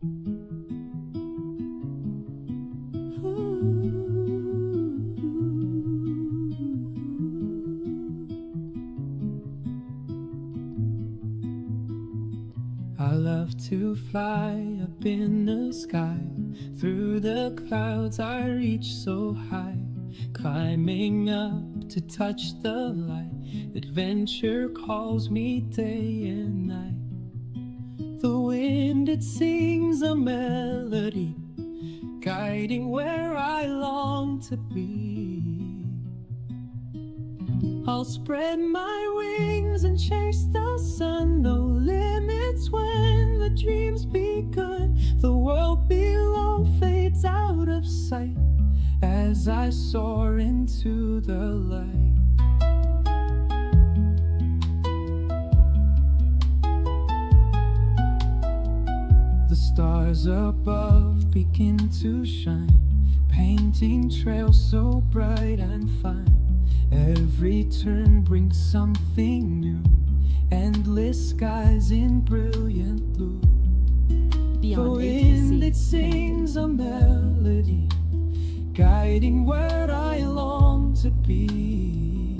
I love to fly up in the sky. Through the clouds I reach so high, climbing up to touch the light. Adventure calls me day and night. The wind, it sings a melody, guiding where I long to be. I'll spread my wings and chase the sun. No limits when the dream's begun. The world below fades out of sight as I soar into the light. The stars above begin to shine, painting trails so bright and fine. Every turn brings something new, endless skies in brilliant blue. The wind, it sings a melody, guiding where I long to be.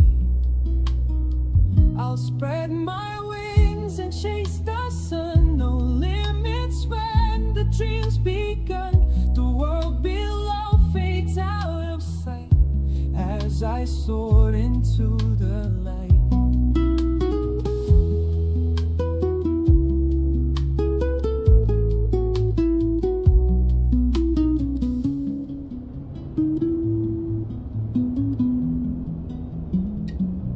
I'll spread my wings and chase the sun. No limits when the dream's begun. The world below fades out of sight as I soar into the light.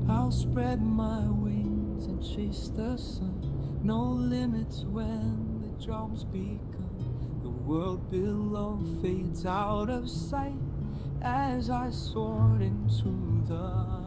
I'll spread my wings and chase the sun. No limits when the drum's begun. The world below fades out of sight as I soar into the light.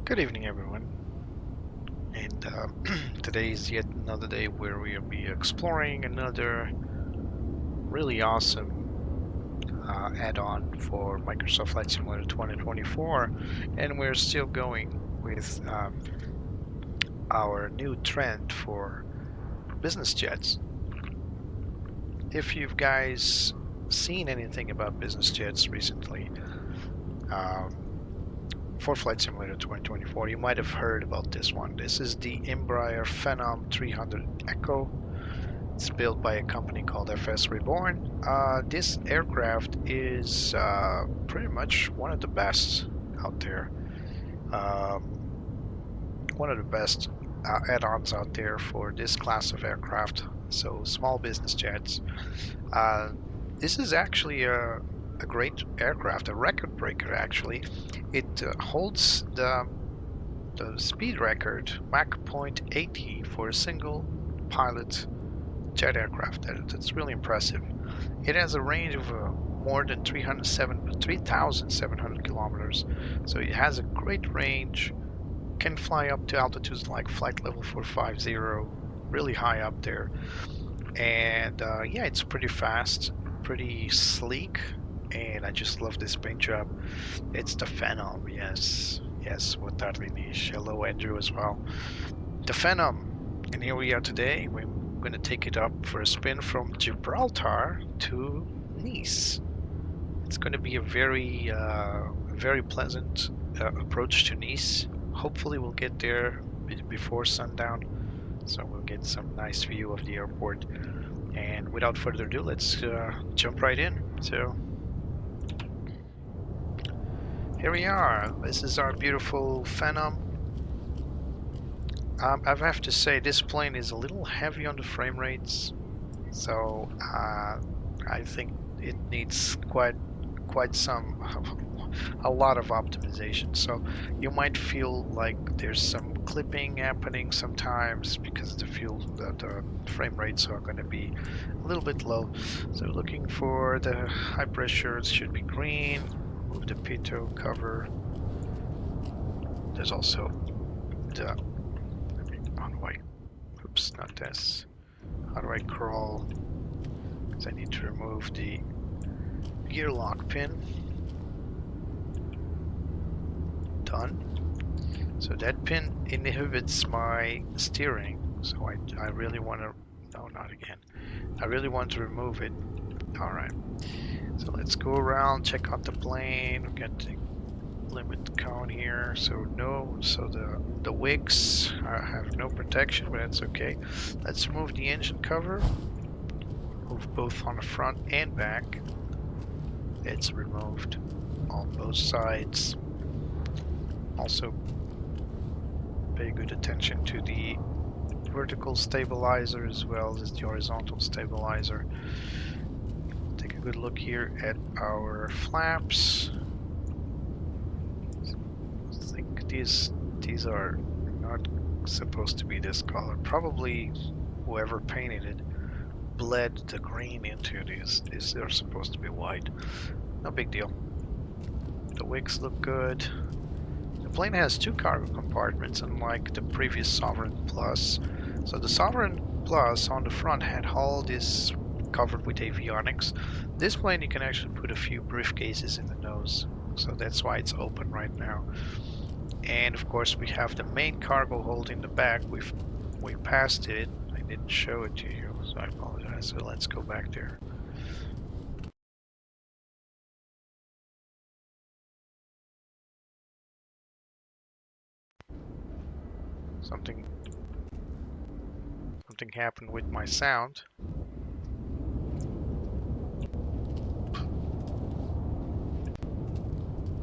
Good evening, everyone, and today is yet another day where we'll be exploring another really awesome add-on for Microsoft Flight Simulator 2024, and we're still going with our new trend for business jets. If you've guys seen anything about business jets recently, for Flight Simulator 2024, you might have heard about this one. This is the Embraer Phenom 300 Echo. It's built by a company called FSReborn. This aircraft is pretty much one of the best out there. One of the best add-ons out there for this class of aircraft. So small business jets. This is actually a great aircraft, a record breaker actually. It holds the speed record, Mach 0.80 for a single pilot jet aircraft. That's really impressive. It has a range of more than 3,700 kilometers, so it has a great range, can fly up to altitudes like flight level 450, really high up there. And yeah, it's pretty fast, pretty sleek, and I just love this paint job. It's the Phenom, yes, what that really is. Hello, Andrew, as well. The Phenom, and here we are today. We're going to take it up for a spin from Gibraltar to Nice. It's going to be a very pleasant approach to Nice. Hopefully we'll get there before sundown, so we'll get some nice view of the airport. And without further ado, let's jump right in. So here we are. This is our beautiful Phenom. I have to say this plane is a little heavy on the frame rates, so I think it needs quite a lot of optimization. So you might feel like there's some clipping happening sometimes because the frame rates are going to be a little bit low. So looking for the high pressure, it should be green. Move the pitot cover. There's also the, how do I, oops, not this. How do I crawl? Because I need to remove the gear lock pin. Done. So that pin inhibits my steering. So I really want to, no, not again. I really want to remove it. Alright. So let's go around, check out the plane, get the limit cone here. So the wings have no protection, but that's okay. Let's remove the engine cover. Move both on the front and back. It's removed on both sides. Also pay good attention to the vertical stabilizer as well as the horizontal stabilizer. Take a good look here at our flaps. I think these are not supposed to be this color. Probably whoever painted it bled the green into these. These are supposed to be white. No big deal. The wings look good. The plane has 2 cargo compartments, unlike the previous Sovereign Plus. So the Sovereign Plus on the front had all this covered with avionics. This plane you can actually put a few briefcases in the nose, so that's why it's open right now. And of course we have the main cargo hold in the back. We passed it. I didn't show it to you, so I apologize. So let's go back there. Something happened with my sound.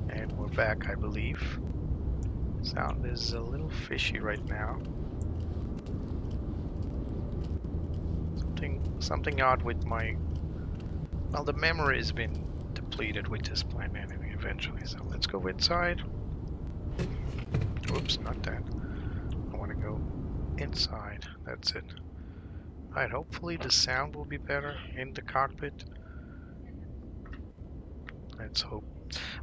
And we're back, I believe. Sound is a little fishy right now. Something odd with my, well, the memory has been depleted with this plane anyway eventually. So let's go inside. Oops, not that. I want to go inside. That's it. Alright, hopefully the sound will be better in the cockpit. Let's hope.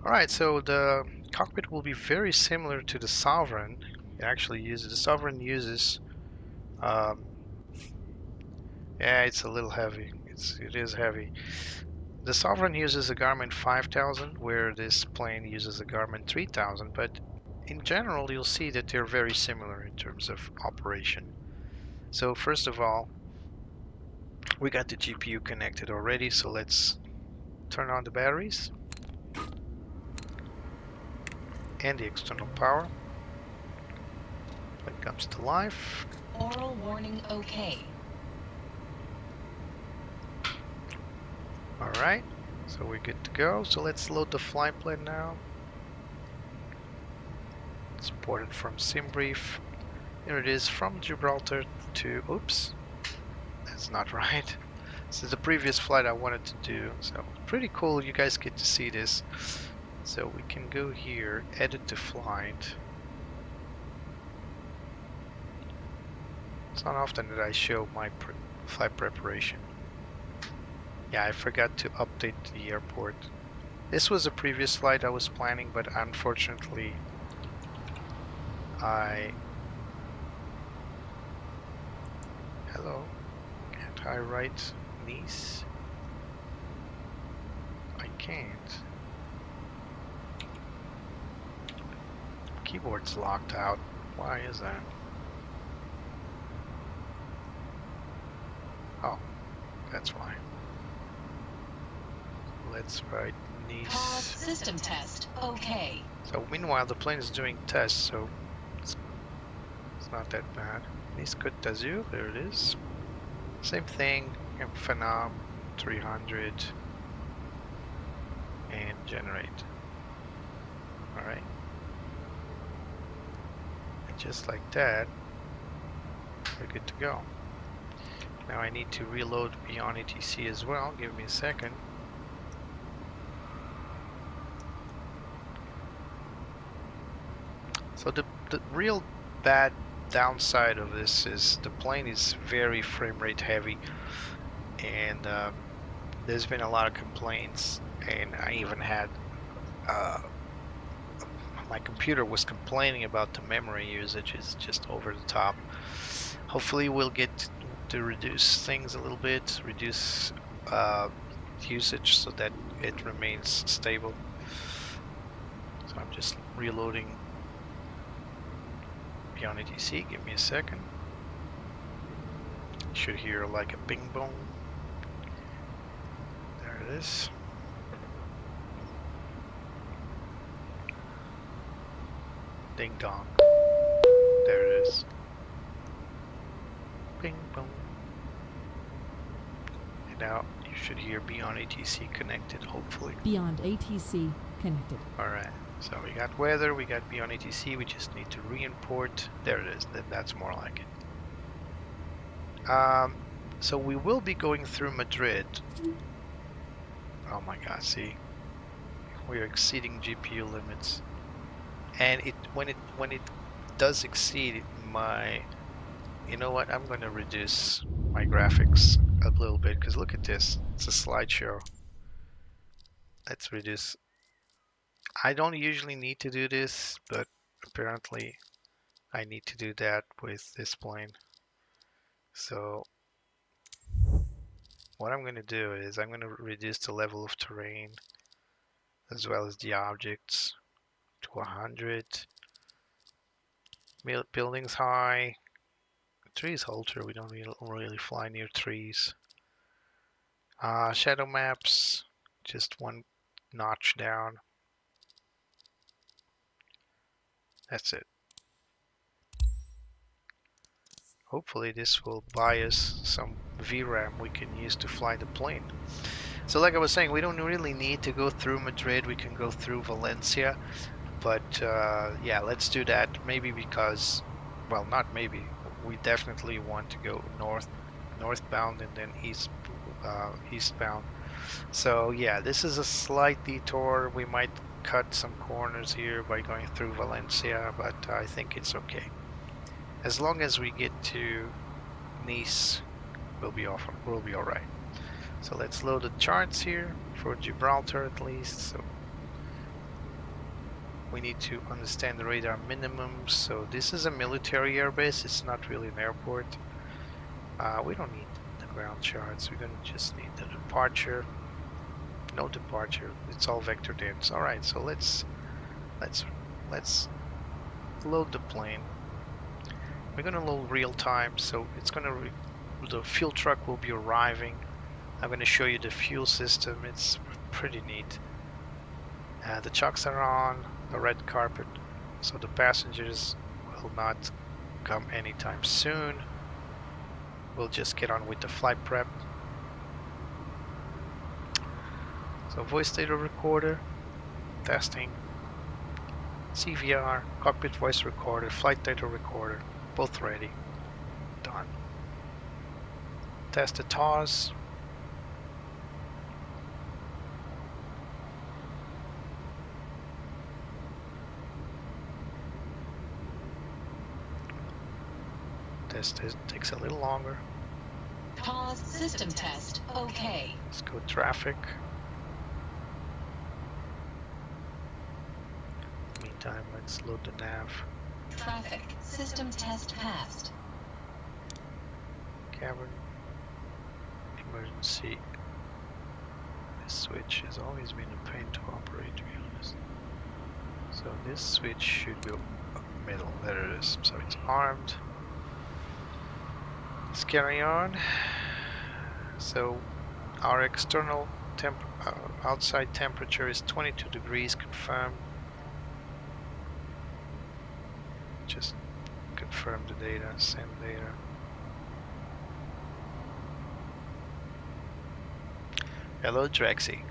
Alright, so the cockpit will be very similar to the Sovereign. The Sovereign uses yeah, it's a little heavy. It is heavy. The Sovereign uses a Garmin 5000, where this plane uses a Garmin 3000, but in general you'll see that they're very similar in terms of operation. So first of all, we got the GPU connected already, so let's turn on the batteries and the external power. When it comes to life. Oral warning okay. Alright, so we're good to go. So let's load the flight plan now. It's imported from Simbrief. Here it is, from Gibraltar to, oops, that's not right. This is the previous flight I wanted to do, so pretty cool. You guys get to see this. So we can go here, edit the flight. It's not often that I show my flight preparation. Yeah, I forgot to update the airport. This was a previous flight I was planning, but unfortunately hello, can't I write Nice? I can't. Keyboard's locked out. Why is that? Oh, that's why. Let's write Nice. Pause system test. Okay. So meanwhile the plane is doing tests, so it's not that bad. French Côte D'Azur, there it is. Same thing, Phenom 300 and generate. Alright. And just like that, we're good to go. Now I need to reload beyond ATC as well. Give me a second. So the real bad downside of this is the plane is very frame rate heavy, and there's been a lot of complaints, and I even had uh, my computer was complaining about the memory usage. It's just over the top. Hopefully we'll get to reduce things a little bit, reduce usage so that it remains stable. So I'm just reloading Beyond ATC. Give me a second. You should hear like a bing bong. There it is. Ding dong. There it is. Bing bong. And now you should hear Beyond ATC connected, hopefully. Beyond ATC connected. Alright, so we got weather, we got Beyond ATC, we just need to re-import. There it is, that's more like it. So we will be going through Madrid. Oh my god, see? We are exceeding GPU limits. And when it does exceed my, you know what, I'm gonna reduce my graphics a little bit, because look at this, it's a slideshow. Let's reduce. I don't usually need to do this, but apparently I need to do that with this plane. So what I'm going to do is I'm going to reduce the level of terrain as well as the objects to 100. Buildings high. Trees halter. We don't really fly near trees. Shadow maps, just one notch down. That's it. Hopefully this will buy us some VRAM we can use to fly the plane. So like I was saying, we don't really need to go through Madrid. We can go through Valencia. But yeah, let's do that. Maybe because, well, not maybe. We definitely want to go northbound and then eastbound. So yeah, this is a slight detour. We might cut some corners here by going through Valencia, but I think it's okay. As long as we get to Nice, we'll be all right. So let's load the charts here for Gibraltar at least. So we need to understand the radar minimums. So this is a military airbase. It's not really an airport. We don't need the ground charts. We're gonna just need the departure. No departure. It's all vectored in. All right. So let's load the plane. We're gonna load real time, so it's gonna the fuel truck will be arriving. I'm gonna show you the fuel system. It's pretty neat. The chocks are on the red carpet, so the passengers will not come anytime soon. We'll just get on with the flight prep. So voice data recorder, testing, CVR, cockpit voice recorder, flight data recorder. Both ready. Done. Test the TAWS. Test it takes a little longer. Pause system test. Okay. Let's go traffic. Meantime, let's load the nav. Traffic system test passed. Cabin. Emergency. This switch has always been a pain to operate, to be honest. So this switch should go up middle. There it is. So it's armed. Let's carry on. So our external outside temperature is 22 degrees confirmed. Just confirm the data, send data. Hello Drexy.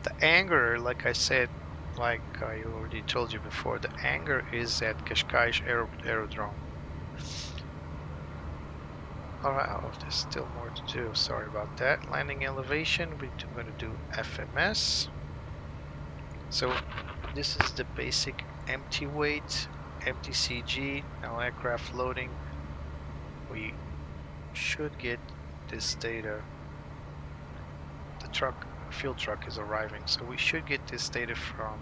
The hangar, like I said, like I already told you before, the hangar is at Cascais Aerodrome. Alright, oh, there's still more to do, sorry about that. Landing elevation, we're going to do FMS. So this is the basic empty weight. Empty CG, now aircraft loading. We should get this data. The fuel truck is arriving, so we should get this data from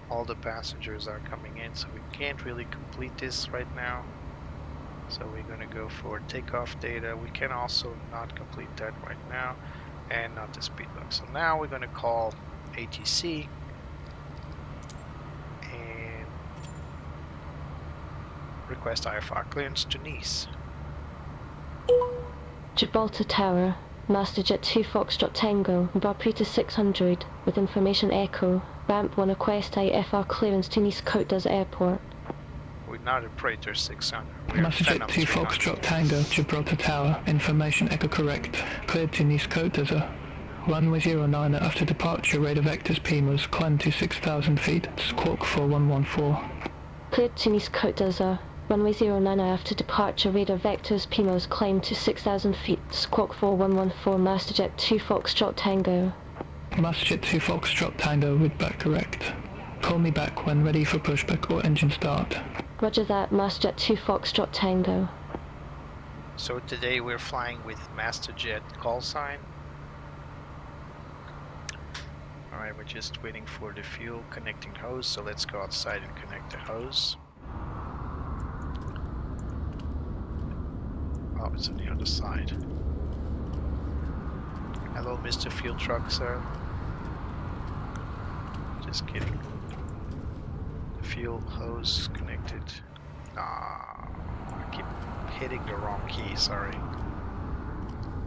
all the passengers are coming in, so we can't really complete this right now. So we're going to go for takeoff data. We can also not complete that right now, and not the speed bug. So now we're going to call ATC and request IFR clearance to Nice. Gibraltar Tower, Masterjet 2 Foxtrot Tango, Barprita 600, with information echo, ramp 1 request IFR clearance to Nice Côte D'Azur Airport. We're not Embraer 600. We're Masterjet Phenom 2 300. Foxtrot Tango, Gibraltar Tower, information echo correct. Cleared to Nice Côte D'Azur. Runway 09 after departure, radar vectors PMOS, climb to 6,000 feet, squawk 4114. Cleared to Nice Côte D'Azur. Runway 09 after departure, radar vectors PMOS climb to 6,000 feet, squawk 4114, Masterjet 2 Foxtrot Tango. Masterjet 2 Foxtrot Tango, with back correct. Call me back when ready for pushback or engine start. Roger that, Masterjet 2 Foxtrot Tango. So today we're flying with Masterjet call sign. Alright, we're just waiting for the fuel connecting hose, so let's go outside and connect the hose. Oh, it's on the other side. Hello, Mr. Fuel Truck, sir. Just kidding. The fuel hose connected. Ah, I keep hitting the wrong key, sorry.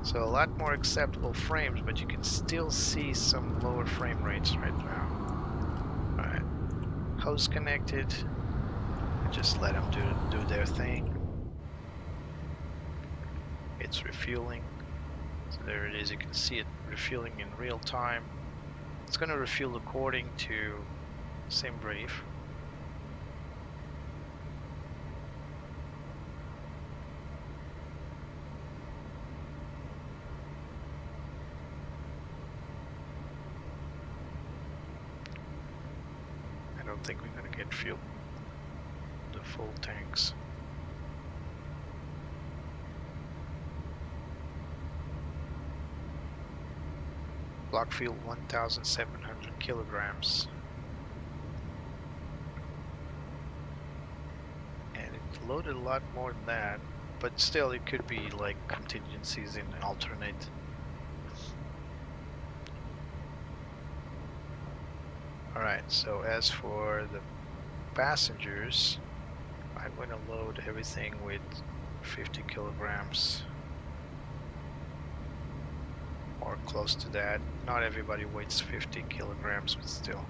So a lot more acceptable frames, but you can still see some lower frame rates right now. Alright, hose connected. Just let them do their thing. It's refueling. So there it is, you can see it refueling in real time. It's going to refuel according to Simbrief. I don't think we're going to get fuel, the full tanks. Block fuel 1,700 kilograms. And it loaded a lot more than that, but still it could be like contingencies in alternate. Alright, so as for the passengers, I'm going to load everything with 50 kilograms. Or close to that. Not everybody weighs 50 kilograms, but still.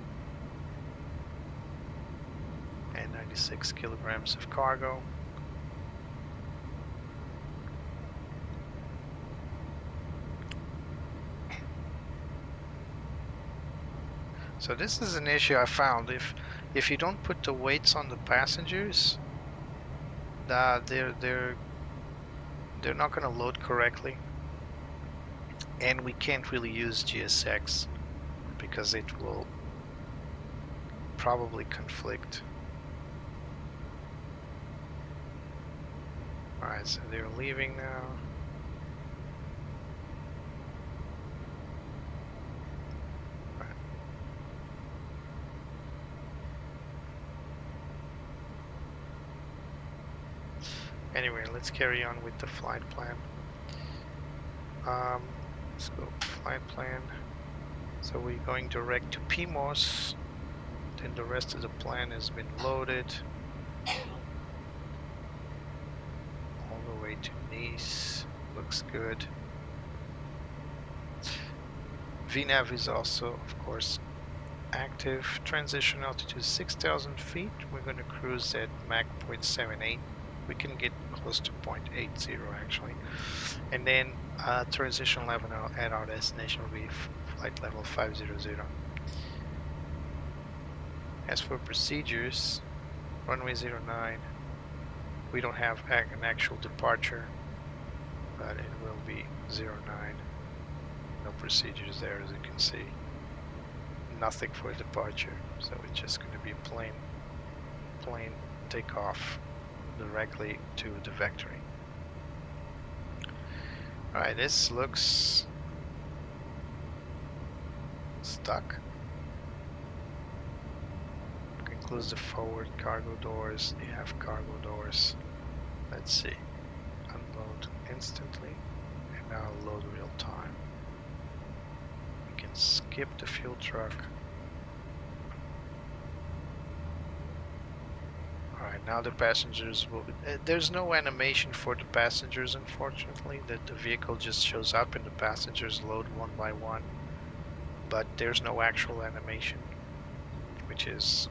And 96 kilograms of cargo. So this is an issue I found. If you don't put the weights on the passengers, they're not going to load correctly. And we can't really use GSX because it will probably conflict. Alright, so they're leaving now. Right. Anyway, let's carry on with the flight plan. Let's go flight plan. So we're going direct to PMOS. Then the rest of the plan has been loaded. All the way to Nice. Looks good. VNAV is also, of course, active. Transition altitude 6,000 feet. We're going to cruise at Mach 0.78. We can get close to 0.80 actually. And then transition level at our destination will be flight level 500. As for procedures, runway 09, we don't have an actual departure, but it will be 09. No procedures there, as you can see. Nothing for departure, so it's just going to be plain takeoff directly to the factory. Alright, this looks stuck. close the forward cargo doors. They have cargo doors. Let's see. Unload instantly. And now load real time. We can skip the fuel truck. Alright, now the passengers will be, there's no animation for the passengers, unfortunately. The vehicle just shows up and the passengers load one by one. But there's no actual animation, which is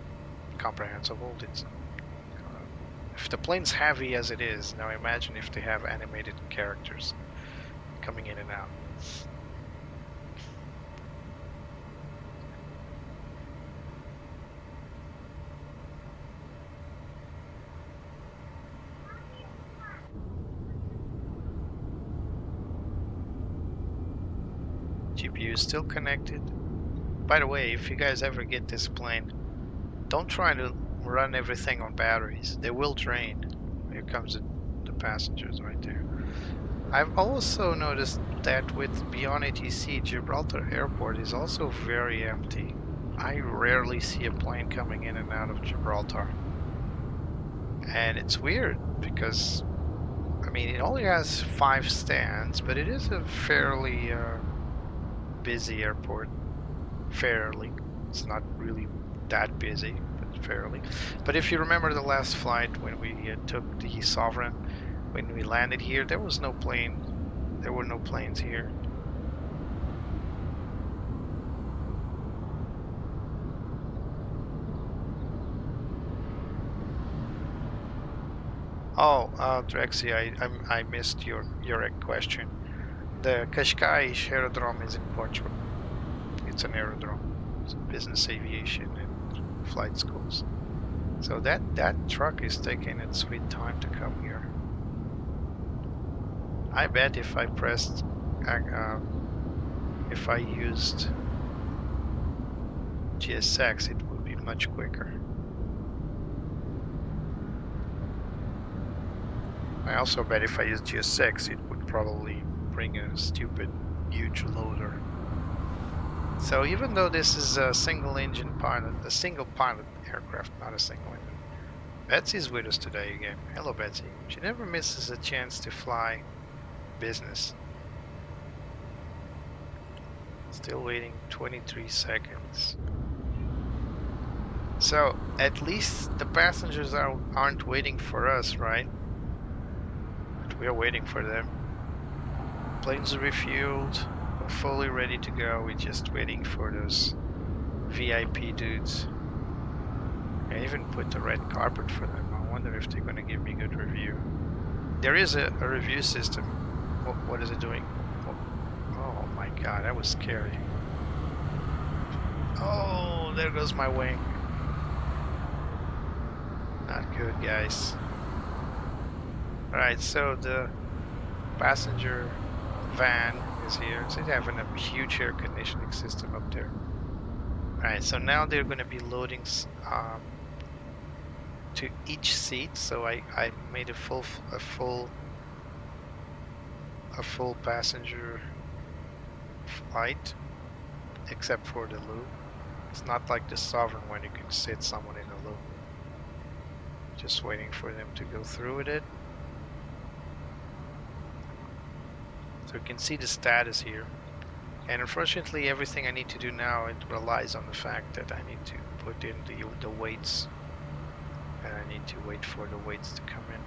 comprehensible. It's, if the plane's heavy as it is, now imagine if they have animated characters coming in and out. GPU is still connected. By the way, if you guys ever get this plane, don't try to run everything on batteries. They will drain. Here comes the passengers right there. I've also noticed that with beyond ATC, Gibraltar Airport is also very empty. I rarely see a plane coming in and out of Gibraltar. And it's weird because, I mean, it only has 5 stands, but it is a fairly busy airport. Fairly. It's not really that busy, but fairly. But if you remember the last flight when we took the Sovereign, when we landed here, there was no plane. There were no planes here. Oh, Drexy, I missed your question. The Cascais aerodrome is in Portugal. It's an aerodrome. It's business aviation and flight schools. So that truck is taking its sweet time to come here. I bet if I pressed, if I used GSX, it would be much quicker. I also bet if I used GSX, it would probably bring a stupid huge loader. So even though this is a single engine pilot, a single pilot aircraft, not a single engine. Betsy's with us today again. Hello Betsy. She never misses a chance to fly business. Still waiting 23 seconds. So at least the passengers aren't waiting for us, right? But we are waiting for them. Planes are refueled, fully ready to go. We're just waiting for those VIP dudes. I even put the red carpet for them. I wonder if they're going to give me a good review. There is a review system. What is it doing? Oh my god, that was scary. Oh, there goes my wing. Not good, guys. Alright, so the passenger van is here. So they have a huge air conditioning system up there. Alright, so now they're going to be loading to each seat. So I made a full passenger flight, except for the loop. It's not like the Sovereign when you can sit someone in the loop. Just waiting for them to go through with it. So you can see the status here. And unfortunately everything I need to do now, it relies on the fact that I need to put in the weights. And I need to wait for the weights to come in.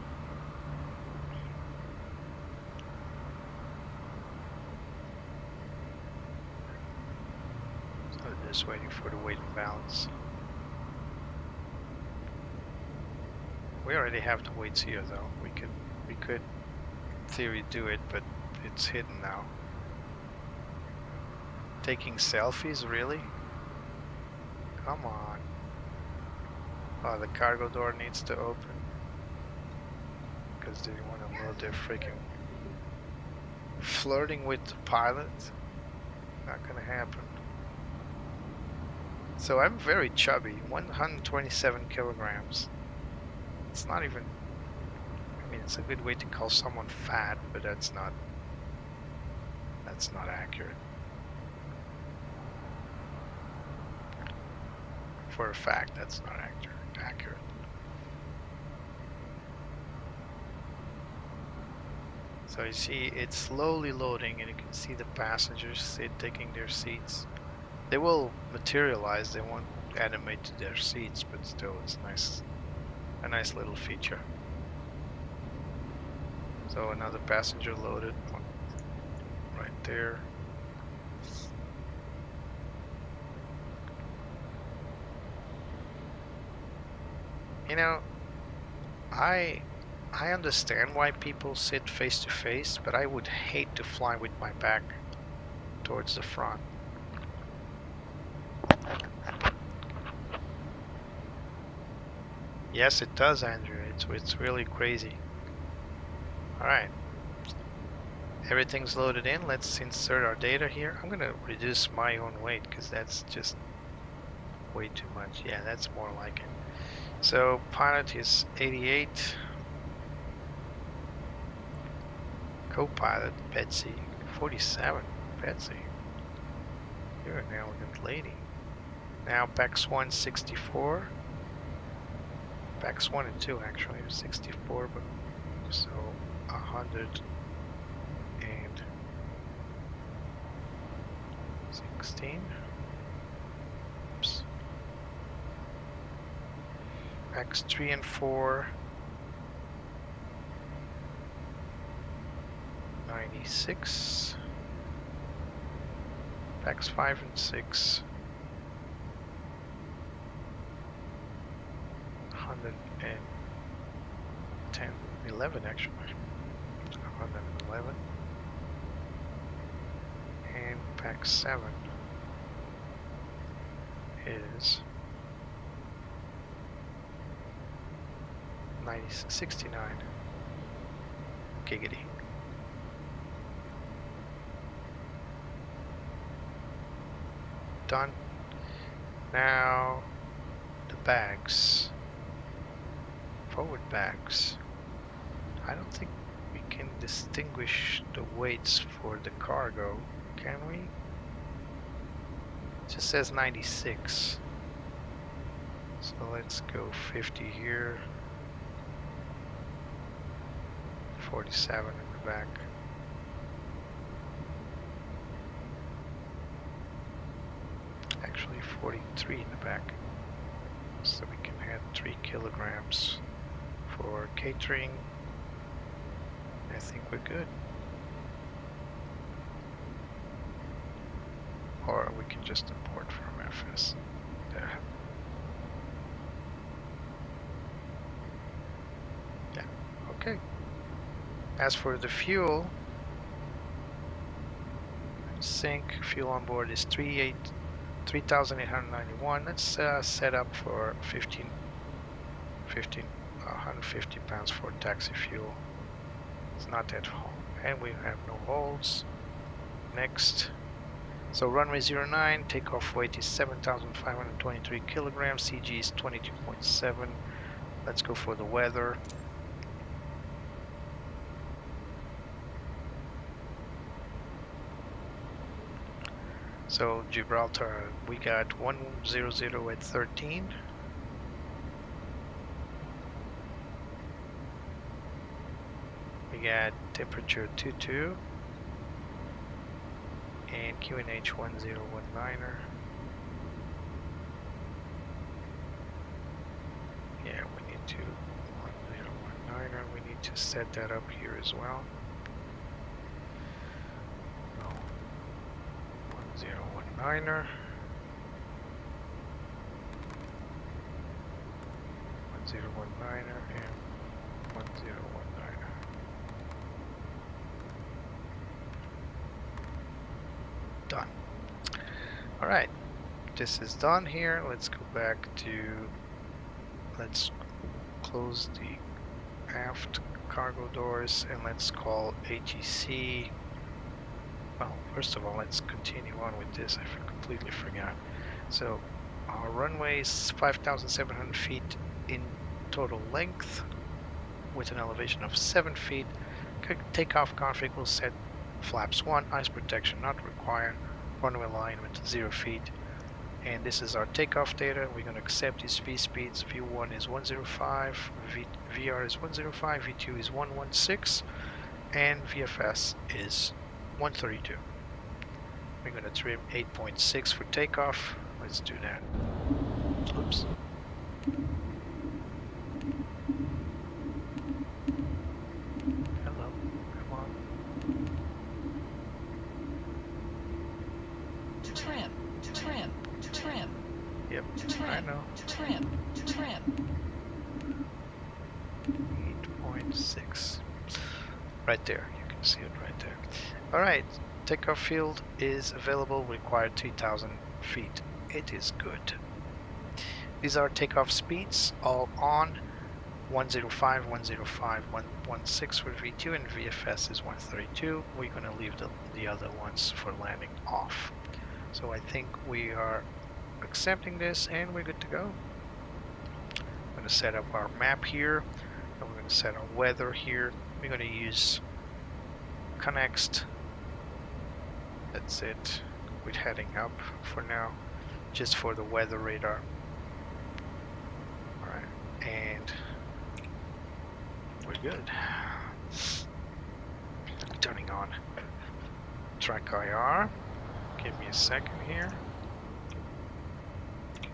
So just waiting for the weight and balance. We already have the weights here though. We could in theory do it, but it's hidden now. Taking selfies, really? Come on. Oh, the cargo door needs to open. Because they want to load their freaking... Flirting with the pilot? Not gonna happen. So I'm very chubby, 127 kilograms. It's not even... I mean, it's a good way to call someone fat, but that's not accurate. For a fact, that's not accurate. accurate. So you see it's slowly loading, and you can see the passengers taking their seats. They will materialize, they won't animate to their seats, but still it's nice, a nice little feature. So another passenger loaded right there. You know, I understand why people sit face to face, but I would hate to fly with my back towards the front. Yes, it does, Andrew. It's really crazy. Alright. Everything's loaded in. Let's insert our data here. I'm gonna reduce my own weight because that's just way too much. Yeah, that's more like it. So pilot is 88. Co-pilot Betsy 47. Betsy, you're an elegant lady. Now PAX 1 64. PAX 1 and 2 actually are 64, but so 116. Oops. PAX 3 and 4. 96. PAX 5 and 6. 110, 11 actually. 111. And PAX 7 is 69. Giggity. Done. Now the bags, forward bags. I don't think we can distinguish the weights for the cargo, can we? It just says 96. So let's go 50 here, 47 in the back. Actually 43 in the back, so we can add 3 kilograms for catering. I think we're good. Or we can just import from FS. Yeah, okay. As for the fuel, sync fuel on board is 3,891. Let's set up for 150 pounds for taxi fuel. It's not at home, and we have no holes. Next. So runway 09, takeoff weight is 7,523 kilograms, CG is 22.7. Let's go for the weather. So Gibraltar, we got 100 at 13. We got temperature 22 and QNH 1019er. Yeah, we need to 1019er. We need to set that up here as well. No, 1019er. 1019er and 1019er. Done. Alright, this is done here. Let's go back to, let's close the aft cargo doors and let's call ATC. Well, first of all, let's continue on with this. I completely forgot. So our runway is 5,700 feet in total length with an elevation of 7 feet. Takeoff config will set flaps 1, ice protection not required, runway alignment 0 feet, and this is our takeoff data. We're going to accept these V speeds. V1 is 105, VR is 105, V2 is 116, and VFS is 132. We're going to trim 8.6 for takeoff. Let's do that. Oops. Hello, come on. Trim, trim, trim. Yep, Trim, I know. Trim, trim. 8.6. Right there, you can see it right there. Alright, takeoff field is available, required 3,000 feet. It is good. These are takeoff speeds, all on. 105, 105, 116 for V2, and VFS is 132. We're going to leave the other ones for landing off. So I think we are accepting this and we're good to go. I'm going to set up our map here, and we're going to set our weather here. We're going to use Connext. That's it. We're heading up for now, just for the weather radar. Alright, and we're good. Turning on track IR. Give me a second here.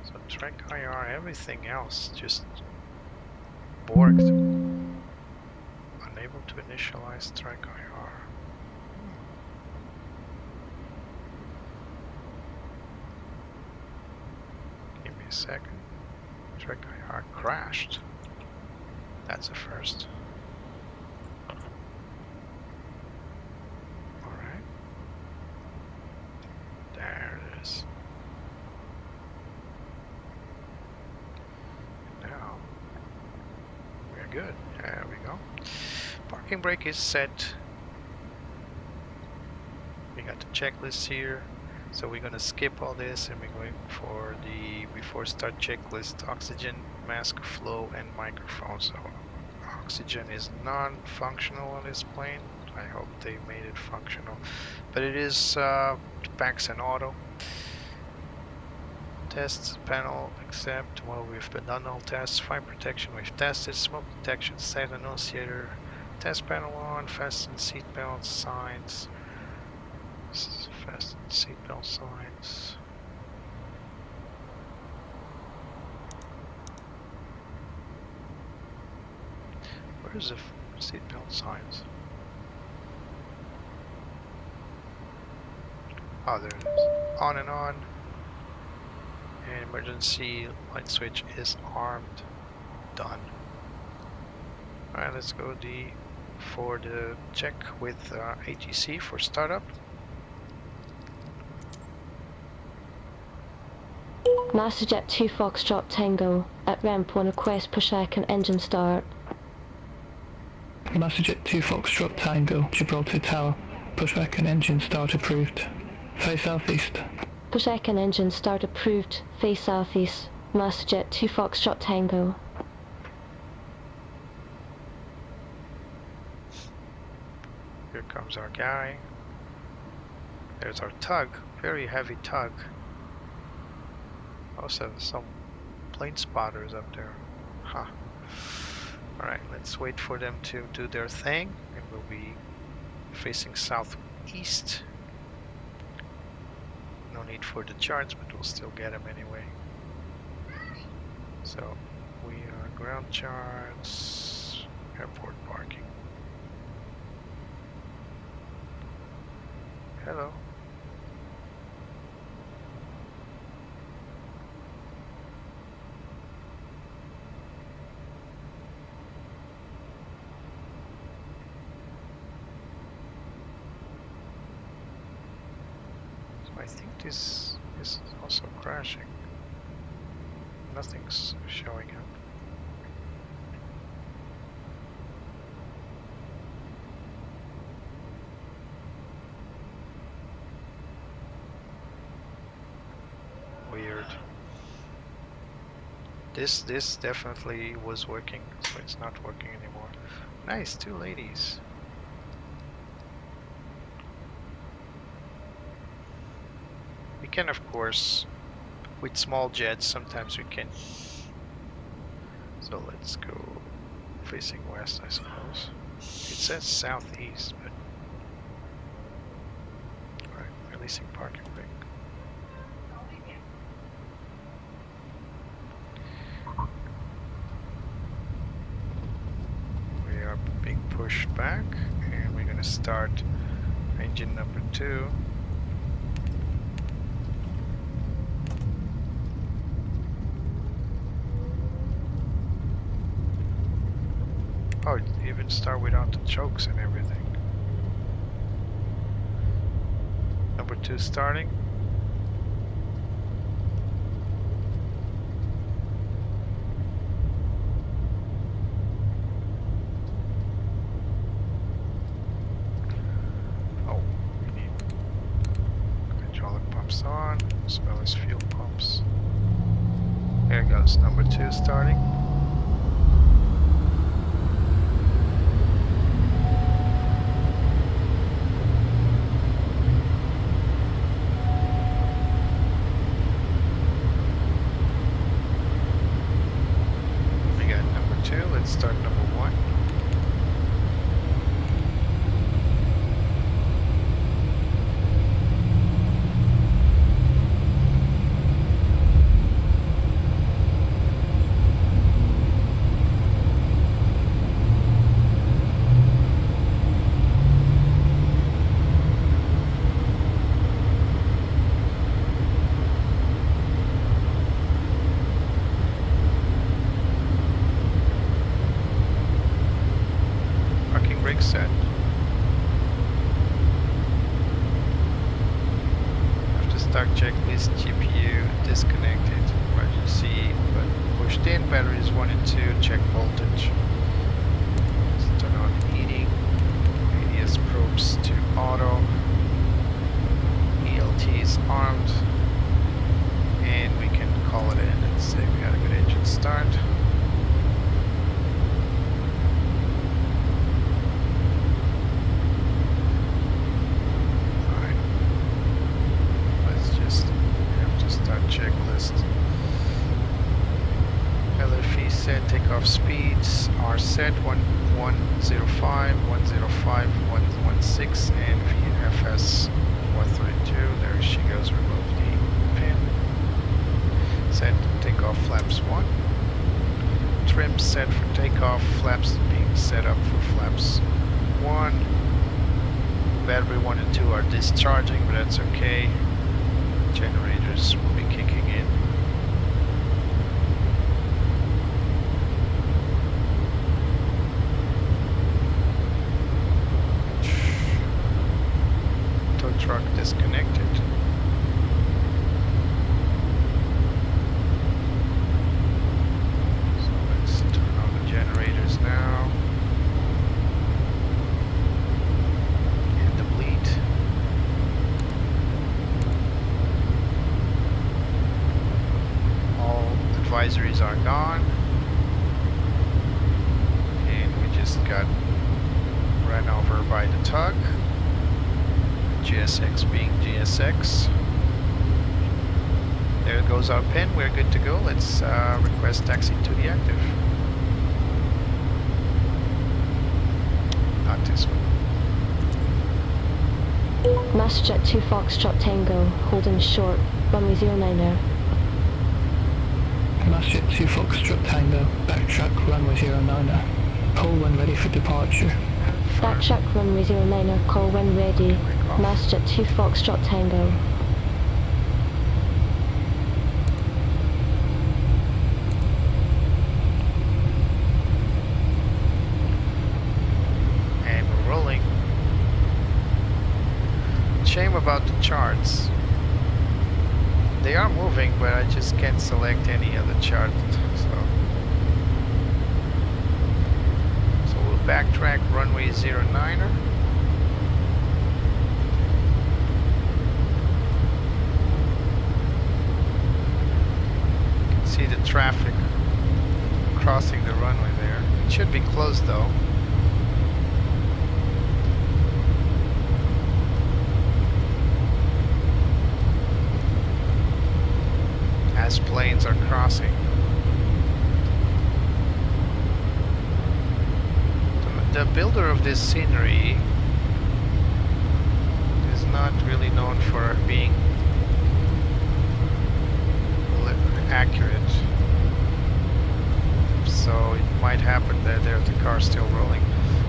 So track IR, everything else just borked. Unable to initialize track IR. Give me a second. Track IR crashed. That's a first. Alright. There it is. Now we're good. There we go. Parking brake is set. We got the checklist here. So we're gonna skip all this and we're going for the before start checklist: oxygen, mask flow, and microphone. So oxygen is non-functional on this plane. I hope they made it functional, but it is packs and auto. Tests panel, accept. Well, we've done all tests. Fire protection we've tested. Smoke detection, set annunciator. Test panel on. Fasten seatbelt signs. Fasten seatbelt signs. Where's the seatbelt signs? Oh, there it is. On and on. And emergency light switch is armed. Done. Alright, let's go for the check with ATC for startup. Masterjet 2 Foxtrot Tango. At ramp 1 request push-back and engine start. Masterjet 2 Foxtrot Tango, Gibraltar Tower. Pushback and engine start approved. Face southeast. Push-back and engine start approved. Face southeast. Masterjet 2 Foxtrot Tango. Here comes our guy. There's our tug. Very heavy tug. Also some plane spotters up there. Huh. Alright, let's wait for them to do their thing, and we'll be facing southeast. No need for the charts, but we'll still get them anyway. So we are ground charts, airport parking. Hello. I think this is also crashing. Nothing's showing up. Weird. This definitely was working, so it's not working anymore. Nice, 2 ladies. We can, of course, with small jets sometimes we can. So let's go facing west, I suppose. It says southeast, but alright, releasing parking brake. We are being pushed back, and we're gonna start engine number 2. Oh, it even start without the chokes and everything. Number 2 starting. Oh, we need hydraulic pumps on, as well as fuel pumps. There goes number 2 starting. Let's start number 1. Set. After start checklist, GPU disconnected, emergency button pushed in, batteries 1 and 2, check voltage. Let's turn on heating, ADS probes to auto, ELT is armed, and we can call it in and say we got a good engine start. Checklist. LFE set, takeoff speeds are set 105, 105, 116, and VFS 132. There she goes, remove the pin. Set takeoff flaps 1. Trim set for takeoff, flaps being set up for flaps 1. Battery 1 and 2 are discharging, but that's okay. Generators will be kicking in. Tow truck disconnected. So let's turn on the generators now. And the bleed. Advisories are gone, and we just got run over by the tug. GSX being GSX. There goes our pin. We're good to go. Let's request taxi to the active. Not this one. Masterjet 2 Foxtrot Tango, holding short, runway 09er. Masterjet 2 Foxtrot Tango, backtrack runway 09er. Call when ready for departure. Backtrack runway 09er, call when ready. Masterjet 2 Foxtrot Tango. And we're rolling. Shame about the charts. They are moving, but I just can't select any other chart. So we'll backtrack runway 09er. You can see the traffic crossing the runway there. It should be closed though. as planes are crossing. The builder of this scenery is not really known for being accurate, so it might happen that there's the car still rolling.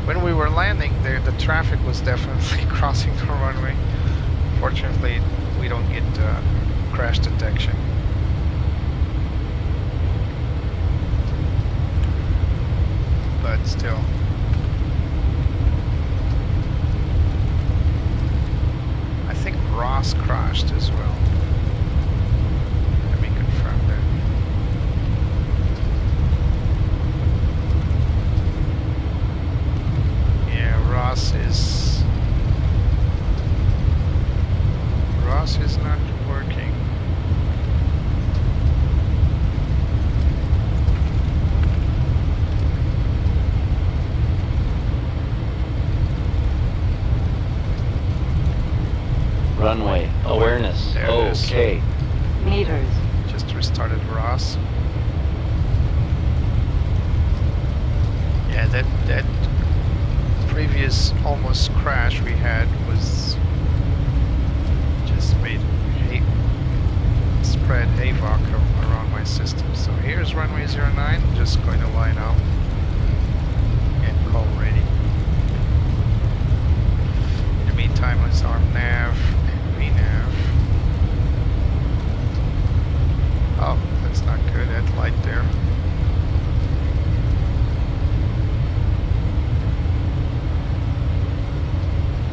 When we were landing, the traffic was definitely crossing the runway. Fortunately, we don't get crash detection. But still. I think Ross crashed as well. Let me confirm that. Yeah, Ross is not working. Runway awareness. There it is. Okay. Meters. Just restarted Ross. Yeah, that previous almost crash we had was just made spread havoc around my system. So here's runway 09, just going to line up and call ready. In the meantime, let's arm nav and VNav. Oh, that's not good, that light there.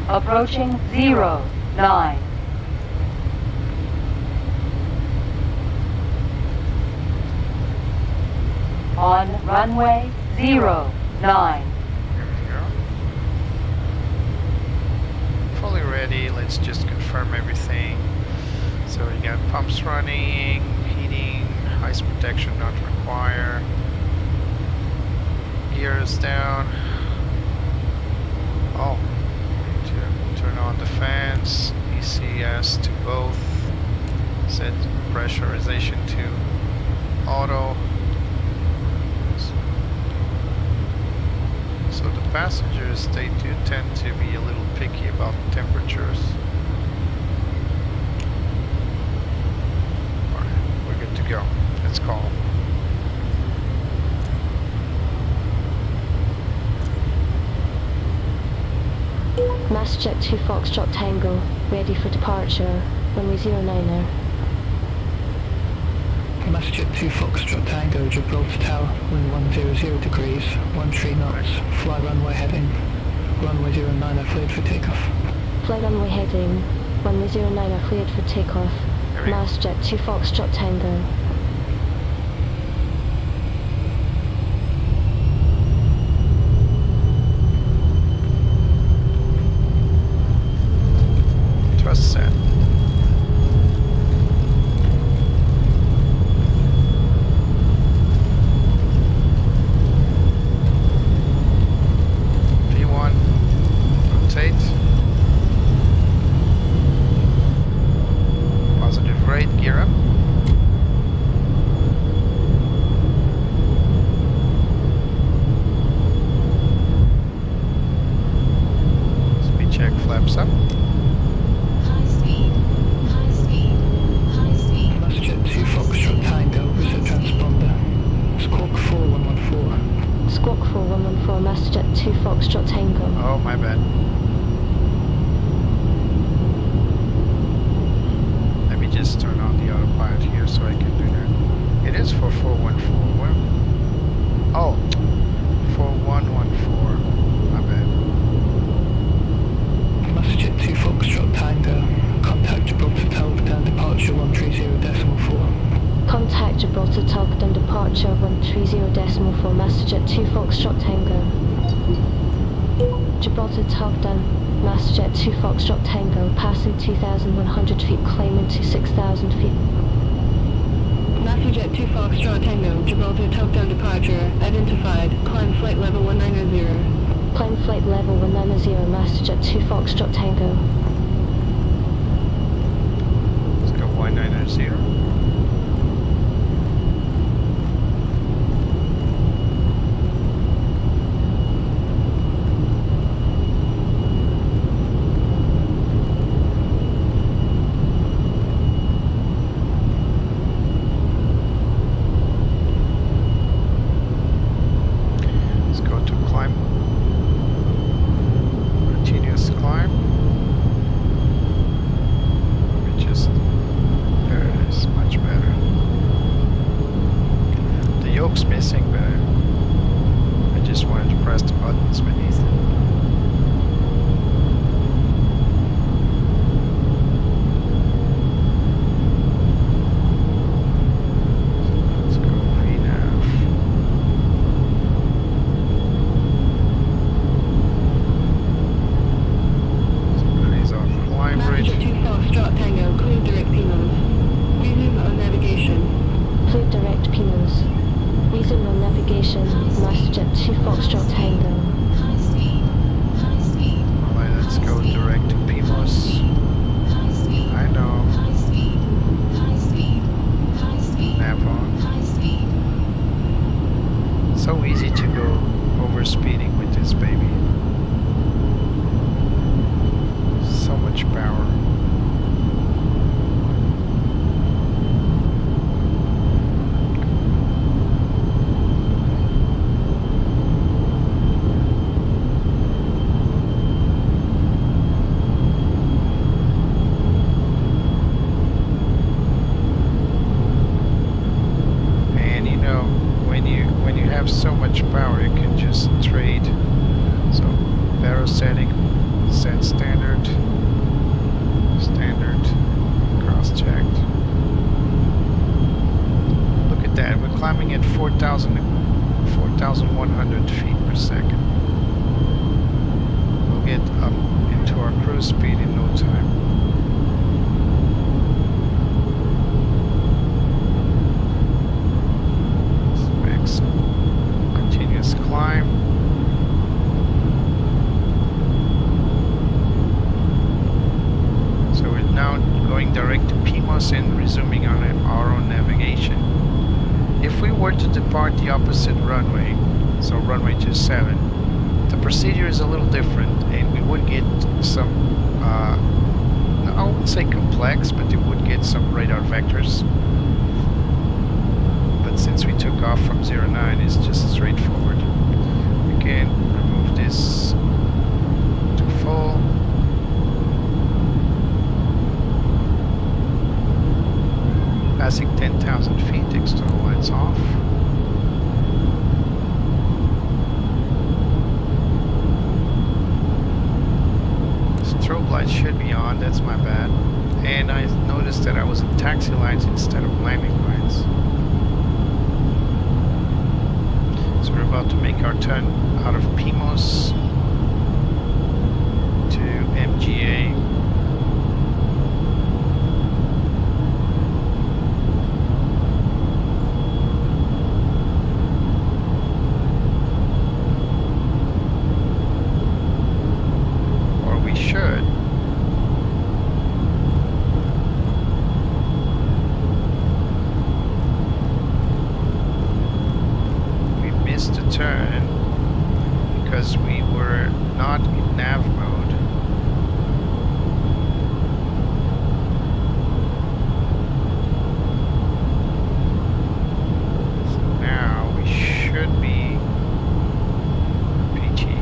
Approaching 09. On runway 09. Here we go. Fully ready, let's just confirm everything. So we got pumps running, heating, ice protection not required. Gears down. Oh, need to turn on the fans, ECS to both, set pressurization to auto. So the passengers, they do tend to be a little picky about temperatures. Alright, we're good to go. Let's call. Masterjet 2 Foxtrot Tango, ready for departure, runway 09 now. Masterjet 2 Foxtrot Tango, Gibraltar Tower, wind 100 degrees, 13 knots, fly runway heading, runway 09 are cleared for takeoff. Fly runway heading, runway 09 are cleared for takeoff. Masterjet 2 Foxtrot Tango. Thrust set. V1, rotate. Positive rate, gear up. Speed check, flaps up. High speed. High speed. High speed. Masterjet 2 Foxtrot Tango, reset transponder, Squawk 4114. Squawk 4114, Masterjet 2 Foxtrot Tango. Oh, my bad. Let me just turn on the autopilot here so I can do that. It is for 414. Well, oh, 4114. My bad. Masterjet 2 Foxtrot Tango, contact Gibraltar Tower down departure 130.4. Contact Gibraltar Tower down departure 130.4, Masterjet 2 Foxtrot Tango. Gibraltar Tower down, Masterjet 2 Foxtrot Tango, passing 2,100 feet, climbing to 6,000 feet. Masterjet 2 Foxtrot Tango, Gibraltar touchdown departure, identified, climb flight level 190. Climb flight level 190, Masterjet 2 Foxtrot Tango. Let's go 190. missing, but I just wanted to press the buttons beneath it. Let's go VNAV. Let's increase our climb rate. Master 2 Foxtrot Tango, clear direct Phenom. Resume on navigation. Clear direct Phenos. Resume on navigation. Masterjet 2 Foxtrot Tango. High speed. High speed. Alright, let's go direct to Pimos. High speed. I know. High speed. High speed. High speed. Nav on. High speed. So easy to go over speeding with this baby. So much power. And you know, when you have so much power, you can just trade. So barrel setting, set standard, cross-checked. Look at that, we're climbing at 4,100 feet per second. We'll get up into our cruise speed in no time. Max continuous climb. So we're now going direct to Pimos and resuming on our own navigation. If we were to depart the opposite runway, so runway 27, the procedure is a little different, and we would get some, I wouldn't say complex, but it would get some radar vectors. But since we took off from 09, it's just straightforward. We can remove this to full. Passing 10,000 feet, external lights off. Strobe lights should be on, that's my bad. And I noticed that I was in taxi lights instead of landing lights. So we're about to make our turn out of Pimos to MGA. Turn because we were not in nav mode. So now we should be PG.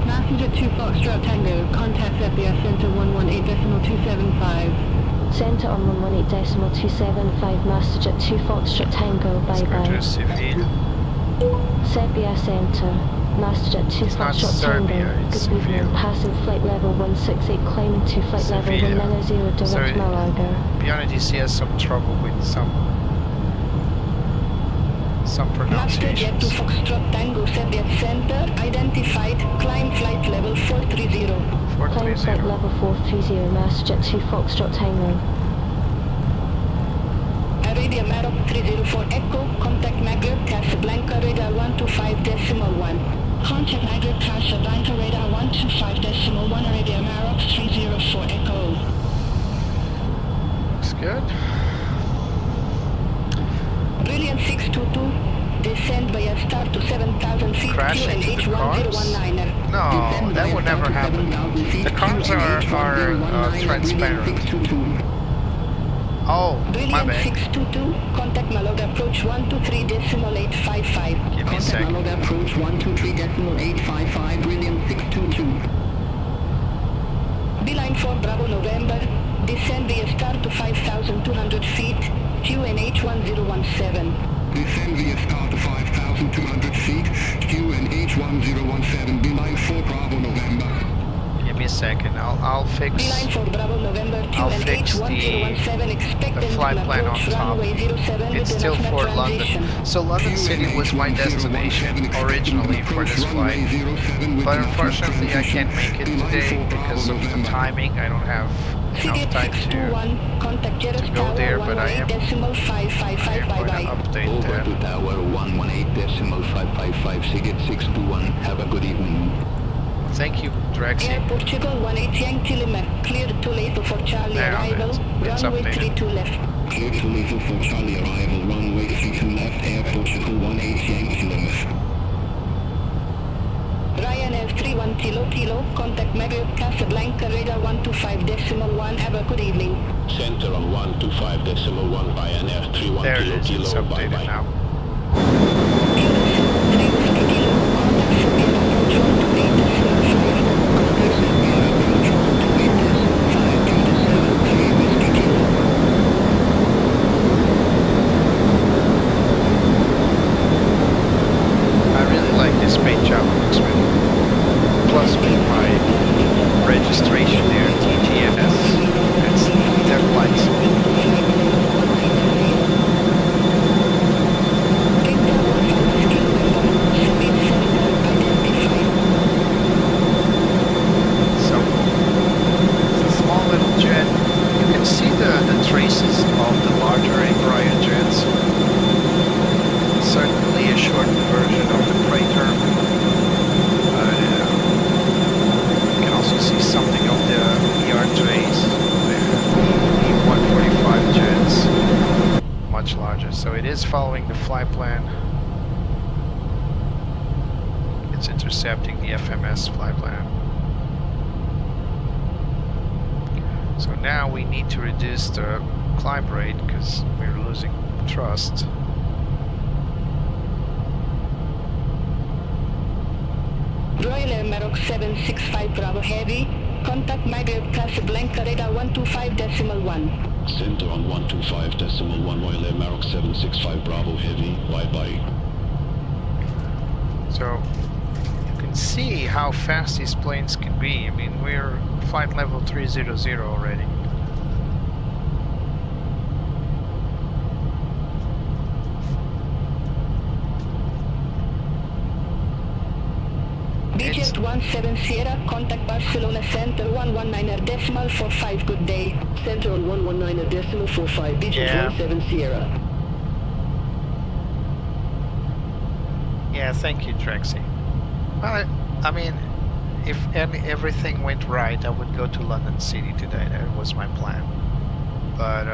Passenger 2 Foxtrot Tango, contact FBS Center 118.275. Center on 118.275. Masterjet 2 Foxtrot Tango. Let's go to Bye-bye. Civil. Serbia Center. Masterjet 2 It's not Foxtrot Serbia, Tango. it's Good evening. Seville. Passing flight level 168, climbing to flight level Sevilla. 190 So direct Malaga. BRDC has some trouble with some Masterjet 2 pronunciations. Foxtrot Tango, Serbia Center, identified, climb flight level 430. Climb flight 430. level 430. Masterjet 2 Foxtrot Tango. Radio Maroc 304 Echo, contact Maghreb Casablanca radar 125.1. Contact Maghreb Casablanca radar 125.1, Radio Maroc 304 Echo. Looks good. Brilliant 622, descend by a start to 7,000 feet, Crash QNH into the cars? 1019er. No, that would never happen. The cars are transparent. Oh, my Brilliant bad. 622, contact Malaga approach 123.855. Give me a Contact second. log approach 123.855, brilliant 622. Beeline for Bravo November, descend via start to 5,200 feet, QNH 1017. Descend via start to 5,200 feet, QNH 1017, beeline for Bravo November. Give me a second. I'll fix Beeline for Bravo November, I'll fix QNH 1017, expect the flight plan on approach top. runway 07 It's with still an for transition. London. So London City was my destination originally for this flight. But unfortunately I can't make it today because of the timing. I don't have enough time to go there, but I am going to update Over that. to tower 118.555, Sigit 621, have a good evening. Thank you, Drexy. Air Portugal 18 Yankee Lima, cleared to Leto for Charlie There, arrival, it's runway updated. 32 left. Clear to Lethal for Charlie arrival, runway 32 left, Air Portugal 18 Yankee Lima. Ryanair 31 Kilo, contact Marriott Casablanca, radar 125.1, have a good evening. Center on 125.1, Ryanair 31 There it is. It's Kilo, updated bye-bye. now. I really like this paint job. It looks really good. Plus with my registration there, TGNS, it's their flights. So it's a small little jet. You can see the traces of the larger Embraer jets. Certainly a shortened version of the Praetor. You can also see something of the ER-trays, the E-145 jets, much larger. So it is following the flight plan. It's intercepting the FMS flight plan. So now we need to reduce the climb rate because we're losing thrust. Royal Air Maroc 765 Bravo Heavy, contact Marriott Casablanca, radar 125.1. Center on 125.1, Royal Air Maroc 765 Bravo Heavy, bye-bye. So you can see how fast these planes can be. I mean, we're flight level 300 already. Budget 17 Sierra, contact Barcelona Center 119.45, good day. Center on 119.45, budget Yeah. 17 Sierra. Yeah, thank you, Trexie. Well, I mean, if everything went right, I would go to London City today. That was my plan. But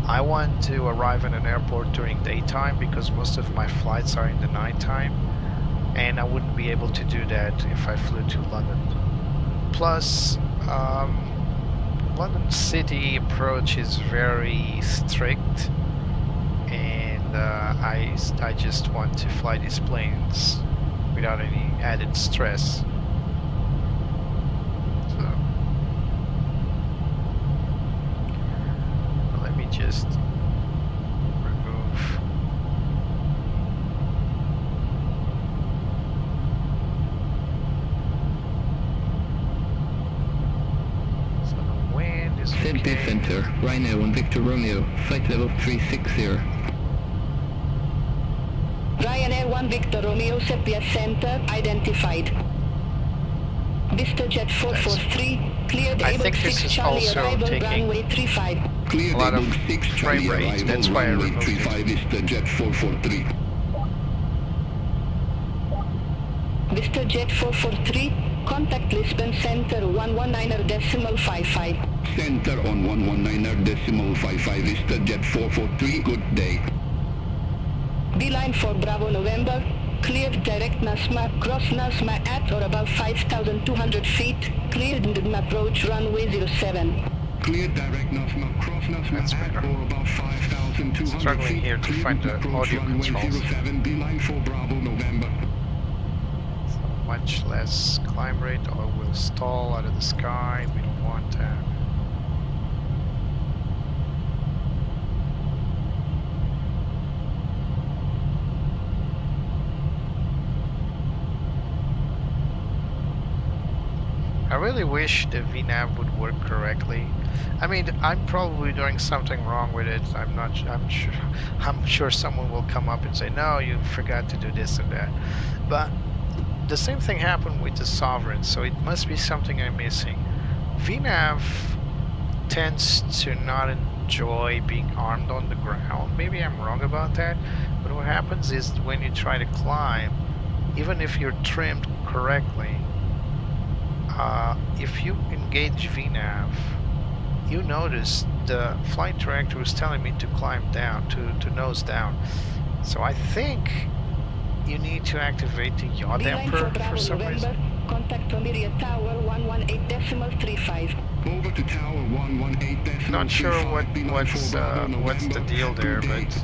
I want to arrive in an airport during daytime because most of my flights are in the nighttime, and I wouldn't be able to do that if I flew to London. Plus, London City approach is very strict, and I just want to fly these planes without any added stress. So let me just remove. So the wind is Sydney okay. Center, Ryanair 1 Victor Romeo, flight level 360. Ryanair 1 Victor Romeo, Sepia Center, identified. VistaJet 443, cleared I able think this 6 is Charlie also arrival, taking runway 35. Clear a lot of able 6 frame Charlie rate, arrival, that's why I runway removed it. 35 is the Jet 443. VistaJet 443, contact Lisbon Center 119.55. Center on 119.55 is the Jet 443, good day. Beeline for Bravo November, cleared direct Nasma, cross Nasma at or above 5,200 feet, cleared and approach runway 07. Clear direct Nasma, cross Nasma That's at better. or above 5,200 Struggling here to find the audio controls. 07, beeline for Bravo, November. So much less climb rate, or we'll stall out of the sky. We don't want that. I really wish the VNav would work correctly. I mean, I'm probably doing something wrong with it. I'm sure someone will come up and say, no, you forgot to do this and that. But the same thing happened with the Sovereign, so it must be something I'm missing. VNav tends to not enjoy being armed on the ground. Maybe I'm wrong about that, but what happens is when you try to climb, even if you're trimmed correctly, if you engage VNav, you notice the flight director was telling me to climb down, to nose down. So I think you need to activate the yaw damper for some reason. Contact Immediate Tower 118.35. Over to Tower 118.35. Not sure what's the deal there, but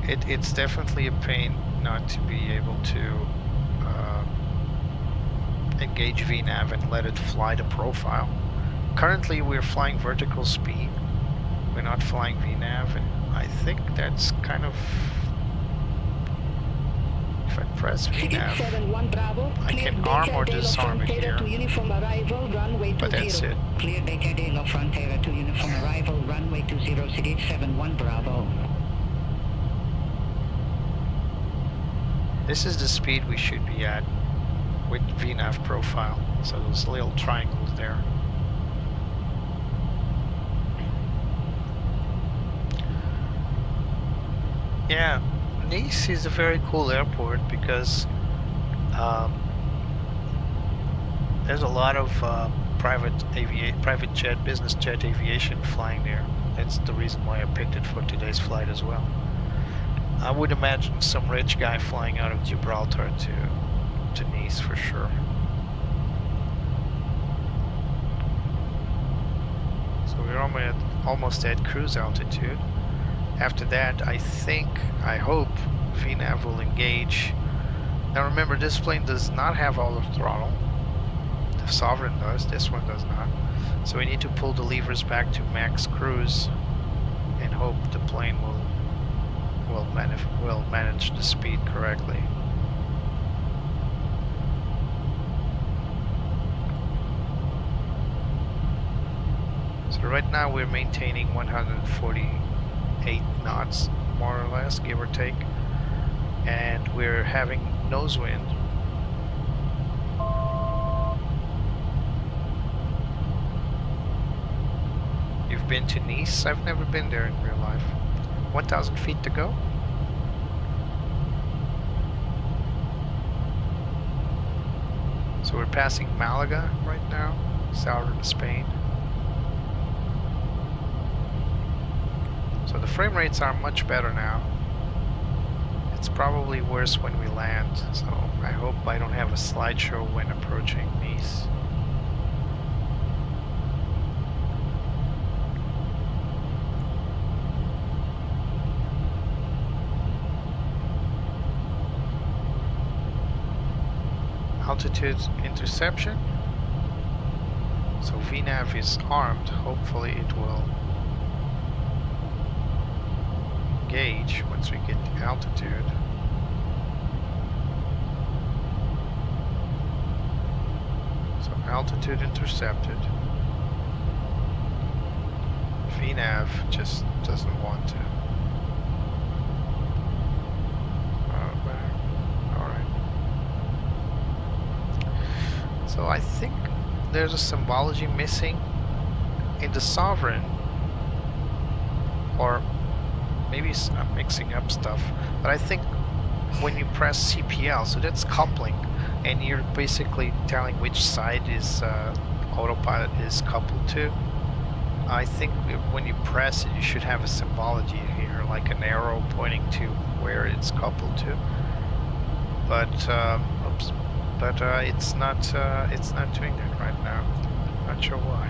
it's definitely a pain not to be able to engage VNav and let it fly the profile. Currently we're flying vertical speed, we're not flying VNav, and I think that's kind of, if I press VNav, I can arm or disarm it here, but that's it. Clear Baker Dale of Frontier to uniform arrival, runway 20, CH71 Bravo. This is the speed we should be at with VNav profile, so those little triangles there. Yeah, Nice is a very cool airport because there's a lot of private jet, business jet aviation flying there. That's the reason why I picked it for today's flight as well. I would imagine some rich guy flying out of Gibraltar to Nice for sure. So we're almost at cruise altitude. After that, I hope VNav will engage. Now remember, this plane does not have all the throttle. The Sovereign does, this one does not. So we need to pull the levers back to max cruise and hope the plane will manage the speed correctly. So right now we're maintaining 148 knots, more or less, give or take, and we're having nose wind. You've been to Nice? I've never been there in real life. 1,000 feet to go. So we're passing Malaga right now, southern Spain. So the frame rates are much better now. It's probably worse when we land, so I hope I don't have a slideshow when approaching Nice. Altitude interception. So VNav is armed. Hopefully it will engage once we get the altitude. So altitude intercepted. VNav just doesn't want to. So I think there's a symbology missing in the Sovereign, or maybe I'm mixing up stuff, but I think when you press CPL, so that's coupling, and you're basically telling which side is autopilot is coupled to. I think when you press it, you should have a symbology here, like an arrow pointing to where it's coupled to. But oops. But it's not doing that right now. Not sure why.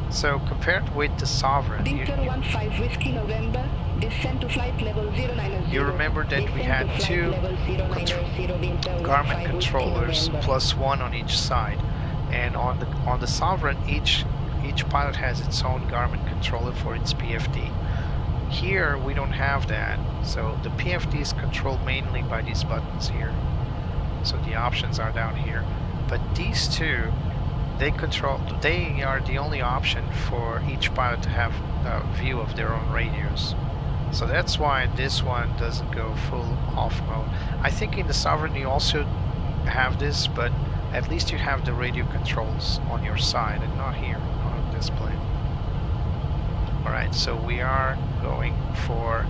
So compared with the Sovereign, Dinker 15 Whiskey November, descend to flight level 090. you remember that we had two Garmin controllers plus one on each side, and on the Sovereign, each pilot has its own Garmin controller for its PFD. Here we don't have that, so the PFD is controlled mainly by these buttons here. So the options are down here, but these two, they are the only option for each pilot to have a view of their own radios. So that's why this one doesn't go full off mode. I think in the Sovereign you also have this, but at least you have the radio controls on your side and not here on this plane. Alright, so we are going for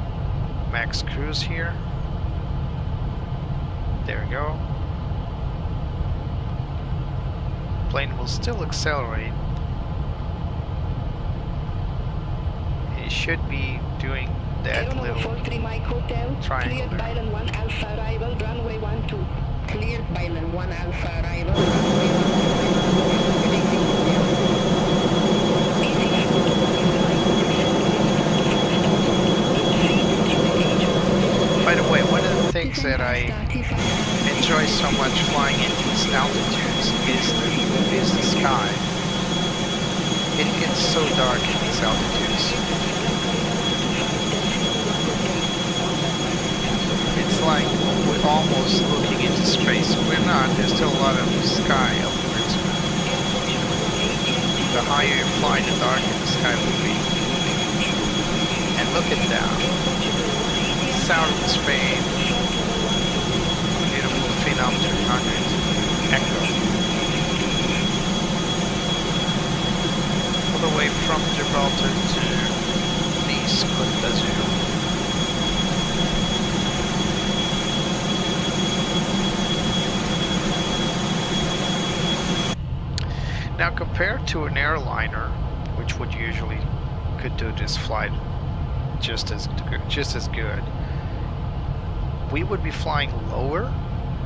max cruise here. There we go. Plane will still accelerate. It should be doing that little triangle there. Cleared 1 Alpha arrival, runway 12. Cleared Byland 1 Alpha arrival, runway 12. By the way, one of the things that I enjoy so much flying in these altitudes is the sky. It gets so dark in these altitudes. It's like we're almost looking into space. We're not. There's still a lot of sky upwards. The higher you fly, the darker the sky will be. And look at that. Southern Spain. Beautiful Phenom 300 Echo. All the way from Gibraltar to French Côte D'Azur. Now compared to an airliner, which would usually could do this flight just as good, we would be flying lower,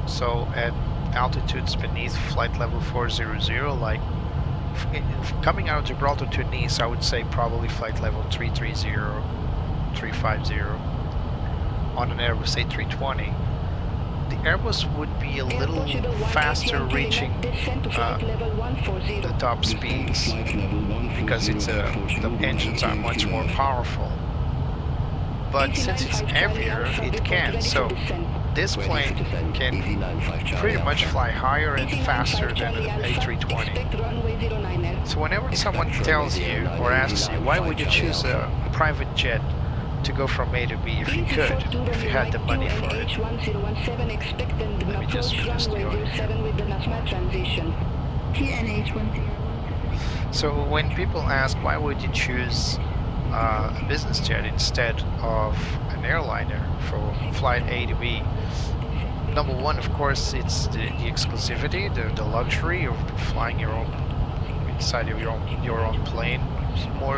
so at altitudes beneath flight level 400, like coming out of Gibraltar to Nice, I would say probably flight level 330, 350 on an Airbus A320. The Airbus would be a little faster reaching the top speeds because the engines are much more powerful. But since it's heavier, it can. So this plane can pretty much fly higher and faster than an A320. So whenever someone tells you or asks you, why would you choose a private jet to go from A to B if you could, if you had the money for it? Let me just adjust the audio. So when people ask why would you choose a business jet instead of an airliner for flight A to B, number one, of course, it's the exclusivity, the luxury of flying your own inside of your own plane, more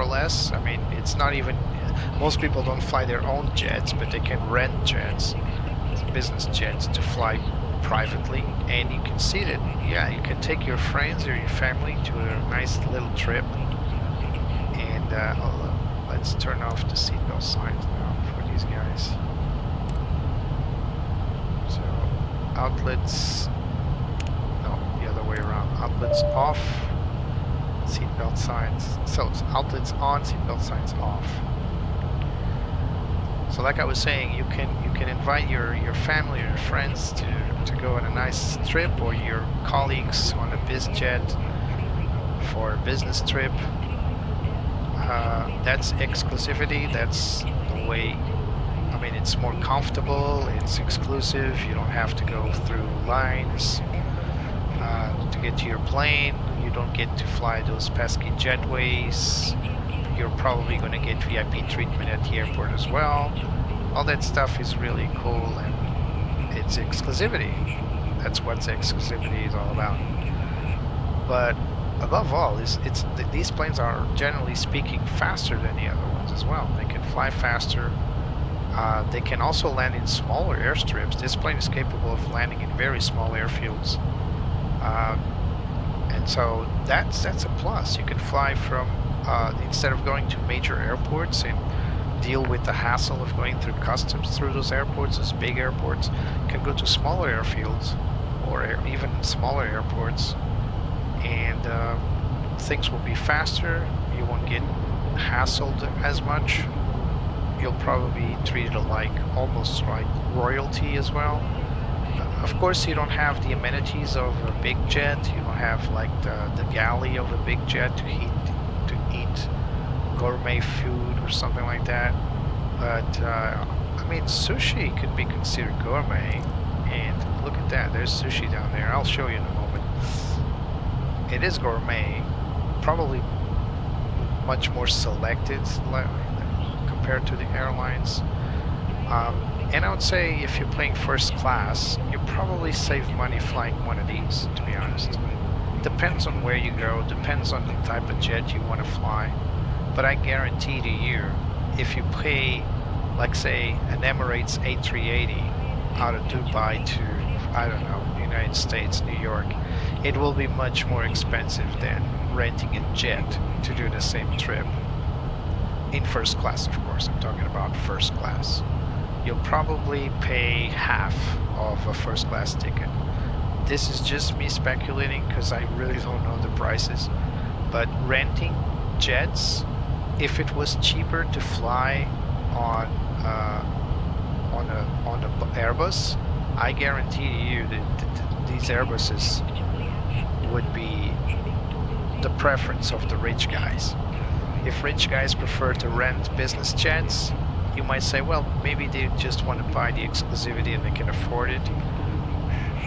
or less. I mean, it's not even, most people don't fly their own jets, but they can rent jets, business jets, to fly privately, and you can see that, yeah, you can take your friends or your family to a nice little trip. And let's turn off the seatbelt signs now for these guys. So outlets, no, the other way around. Outlets off, seatbelt signs. So outlets on, seatbelt signs off. So like I was saying, you can invite your family or your friends to go on a nice trip, or your colleagues on a biz jet for a business trip. That's exclusivity. That's the way. I mean, it's more comfortable. It's exclusive. You don't have to go through lines to get to your plane. You don't get to fly those pesky jetways. You're probably going to get VIP treatment at the airport as well. All that stuff is really cool, and it's exclusivity. That's what exclusivity is all about. But above all, these planes are, generally speaking, faster than the other ones as well. They can fly faster. They can also land in smaller airstrips. This plane is capable of landing in very small airfields. And So that's a plus. You can fly from instead of going to major airports and deal with the hassle of going through customs through those airports, those big airports. You can go to smaller airfields or even smaller airports, and things will be faster. You won't get hassled as much. You'll probably be treated like almost like royalty as well. Of course, you don't have the amenities of a big jet. You don't have like the galley of a big jet to eat gourmet food or something like that. But I mean, sushi could be considered gourmet. And look at that, there's sushi down there. I'll show you in a moment. It is gourmet, probably much more selected compared to the airlines. And I would say if you're playing first class, you probably save money flying one of these, to be honest. Depends on where you go, depends on the type of jet you want to fly. But I guarantee to you, if you pay, like say, an Emirates A380 out of Dubai to, I don't know, United States, New York, it will be much more expensive than renting a jet to do the same trip. In first class, of course, I'm talking about first class. You'll probably pay half of a first class ticket. This is just me speculating because I really don't know the prices. But renting jets, if it was cheaper to fly on a Airbus, I guarantee you that these Airbuses would be the preference of the rich guys. If rich guys prefer to rent business jets, you might say, well, maybe they just want to buy the exclusivity and they can afford it.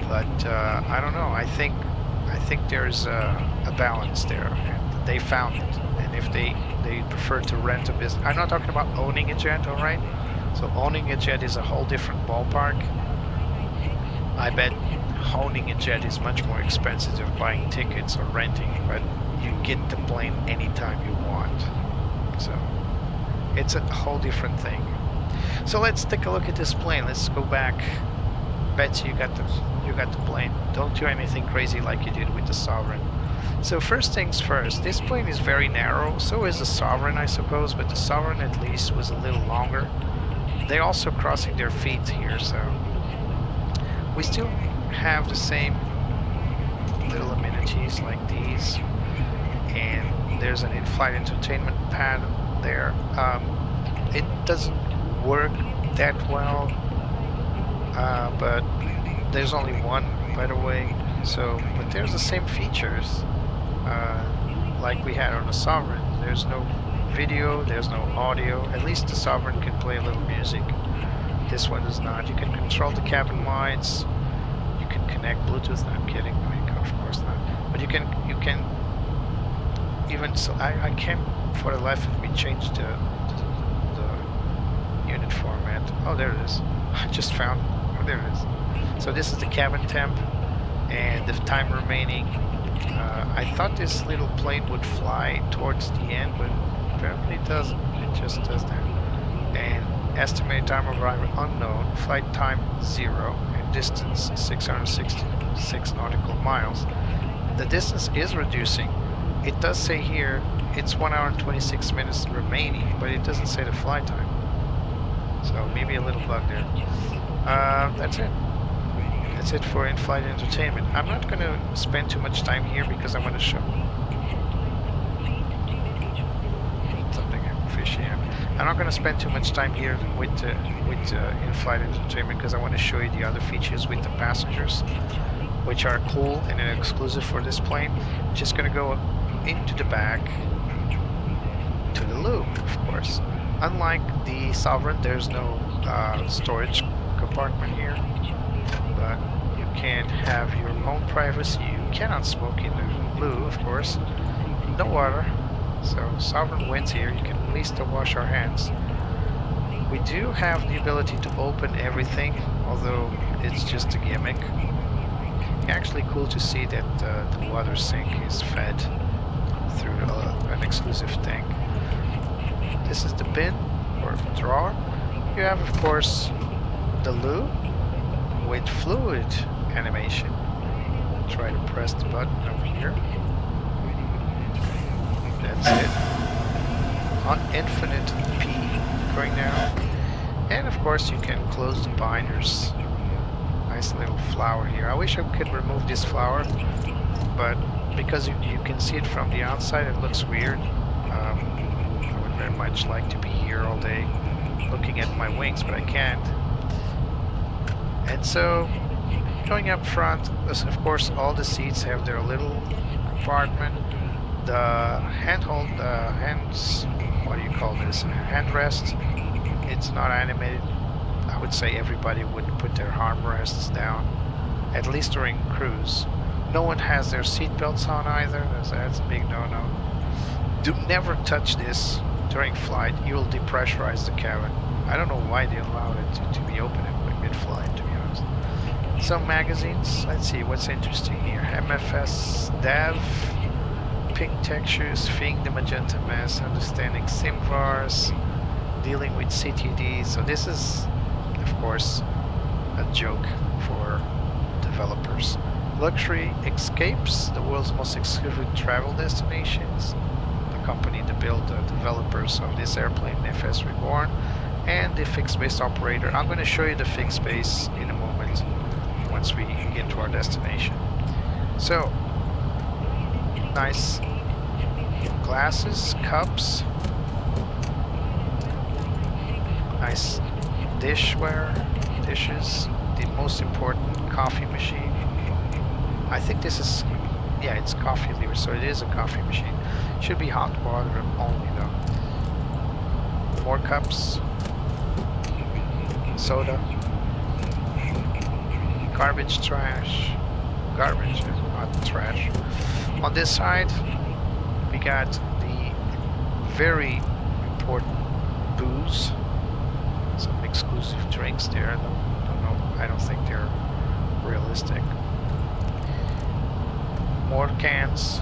But I don't know. I think there's a balance there, and they found it. And if they prefer to rent a business, I'm not talking about owning a jet, all right? So owning a jet is a whole different ballpark. I bet owning a jet is much more expensive than buying tickets or renting, but you get the plane anytime you want. So it's a whole different thing. So let's take a look at this plane. Let's go back. Betsy, you got the plane. Don't do anything crazy like you did with the Sovereign. So first things first, this plane is very narrow. So is the Sovereign, I suppose, but the Sovereign at least was a little longer. They're also crossing their feet here, so we still have the same little amenities like these, and there's an in-flight entertainment pad there. It doesn't work that well, but there's only one, by the way. So, but there's the same features like we had on the Sovereign. There's no video, there's no audio. At least the Sovereign can play a little music. This one does not. You can control the cabin lights. You can connect Bluetooth. No, I'm kidding. Of course not. But you can even. So I can't for the life of me change the unit format. Oh, there it is. I just found. Oh, there it is. So this is the cabin temp and the time remaining. I thought this little plane would fly towards the end, but apparently it doesn't. It just does that. And estimated time of arrival unknown, flight time 0, and distance 666 nautical miles. The distance is reducing. It does say here it's 1 hour and 26 minutes remaining, but it doesn't say the flight time. So maybe a little bug there. That's it. That's it for in-flight entertainment. I'm not going to spend too much time here because I want to show something fishy. I'm not going to spend too much time here with in-flight entertainment because I want to show you the other features with the passengers, which are cool and exclusive for this plane. Just going to go into the back to the loo, of course. Unlike the Sovereign, there's no storage compartment here, but you can have your own privacy. You cannot smoke in the loo, of course. No water, so Sovereign wins here. You can at least wash our hands. We do have the ability to open everything, although it's just a gimmick. Actually cool to see that the water sink is fed through an exclusive tank. This is the bin or drawer. You have, of course, the loo with fluid animation. Try to press the button over here. That's it. On infinite P going down. And of course you can close the binders. Nice little flower here. I wish I could remove this flower, but because you can see it from the outside, it looks weird. I would very much like to be here all day looking at my wings, but I can't. And so, going up front, of course all the seats have their little compartment. The what do you call this? Handrest. It's not animated. I would say everybody would put their armrests down, at least during cruise. No one has their seat belts on either. That's a big no-no. Do never touch this during flight. You will depressurize the cabin. I don't know why they allowed it to be open in mid-flight, to be honest. Some magazines. Let's see what's interesting here. MFS Dev, Pink Textures, Fing the Magenta Mess, Understanding Simbrief, Dealing with CTD. So this is, of course, a joke for developers. Luxury Escapes, the world's most exclusive travel destinations. The company that built the developers of this airplane, FSReborn, and the fixed base operator. I'm going to show you the fixed base in a moment once we get to our destination. So, nice glasses, cups, nice dishware, dishes, the most important coffee machine. I think this is, yeah, it's coffee lever, so it is a coffee machine. Should be hot water only though. More cups, soda, garbage, trash, garbage, not trash. On this side, we got the very important booze, some exclusive drinks there. Don't know, I don't think they're realistic. More cans,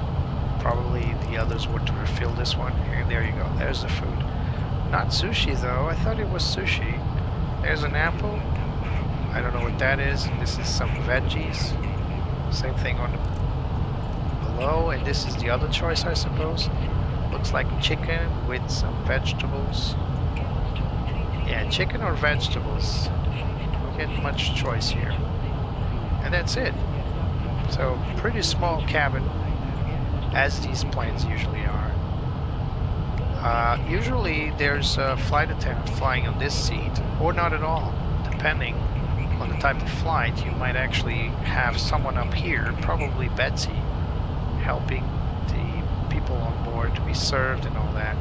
probably the others were to refill this one. And there you go, there's the food. Not sushi though, I thought it was sushi. There's an apple, I don't know what that is. This is some veggies, same thing on the below, and this is the other choice I suppose. Looks like chicken with some vegetables. Yeah, chicken or vegetables. Don't get much choice here. And that's it. So, pretty small cabin, as these planes usually are. Usually there's a flight attendant flying on this seat, or not at all, depending on the type of flight. You might actually have someone up here, probably Betsy, helping the people on board to be served and all that.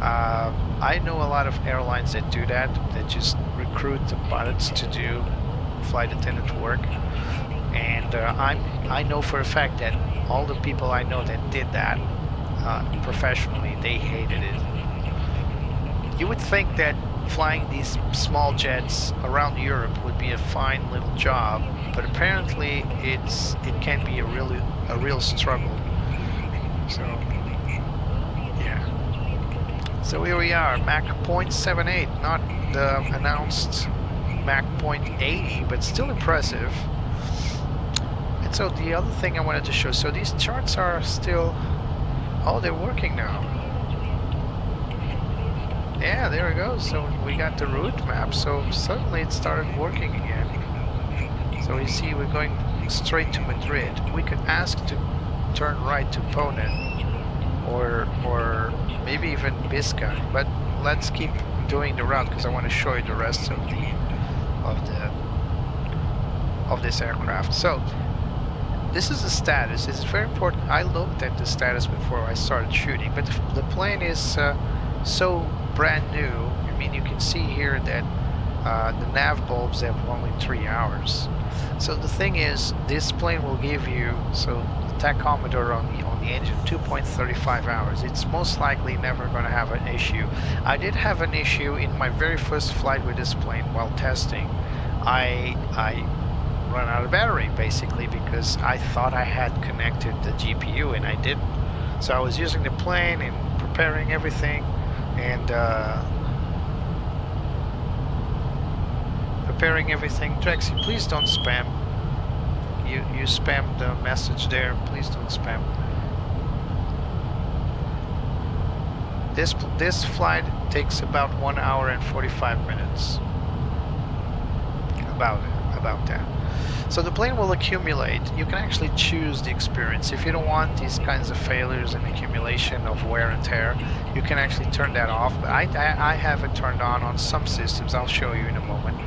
I know a lot of airlines that do that, that just recruit the pilots to do flight attendant work. And I know for a fact that all the people I know that did that professionally, they hated it. You would think that flying these small jets around Europe would be a fine little job, but apparently it can be a real struggle. So yeah. So here we are, Mach 0.78, not the announced Mach 0.80, but still impressive. So the other thing I wanted to show, so these charts are still, oh, they're working now. Yeah, there we go. So we got the route map, so suddenly it started working again. So you see we're going straight to Madrid. We could ask to turn right to Ponen or maybe even Biscay, but let's keep doing the route because I want to show you the rest of this aircraft. So this is the status. It's very important. I looked at the status before I started shooting, but the plane is so brand new. I mean, you can see here that the nav bulbs have only 3 hours. So the thing is, this plane will give you, so the tachometer on the engine, 2.35 hours. It's most likely never going to have an issue. I did have an issue in my very first flight with this plane while testing. I run out of battery basically because I thought I had connected the GPU and I didn't. So I was using the plane and preparing everything and Drexy, please don't spam. You spammed the message there. Please don't spam. This flight takes about 1 hour and 45 minutes. About that. So the plane will accumulate. You can actually choose the experience. If you don't want these kinds of failures and accumulation of wear and tear, you can actually turn that off. But I have it turned on some systems. I'll show you in a moment,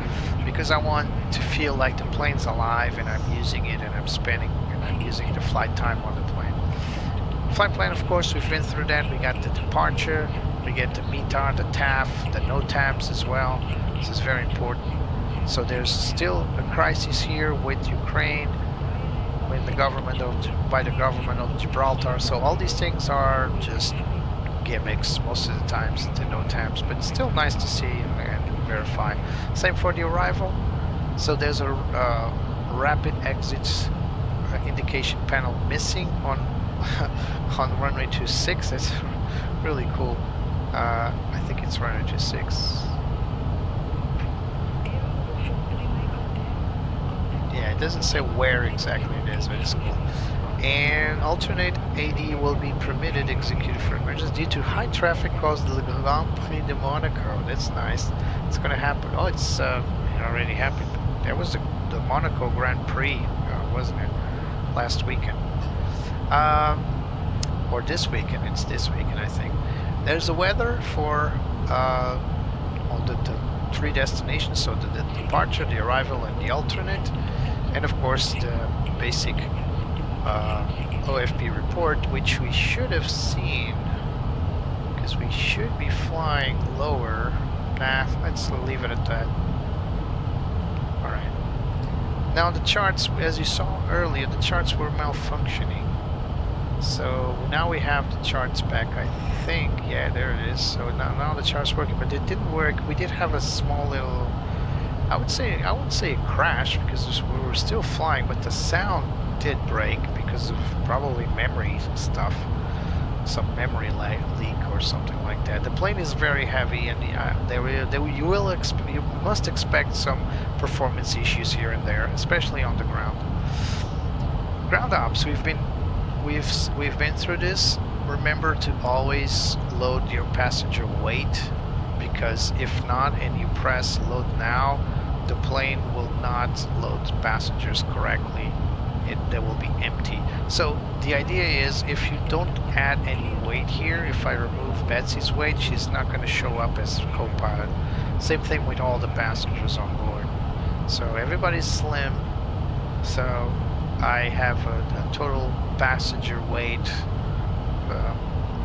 because I want to feel like the plane's alive and I'm using it and I'm spinning and I'm using the flight time on the plane. Flight plan, of course, we've been through that. We got the departure, we get the METAR, the TAF, the NOTAMs as well. This is very important. So there's still a crisis here with Ukraine, by the government of Gibraltar. So all these things are just gimmicks most of the times, the NOTAMs, but it's still nice to see and verify. Same for the arrival. So there's a rapid exits indication panel missing on on runway 26. That's really cool. I think it's runway 26. Yeah, it doesn't say where exactly it is, but it's cool. And alternate AD will be permitted executed for emergency due to high traffic caused the Grand Prix de Monaco. That's nice. It's going to happen. Oh, it's it already happened. There was the Monaco Grand Prix, wasn't it? Last weekend. Or this weekend. It's this weekend, I think. There's the weather for all the 3 destinations. So the departure, the arrival, and the alternate. And of course the basic OFP report, which we should have seen, because we should be flying lower. Nah, let's leave it at that. Alright. Now the charts, as you saw earlier, the charts were malfunctioning. So now we have the charts back, I think. Yeah, there it is. So now the chart's working, but it didn't work. We did have a small little, I wouldn't say a crash, because we were still flying, but the sound did break because of probably memory stuff, some memory leak or something like that. The plane is very heavy, and you must expect some performance issues here and there, especially on the ground. Ground ops, we've been through this. Remember to always load your passenger weight, because if not and you press load now, the plane will not load passengers correctly. They will be empty. So the idea is, if you don't add any weight here, if I remove Betsy's weight, she's not going to show up as co-pilot. Same thing with all the passengers on board. So everybody's slim. So I have a total passenger weight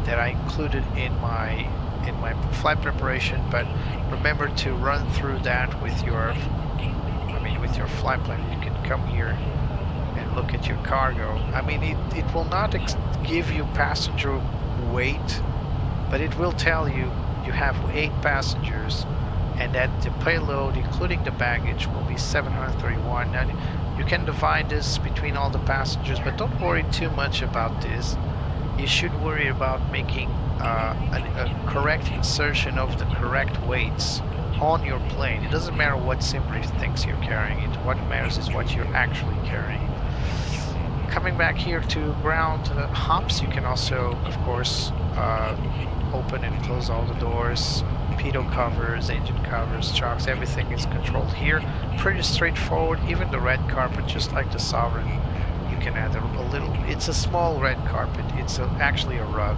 that I included in my flight preparation, but remember to run through that with your flight plan. You can come here and look at your cargo. I mean, it will not give you passenger weight, but it will tell you you have 8 passengers, and that the payload, including the baggage, will be 731. Now, you can divide this between all the passengers, but don't worry too much about this. You should worry about making a correct insertion of the correct weights on your plane. It doesn't matter what Simbrief thinks you're carrying it. What matters is what you're actually carrying. Coming back here to ground hops, you can also, of course, open and close all the doors. Pitot covers, engine covers, chocks, everything is controlled here. Pretty straightforward. Even the red carpet, just like the Sovereign, you can add a little. It's a small red carpet. It's actually a rug.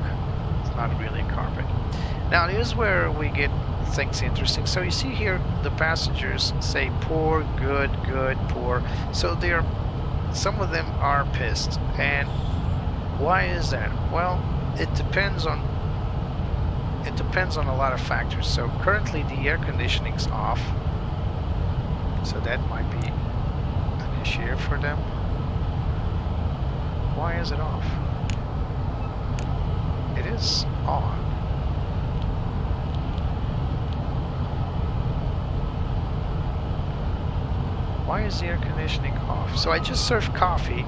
It's not really a carpet. Now here's where we get things interesting. So you see here the passengers say poor, good, good, poor. So some of them are pissed. And why is that? Well, it depends on a lot of factors. So currently the air conditioning's off, so that might be an issue for them. Why is it off? It is on. Why is the air conditioning off? So I just served coffee,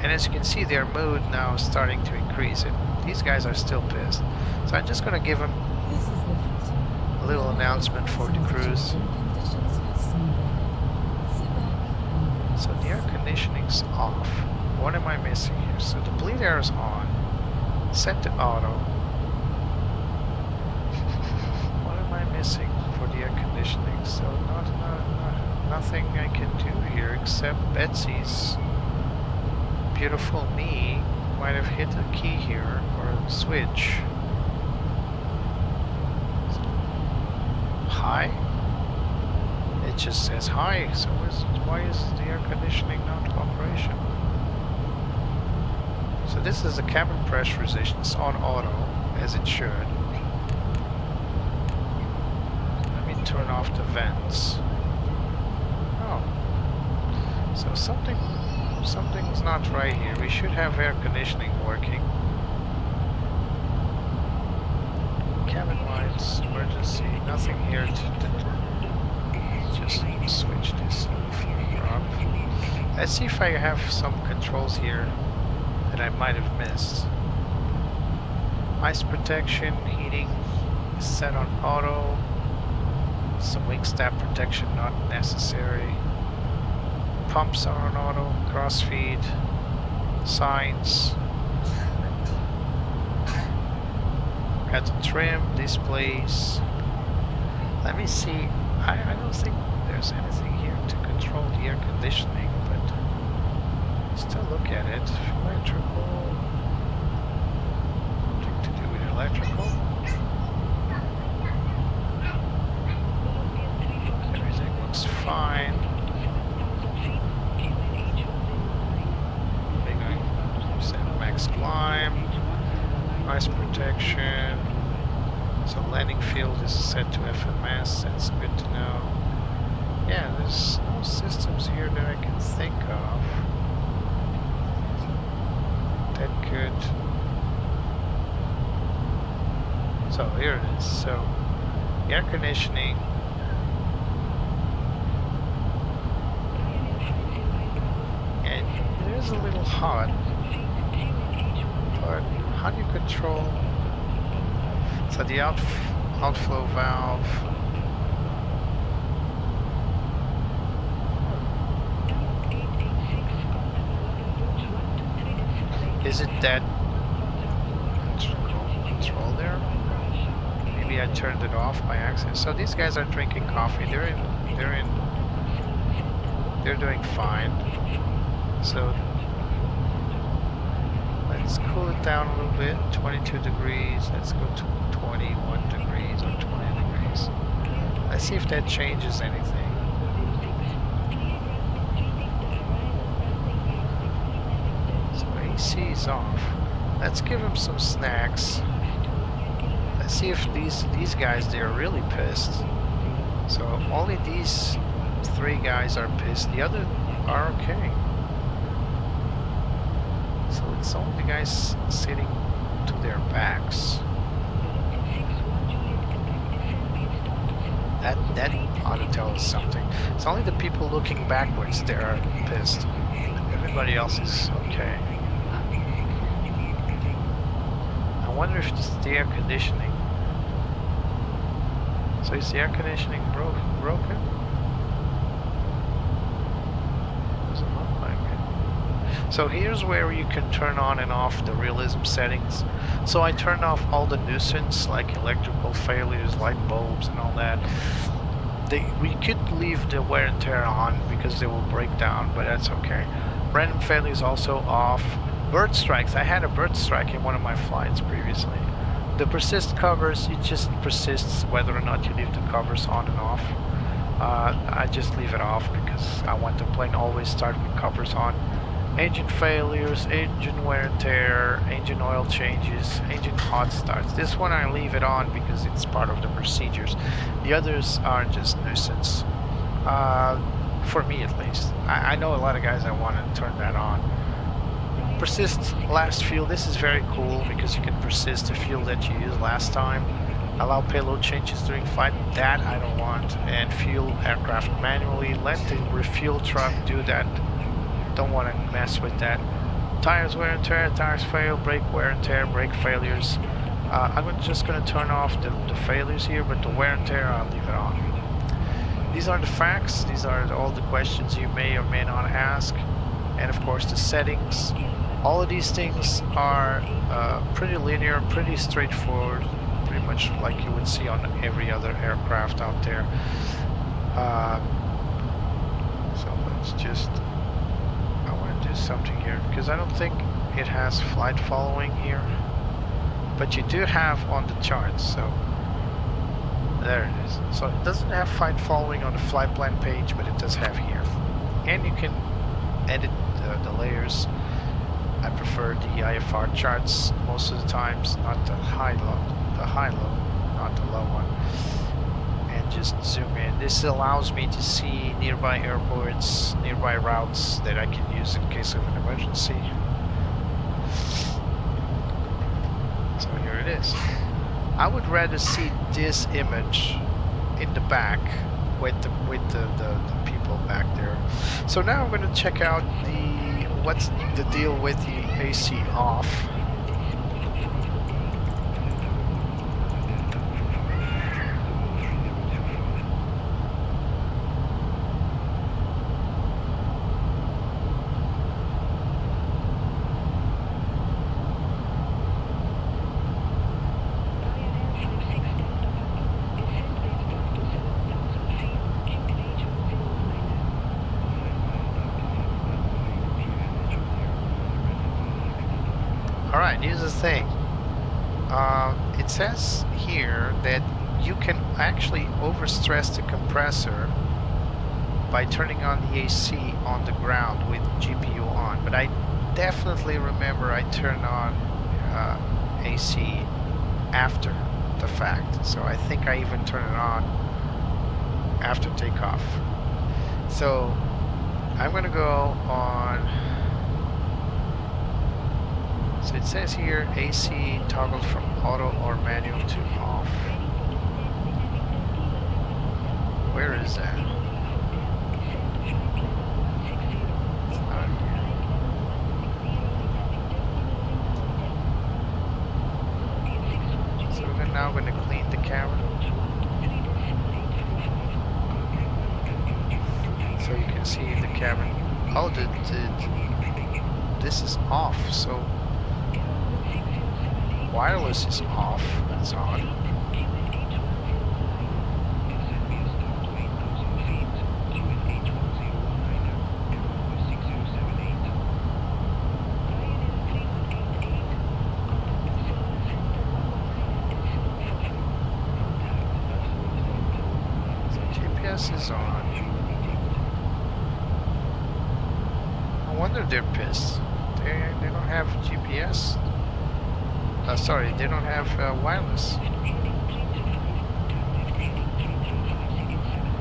and as you can see, their mood now is starting to increase, and these guys are still pissed. So I'm just going to give them a little announcement for the cruise. So the air conditioning's off. What am I missing here? So the bleed air is on. Set to auto. missing for the air conditioning, so nothing I can do here except Betsy's beautiful knee might have hit a key here or a switch. High? It just says high, so why is the air conditioning not operational? So this is the cabin pressurization. It's on auto, as it should. Let me turn off the vents. Oh. So something's not right here. We should have air conditioning working. Cabin lights, emergency, nothing here to just switch this up. Let's see if I have some controls here that I might have missed. Ice protection, heating is set on auto. Some wing stab protection not necessary. Pumps are on auto, crossfeed, signs. Got the trim, displays. Let me see. I don't think there's anything here to control the air conditioning, but still look at it. Electrical. Nothing to do with electrical. Everything looks fine. We're going to set max climb, ice protection. So landing field is set to FMS, that's good to know. Yeah, there's no systems here that I can think of that could... So here it is. So air conditioning. And it is a little hot, but how do you control? So the outflow valve. Is it that control there? Maybe I turned it off by accident. So these guys are drinking coffee. They're doing fine. So let's cool it down a little bit. 22 degrees. Let's go to 21 degrees or 20 degrees. Let's see if that changes anything. So AC is off. Let's give him some snacks. Let's see if these guys, they're really pissed. So only these three guys are pissed. The other are okay. So it's only the guys sitting to their backs. That ought to tell us something. It's only the people looking backwards that are pissed. Everybody else is okay. I wonder if it's the air conditioning. So is the air conditioning broken? Doesn't look like it. So here's where you can turn on and off the realism settings. So I turned off all the nuisance like electrical failures, light bulbs and all that. We could leave the wear and tear on because they will break down, but that's okay. Random failures also off. Bird strikes. I had a bird strike in one of my flights previously. The persist covers, it just persists whether or not you leave the covers on and off. I just leave it off because I want the plane always start with covers on. Engine failures, engine wear and tear, engine oil changes, engine hot starts. This one I leave it on because it's part of the procedures. The others are just nuisance. For me at least. I know a lot of guys that want to turn that on. Persist last fuel. This is very cool because you can persist the fuel that you used last time. Allow payload changes during flight. That I don't want. And fuel aircraft manually. Let the refuel truck do that. Don't want to mess with that. Tires wear and tear. Tires fail. Brake wear and tear. Brake failures. I'm just going to turn off the failures here, but the wear and tear I'll leave it on. These are the facts. These are all the questions you may or may not ask. And of course the settings. All of these things are pretty linear, pretty straightforward, pretty much like you would see on every other aircraft out there. So let's just, I want to do something here because I don't think it has flight following here, but you do have on the charts, so there it is. So it doesn't have flight following on the flight plan page, but it does have here, and you can edit the layers. I prefer the IFR charts most of the times, not the high-low, not the low one. And just zoom in. This allows me to see nearby airports, nearby routes that I can use in case of an emergency. So here it is. I would rather see this image in the back with the people back there. So now I'm going to check out what's the deal with the AC off. Alright, here's the thing. It says here that you can actually overstress the compressor by turning on the AC on the ground with GPU on, but I definitely remember I turned on AC after the fact, so I think I even turned it on after takeoff. So I'm gonna go on. So it says here AC toggle from auto or manual to off. Where is that? It's not here. So we're now going to clean the camera. So you can see the cabin. Oh, this is off. So wireless is off, but it's on. So GPS is on. No wonder they're pissed. They don't have GPS. Sorry, they don't have wireless.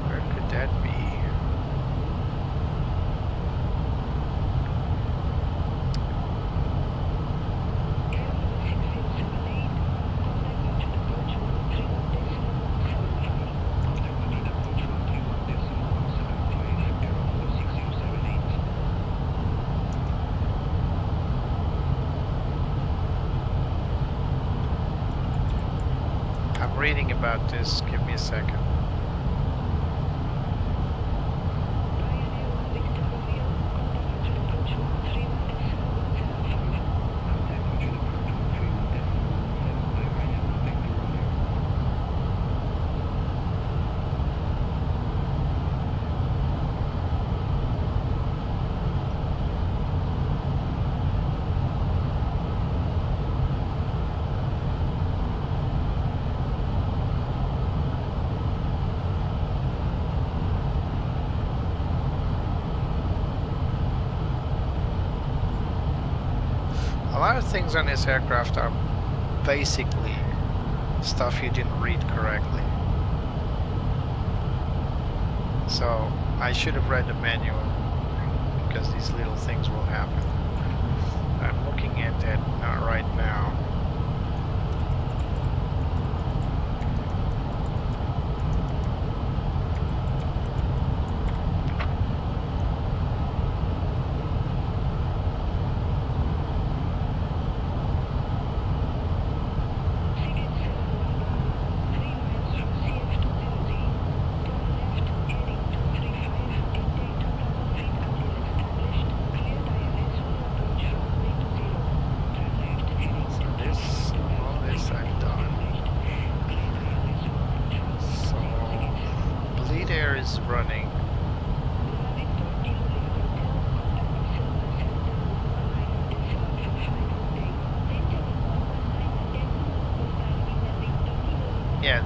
Where could that be? Reading about this, give me a second. A lot of things on this aircraft are basically stuff you didn't read correctly. So I should have read the manual because these little things will happen. I'm looking at that right now.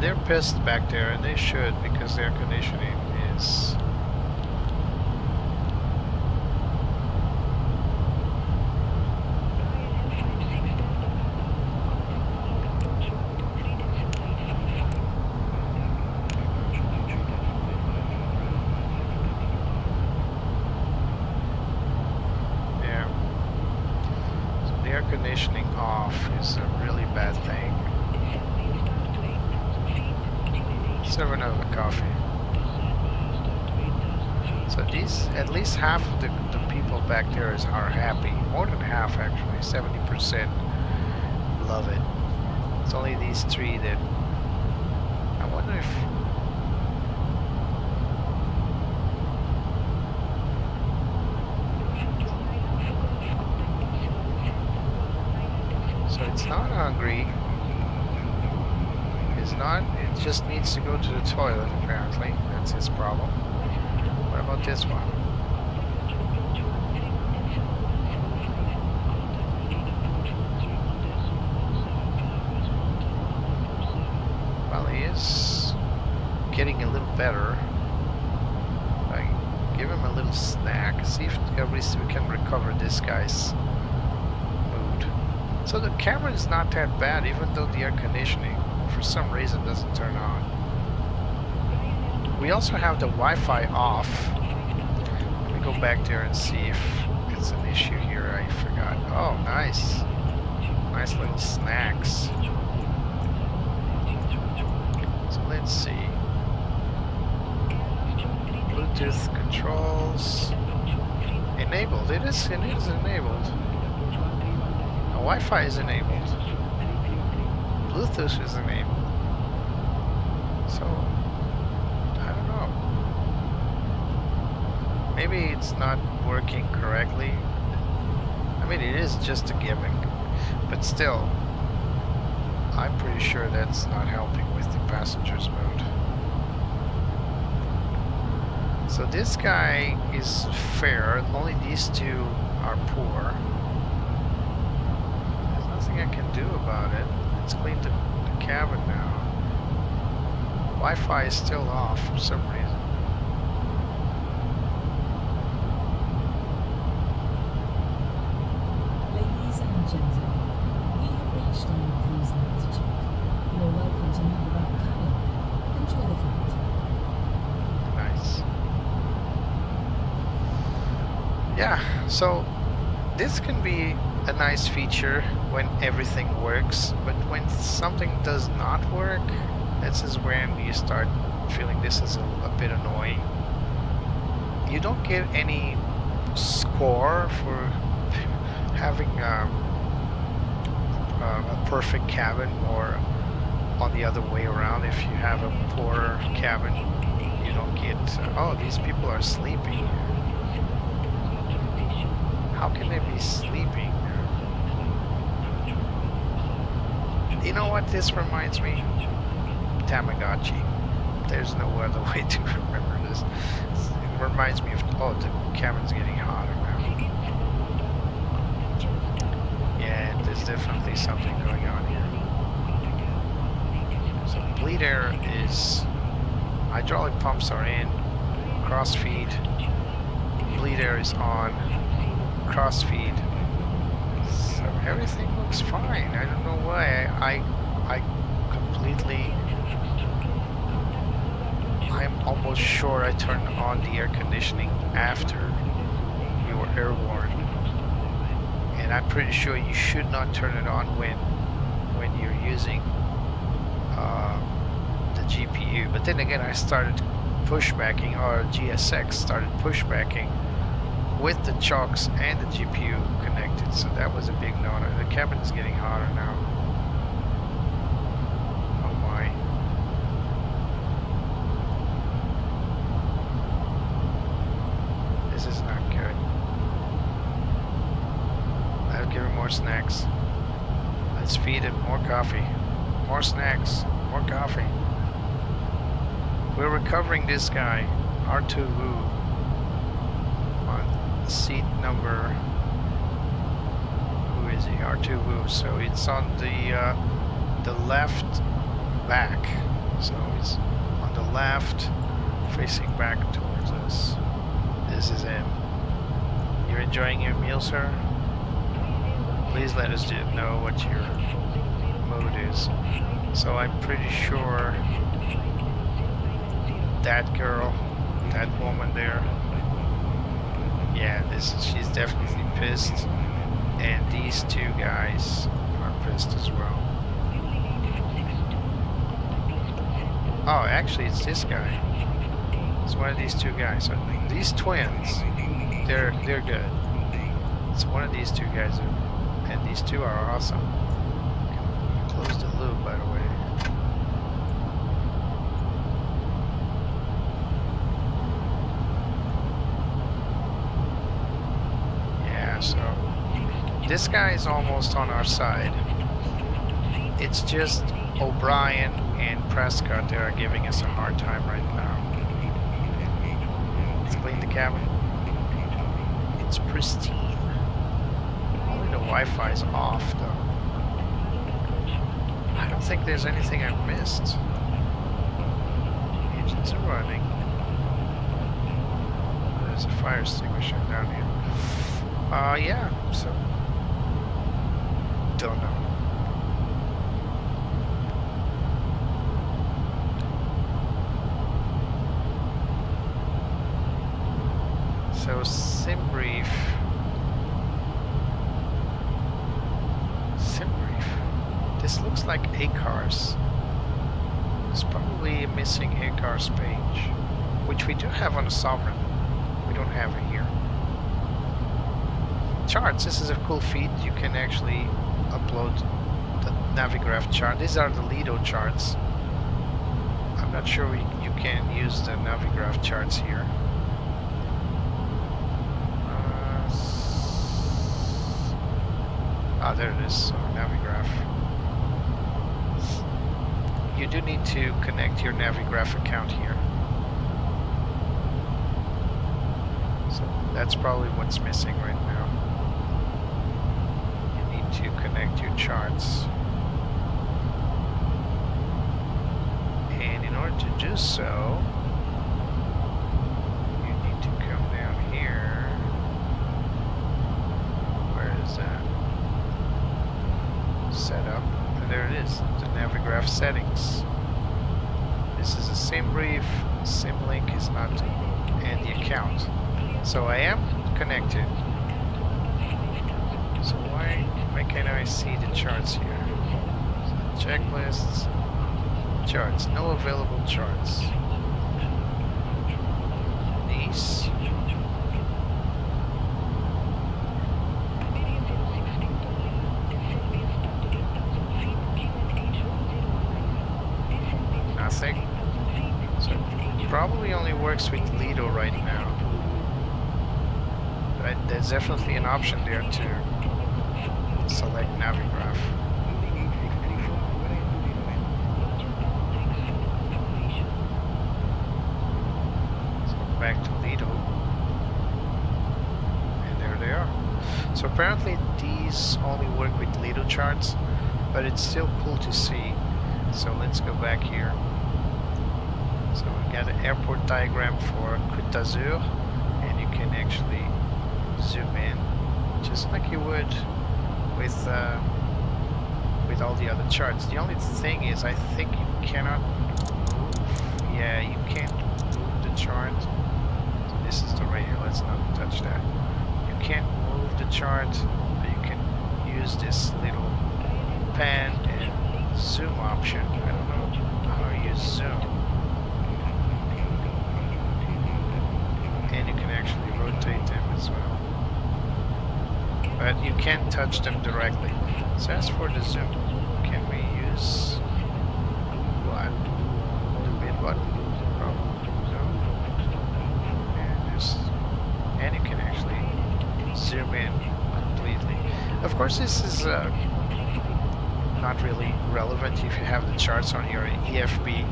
they're pissed back there, and they should, because the air conditioning is... Yeah. So the air conditioning off is a really bad thing. Serve another coffee. So these, at least half of the people back there are happy. More than half actually, 70% love it. It's only these three that I wonder if so it's not hungry. It's not, it just needs to go to the toilet apparently. That's his problem. What about this one? Well, he is getting a little better. I give him a little snack, see if at least we can recover this guy's mood. So the camera is not that bad, even though the air conditioning for some reason doesn't turn on. We also have the Wi-Fi off. Let me go back there and see if it's an issue here. I forgot. Oh, nice. Nice little snacks. So let's see. Bluetooth controls. Enabled. It is enabled. Wi-Fi is enabled. Bluetooth is enabled. So I don't know. Maybe it's not working correctly. I mean, it is just a gimmick, but still, I'm pretty sure that's not helping with the passenger's mood. So this guy is fair. Only these two are poor. There's nothing I can do about it. Let's clean the cabin now. Wi-Fi is still off for some reason. Ladies and gentlemen, we have reached our cruising altitude. You're welcome to move about cabin. Enjoy the flight. Nice. Yeah, so this can be a nice feature when everything works, but when something does not work, this is when you start feeling this is a bit annoying. You don't get any score for having a perfect cabin, or on the other way around. If you have a poorer cabin, you don't get oh, these people are sleeping. How can they be sleeping? You know what this reminds me? Tamagotchi. There's no other way to remember this. It reminds me of, oh, the cabin's getting hotter now. Yeah, there's definitely something going on here. So bleed air is, hydraulic pumps are in, cross feed, bleed air is on, cross feed. So everything looks fine. I don't know why I completely, I'm almost sure I turned on the air conditioning after we were airborne, and I'm pretty sure you should not turn it on when you're using the GPU. But then again, I started pushbacking, or GSX started pushbacking with the chocks and the GPU connected, so that was a big no-no. The cabin is getting hotter now. Oh my. This is not good. I'll give him more snacks. Let's feed him more coffee. More snacks. More coffee. We're recovering this guy, R2 Wu, on seat number, who is he? R2 Wu. So it's on the left back, So he's on the left, facing back towards us. This is him. You're enjoying your meal, sir? Please let us know what your mood is. So I'm pretty sure that girl, that woman there, yeah, she's definitely pissed. And these two guys are pissed as well. Oh, actually it's this guy. It's one of these two guys. So these twins, they're good. It's one of these two guys, and these two are awesome. Close the loop, by the way. Yeah, so this guy is almost on our side. It's just O'Brien and Prescott, they are giving us a hard time right now. Let's clean the cabin. It's pristine. Only the Wi-Fi is off though. I don't think there's anything I've missed. Engines are running. There's a fire extinguisher down here. Yeah, so don't know. So Simbrief. This looks like ACARS. It's probably a missing ACARS page, which we do have on the Sovereign. We don't have it here. Charts. This is a cool feat. You can actually upload the Navigraph chart. These are the Lido charts. I'm not sure you can use the Navigraph charts here. There it is. So Navigraph. You do need to connect your Navigraph account here. So that's probably what's missing right now. You need to connect your charts. And in order to do so, you need to come down here. Where is that? Setup. There it is, the Navigraph settings. This is a Simbrief, Simlink is not, and the account. So I am connected. So why can't I see the charts here? So checklists, charts, no available charts. Nice. Nothing. So it probably only works with Lido right now. But there's definitely an option there to select Navigraph. So back to Lido. And there they are. So apparently these only work with Lido charts, but it's still cool to see. So let's go back here. So we got an airport diagram for Côte d'Azur, and you can actually zoom in just like you would with all the other charts. The only thing is, I think you cannot move. Yeah, you can't move the chart. So this is the radio. Let's not touch that. You can't move the chart, but you can use this little pen and zoom option. I don't know how you zoom. And you can actually rotate them as well. But you can't touch them directly. So as for the zoom, can we use what? The mid button? Probably no. And you can actually zoom in completely. Of course, this is not really relevant if you have the charts on your EFB,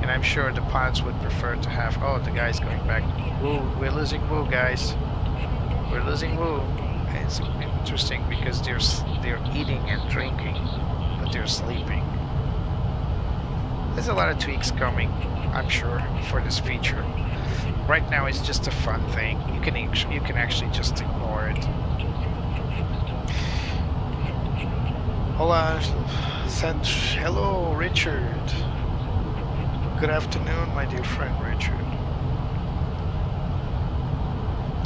and I'm sure the pilots would prefer to have, oh, the guy's going back. Woo, we're losing Woo, guys. We're losing Woo. It's interesting because they're eating and drinking, but they're sleeping. There's a lot of tweaks coming, I'm sure, for this feature. Right now it's just a fun thing. You can actually just ignore it. Hola, said hello, Richard. Good afternoon, my dear friend Richard.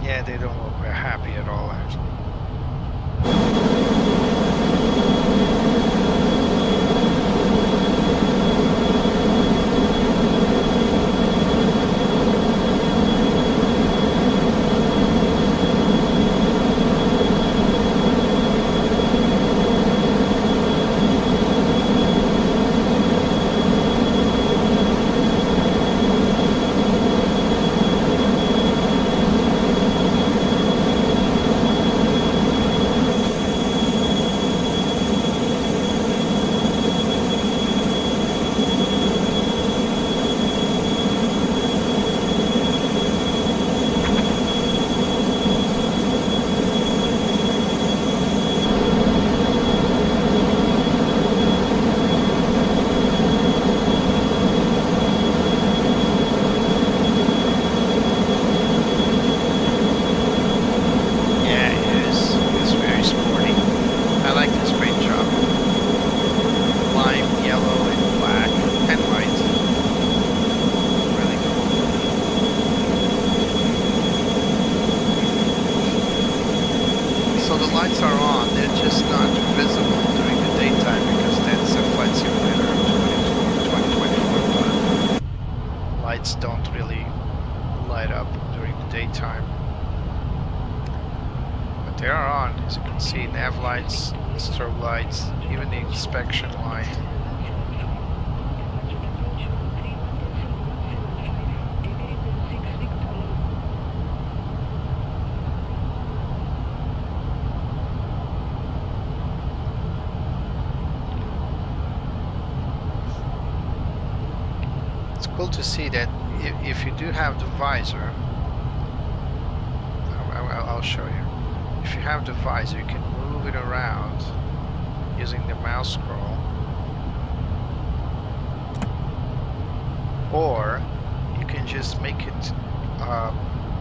Yeah, they don't look very happy at all, actually. Inspection light. It's cool to see that if you do have the visor, I'll show you. If you have the visor, you can move it around using the mouse scroll, or you can just make it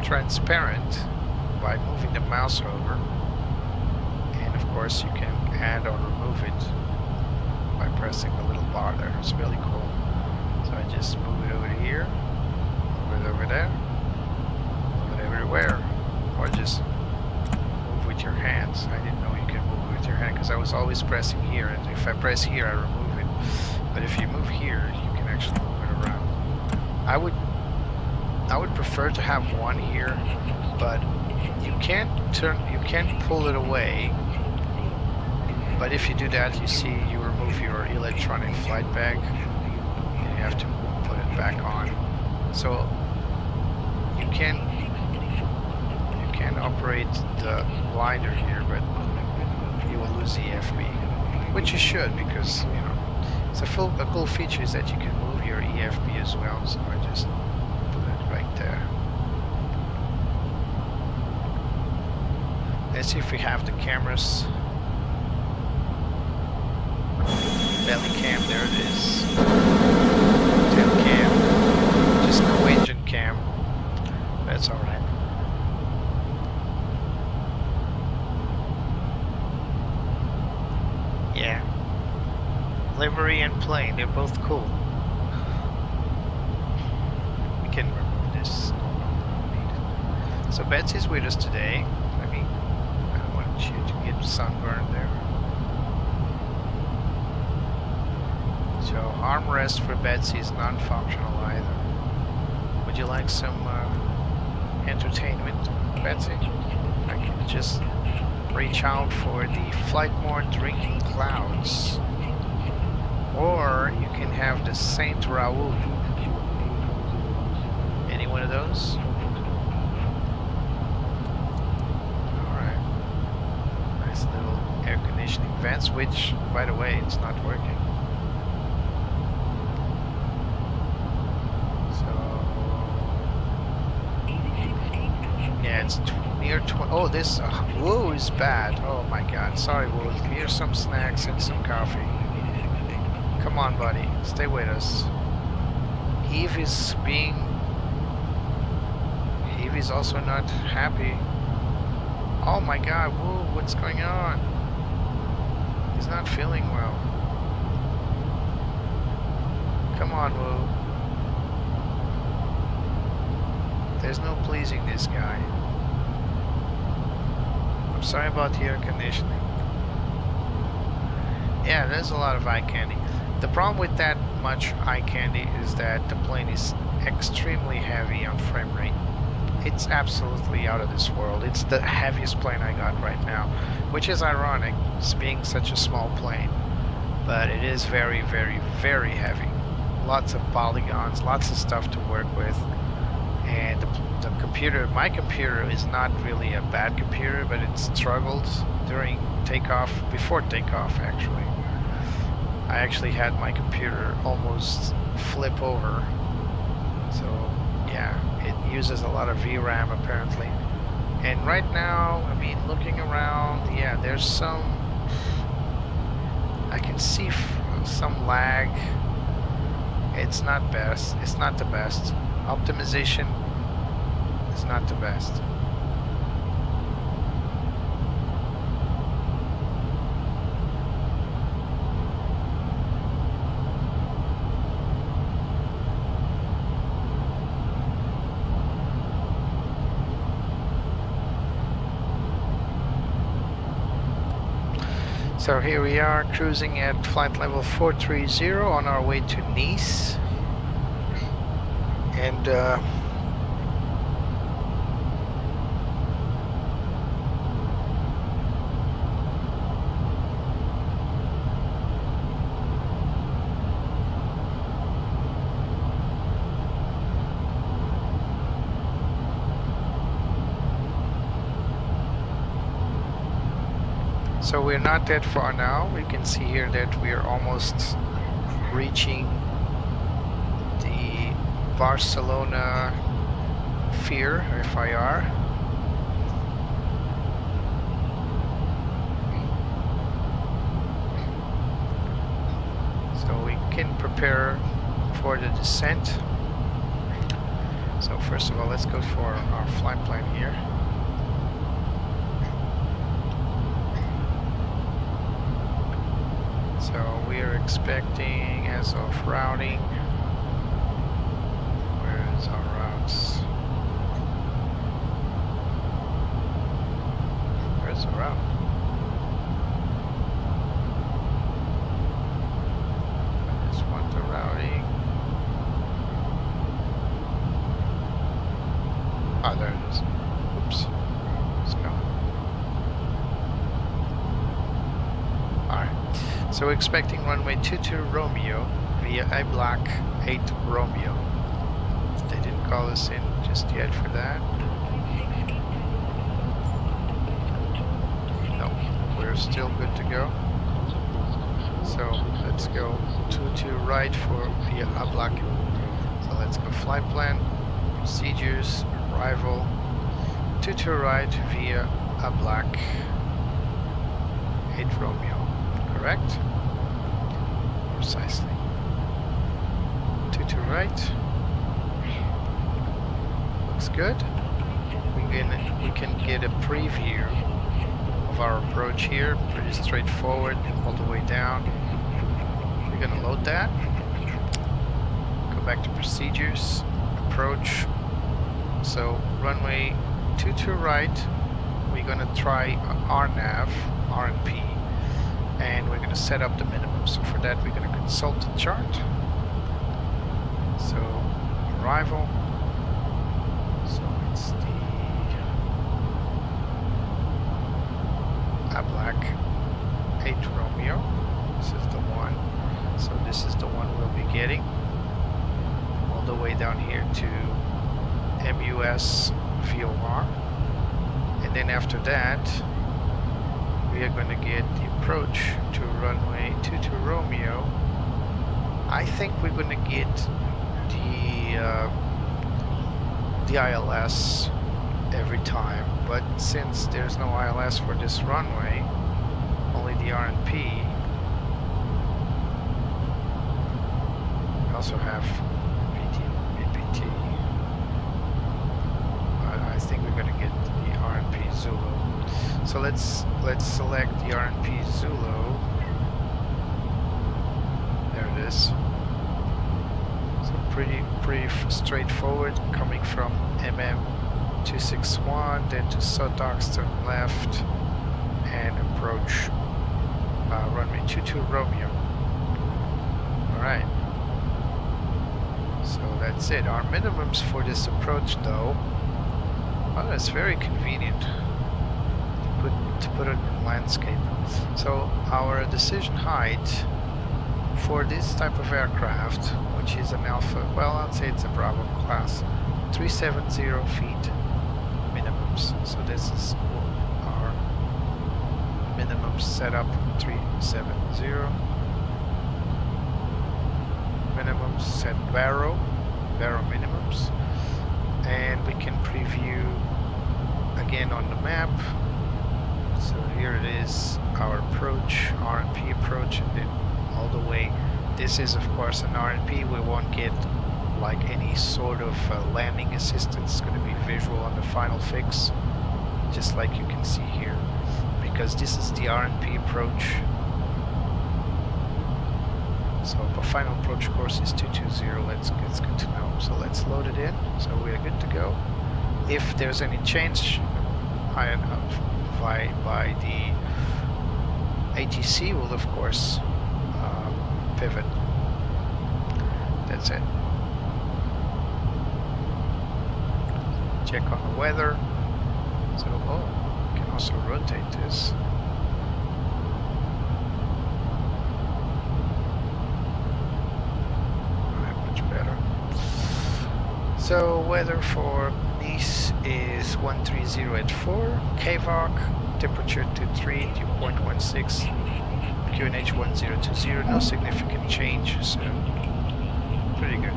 transparent by moving the mouse over, and of course you can add or remove it by pressing the little bar there. It's really cool. So I just move it over here, move it over there, move it everywhere, or just move with your hands. I didn't know you can move with your hand because I was always pressing here, and if I press here I remove it, but if you move here you can actually move it around. I would prefer to have one here, but you can't pull it away, but if you do that, you see you remove your electronic flight bag and you have to put it back on. So you can operate the glider here, but you will lose the EFB, which you should, because you know it's a cool feature is that you can move your EFB as well. So I just put it right there. Let's see if we have the cameras. Belly cam, there it is. Tail cam, just no engine cam. That's all right. Yeah, livery and plane, they're both cool. We can remove this. So Betsy's with us today. I don't want you to get sunburned there. So armrest for Betsy is non-functional either. Would you like some entertainment, Betsy? I can just reach out for the flight mode drinking clouds, or you can have the Saint Raoul. Any one of those? Alright. Nice little air conditioning vents, which, by the way, it's not working. So yeah, it's near 20. Oh, this whoa is bad. Oh my god, sorry, Woo. Here's some snacks and some coffee. Come on, buddy. Stay with us. Eve is also not happy. Oh my god, whoa, what's going on? He's not feeling well. Come on, whoa. There's no pleasing this guy. I'm sorry about the air conditioning. Yeah, there's a lot of eye candy. The problem with that much eye candy is that the plane is extremely heavy on frame rate. It's absolutely out of this world. It's the heaviest plane I got right now, which is ironic, being such a small plane. But it is very, very, very heavy. Lots of polygons, lots of stuff to work with. And the computer, my computer is not really a bad computer, but it struggled during takeoff, before takeoff actually. I actually had my computer almost flip over. So yeah, it uses a lot of VRAM apparently. And right now, I mean, looking around, yeah, there's some, I can see some lag. It's not best, it's not the best. Optimization is not the best. So here we are cruising at flight level 430 on our way to Nice. And so we're not that far now. You can see here that we are almost reaching the Barcelona FIR. So we can prepare for the descent. So first of all, let's go for our flight plan here. So we are expecting, as of routing, where is our routes? Where's the route? I just want the routing. Ah, there it is. Oops. Let's go. Alright. So we're expecting runway 22 Romeo via A Block 8 Romeo. They didn't call us in just yet for that. No, we're still good to go. So let's go 22 right for via A Block. So let's go flight plan, procedures, arrival, 22 right via A Block 8 Romeo. Correct? Precisely. 22 right. Looks good. We can get a preview of our approach here. Pretty straightforward, all the way down. We're gonna load that. Go back to procedures, approach. So runway 22 right. We're gonna try RNAV, RNP. And we're going to set up the minimum. So for that we're going to consult the chart. So arrival. So it's the A Block 8 Romeo. This is the one. So this is the one we'll be getting. All the way down here to MUS VOR. And then after that we are going to get the approach to runway 22 Romeo. I think we're going to get the ILS every time, but since there's no ILS for this runway, only the RNP, also have VPT. I think we're gonna get the RNP Zulu. So let's select the RNP Zulu. There it is. So pretty straightforward, coming from MM261, then to Sotox, turn left, and approach runway 22 Romeo. Alright. So that's it. Our minimums for this approach though, well, it's very convenient to put it in landscape. So our decision height for this type of aircraft, which is an Alpha, well, I'd say it's a Bravo class, 370 feet minimums. So this is our minimum setup, 370. Minimums set vRAAS minimums, and we can preview again on the map. So here it is, our approach, RNP approach, and then all the way. This is of course an RNP. We won't get like any sort of landing assistance. It's going to be visual on the final fix, just like you can see here, because this is the RNP approach. So the final approach course is 220. It's good to know. So let's load it in. So we're good to go. If there's any change by the ATC, will of course pivot. That's it. Check on the weather. So we can also rotate this. So weather for Nice is 130 at 4, KVOC, temperature 23, dew point 16, QNH 1020, no significant change, so pretty good.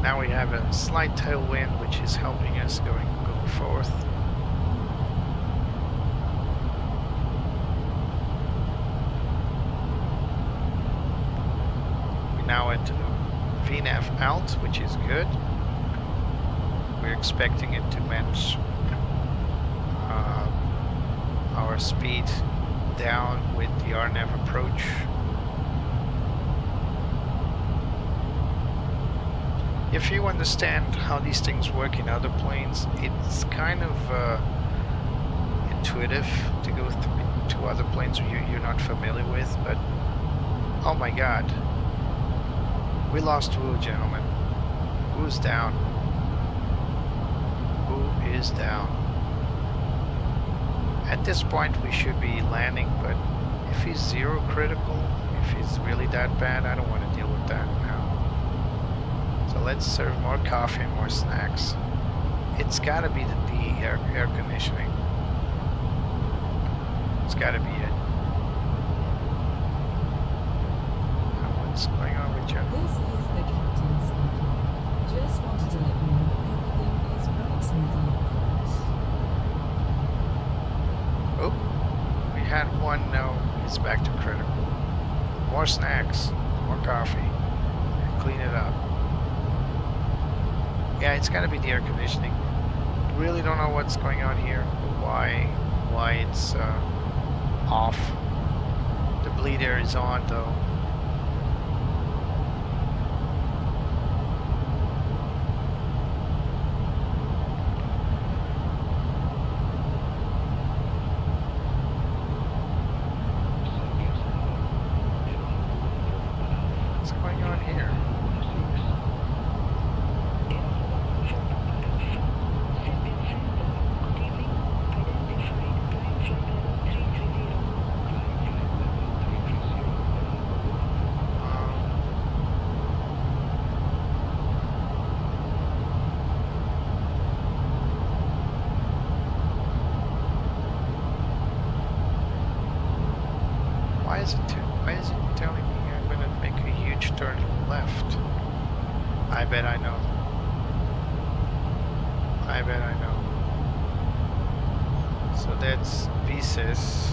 Now we have a slight tailwind which is helping us going forth. Now at VNAV alt, which is good. We're expecting it to match our speed down with the RNAV approach. If you understand how these things work in other planes, it's kind of intuitive to go to other planes you're not familiar with, but oh my god. We lost Wu, gentlemen. Wu's down. Wu is down. At this point we should be landing, but if he's zero critical, if he's really that bad, I don't want to deal with that now. So let's serve more coffee and more snacks. It's gotta be the air conditioning. It's gotta be it. What's going on with you? This is the captain speaking. Just wanted to let you know everything is running smoothly up front. Oh, we had one, no, it's back to critical. More snacks, more coffee, and clean it up. Yeah, it's gotta be the air conditioning. Really don't know what's going on here, why it's off. The bleed air is on though. Why is it telling me I'm going to make a huge turn left? I bet I know. I bet I know. So that's VSIS.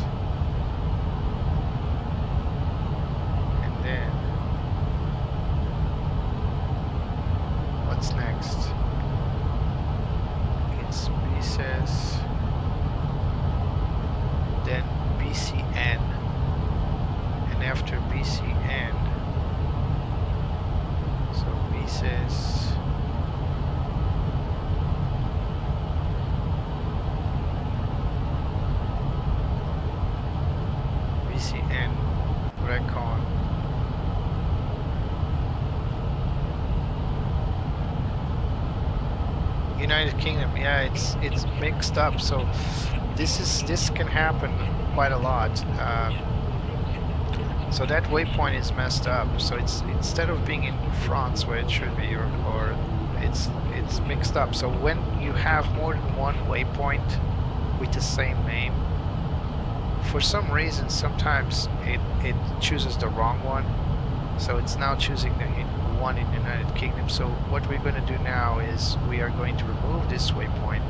United Kingdom. Yeah, it's mixed up. So this can happen quite a lot. So that waypoint is messed up. So it's instead of being in France where it should be, or it's mixed up. So when you have more than one waypoint with the same name, for some reason sometimes it chooses the wrong one. So it's now choosing the one in the United Kingdom. So what we're going to do now is we are going to remove this waypoint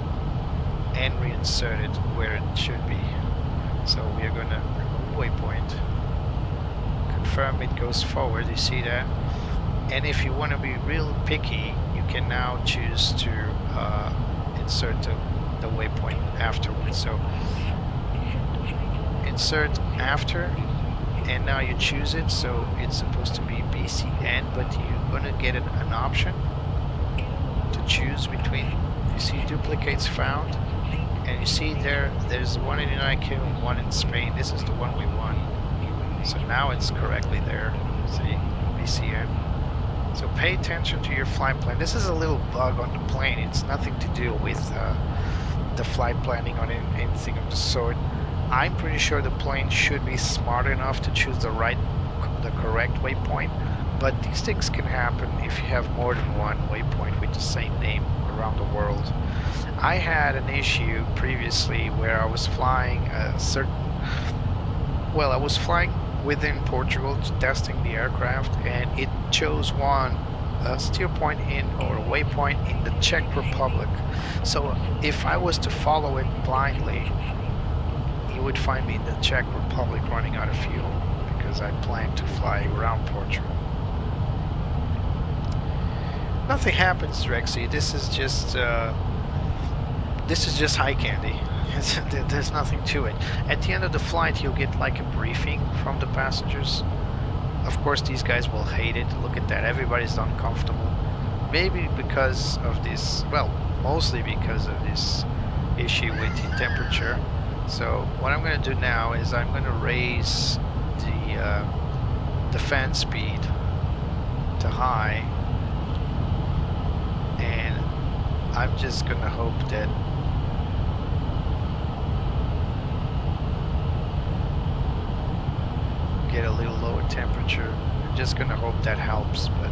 and reinsert it where it should be. So we are going to remove waypoint, confirm it goes forward, you see that? And if you want to be real picky, you can now choose to insert the waypoint afterwards. So insert after, and now you choose it. So it's supposed to be BCN, but you're going to get an option to choose between. You see duplicates found, and you see there's one in the United Kingdom, one in Spain. This is the one we want. So now it's correctly there. See, BCN. So pay attention to your flight plan. This is a little bug on the plane. It's nothing to do with the flight planning or anything of the sort. I'm pretty sure the plane should be smart enough to choose the correct waypoint, but these things can happen if you have more than one waypoint with the same name around the world. I had an issue previously where I was flying I was flying within Portugal, testing the aircraft, and it chose a steer point in, or a waypoint in the Czech Republic. So if I was to follow it blindly, you would find me in the Czech Republic running out of fuel, because I planned to fly around Portugal. Nothing happens, Drexy. This is just high candy. There's nothing to it. At the end of the flight, you'll get like a briefing from the passengers. Of course, these guys will hate it. Look at that. Everybody's uncomfortable. Maybe because of this, well, mostly because of this issue with the temperature. So what I'm going to do now is I'm going to raise the fan speed to high, and I'm just going to hope that get a little lower temperature. I'm just going to hope that helps, but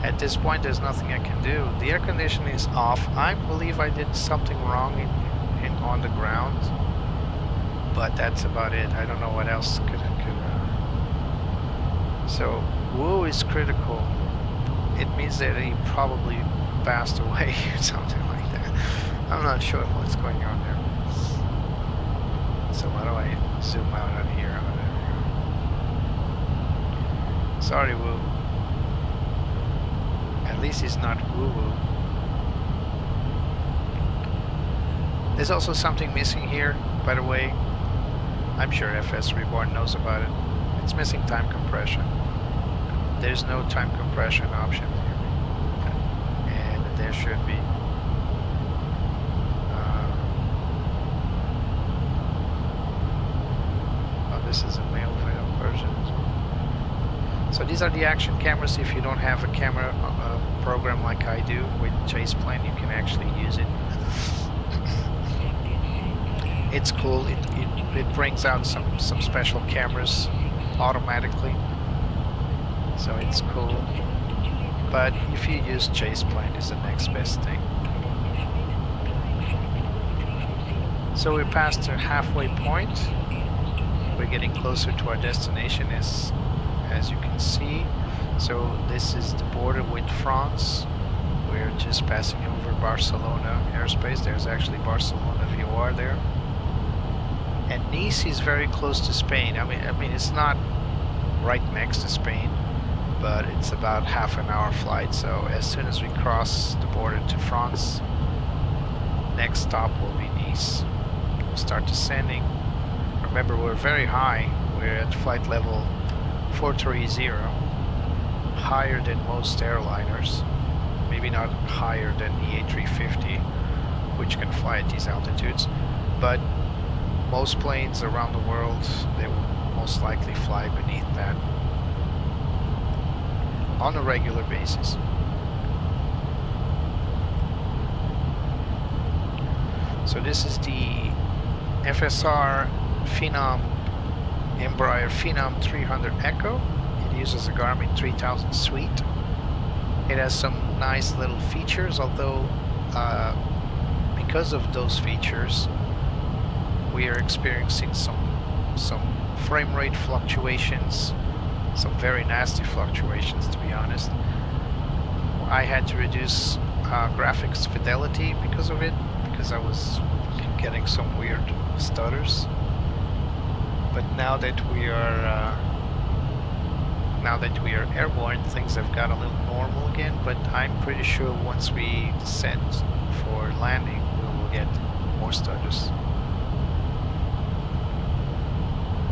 at this point there's nothing I can do. The air conditioning is off. I believe I did something wrong on the ground, but that's about it. I don't know what else could so woo is critical. It means that he probably passed away or something like that. I'm not sure what's going on there. So how do I zoom out on here? Sorry, woo. At least he's not woo-woo. There's also something missing here, by the way. I'm sure FSReborn knows about it. It's missing time compression. There's no time compression option here. And there should be. Oh, this is a male version as well. So these are the action cameras. If you don't have a camera program like I do with Chase Plane, you can actually use it. It's cool. It brings out some special cameras automatically, so it's cool. But if you use Chase Plane, is the next best thing. So we're past the halfway point. We're getting closer to our destination, as you can see. So this is the border with France. We're just passing over Barcelona airspace. There's actually Barcelona VOR there. And Nice is very close to Spain. I mean, it's not right next to Spain, but it's about half an hour flight. So as soon as we cross the border to France, next stop will be Nice. We'll start descending. Remember, we're very high. We're at flight level 430, higher than most airliners. Maybe not higher than the A350, which can fly at these altitudes, but most planes around the world, they will most likely fly beneath that on a regular basis. So this is the FSR Phenom, Embraer Phenom 300 Echo. It uses a Garmin 3000 suite. It has some nice little features, although because of those features we are experiencing some frame rate fluctuations, some very nasty fluctuations, to be honest. I had to reduce graphics fidelity because of it, because I was getting some weird stutters. But now that we are airborne, things have got a little normal again. But I'm pretty sure once we descend for landing, we will get more stutters,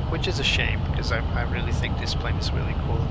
which is a shame, because I really think this plane is really cool.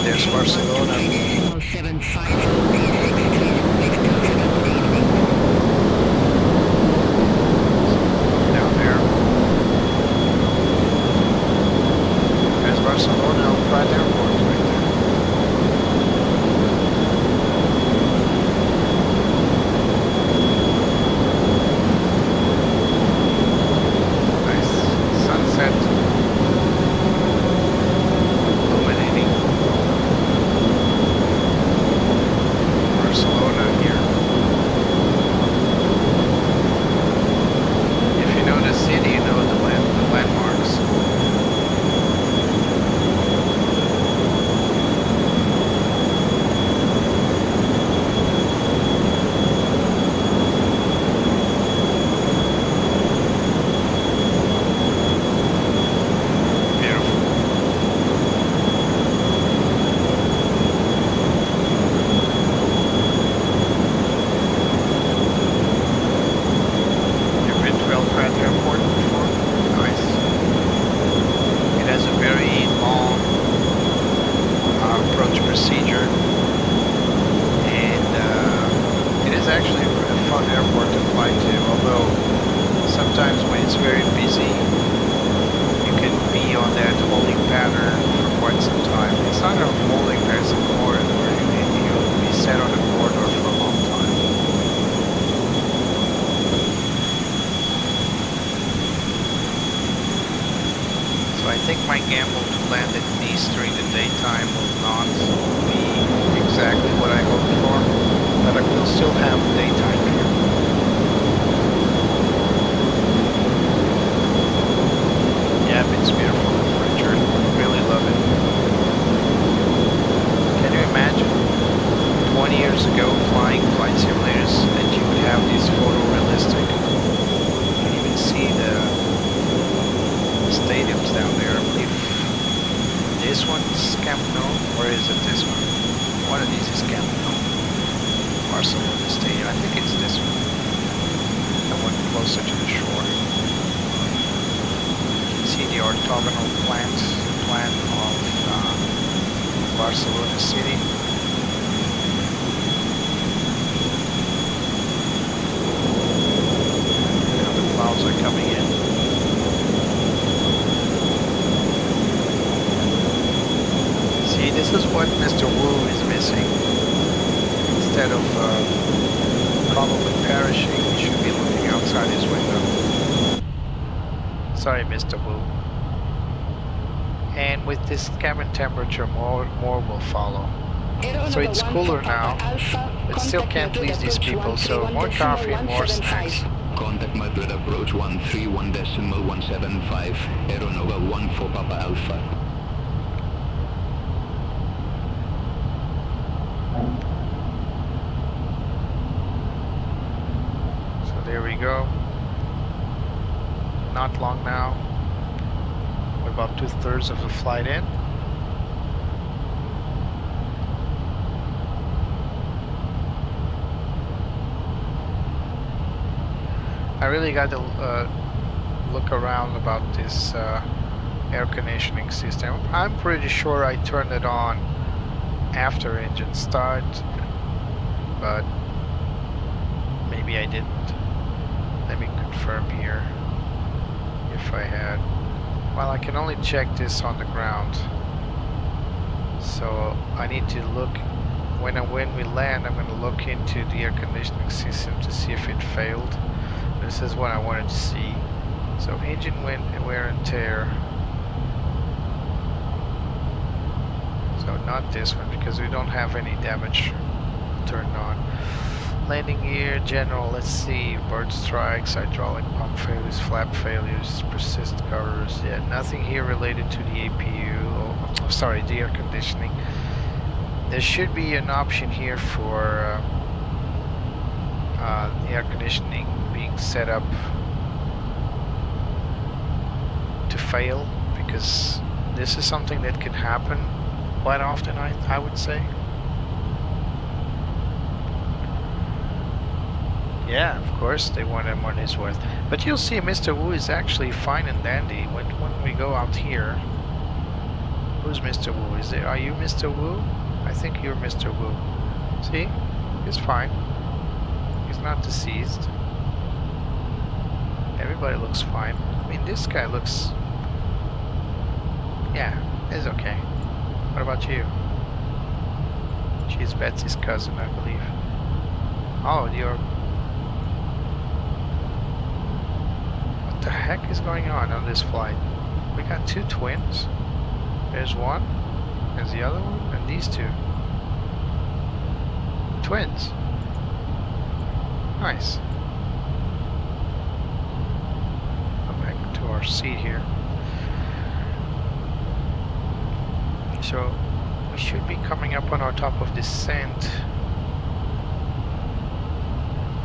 There's Barcelona. Down there. There's Barcelona Prat Airport right there. Nice sunset. Illuminating. procedure, and it is actually a fun airport to fly to, although sometimes when it's very busy you can be on that holding pattern for quite some time. It's not a holding pattern, it's a corridor where you'll be set on a corridor for a long time. So I think my gamble to land at Nice during the daytime will not be exactly what I hoped for, but I will still have daytime here. Yeah, it's beautiful, Richard. Really love it. Can you imagine 20 years ago flying flight simulators that you would have these photorealistic? You can even see the stadiums down there. I believe this one's Camp Nou, or is it this one? One of these is Camp Nou. Barcelona Stadium. I think it's this one. The one closer to the shore. See the orthogonal plan of Barcelona city. Now the clouds are coming in. See, this is what Mr. Wu is missing. Instead of probably perishing, he should be looking outside his window. Sorry, Mr. Wu. And with this cabin temperature, more will follow. So it's cooler now, but still can't please these people, so more coffee and more snacks. Contact Madrid approach 131.175, Aeronova 1 for Papa Alpha. So there we go. Not long now. We're about 2/3 of the flight in. I really got to look around about this air conditioning system. I'm pretty sure I turned it on after engine start, but maybe I didn't. Let me confirm here if I had. Well, I can only check this on the ground, so I need to look when we land. I'm going to look into the air conditioning system to see if it failed. This is what I wanted to see. So engine wear and tear. So not this one, because we don't have any damage turned on. Landing gear, general, let's see, bird strikes, hydraulic pump failures, flap failures, persist covers. Yeah, nothing here related to the APU, sorry, the air conditioning. There should be an option here for the air conditioning being set up to fail, because this is something that can happen quite often, I would say. Yeah, of course they want their money's worth. But you'll see Mr. Wu is actually fine and dandy when we go out here. Who's Mr. Wu? Are you Mr. Wu? I think you're Mr. Wu. See? He's fine. He's not deceased. Everybody looks fine. I mean, this guy looks... yeah, he's okay. What about you? She's Betsy's cousin, I believe. Oh, you're... what the heck is going on this flight? We got two twins. There's one, there's the other one, and these two. Twins. Nice. Go back to our seat here. So we should be coming up on our top of descent,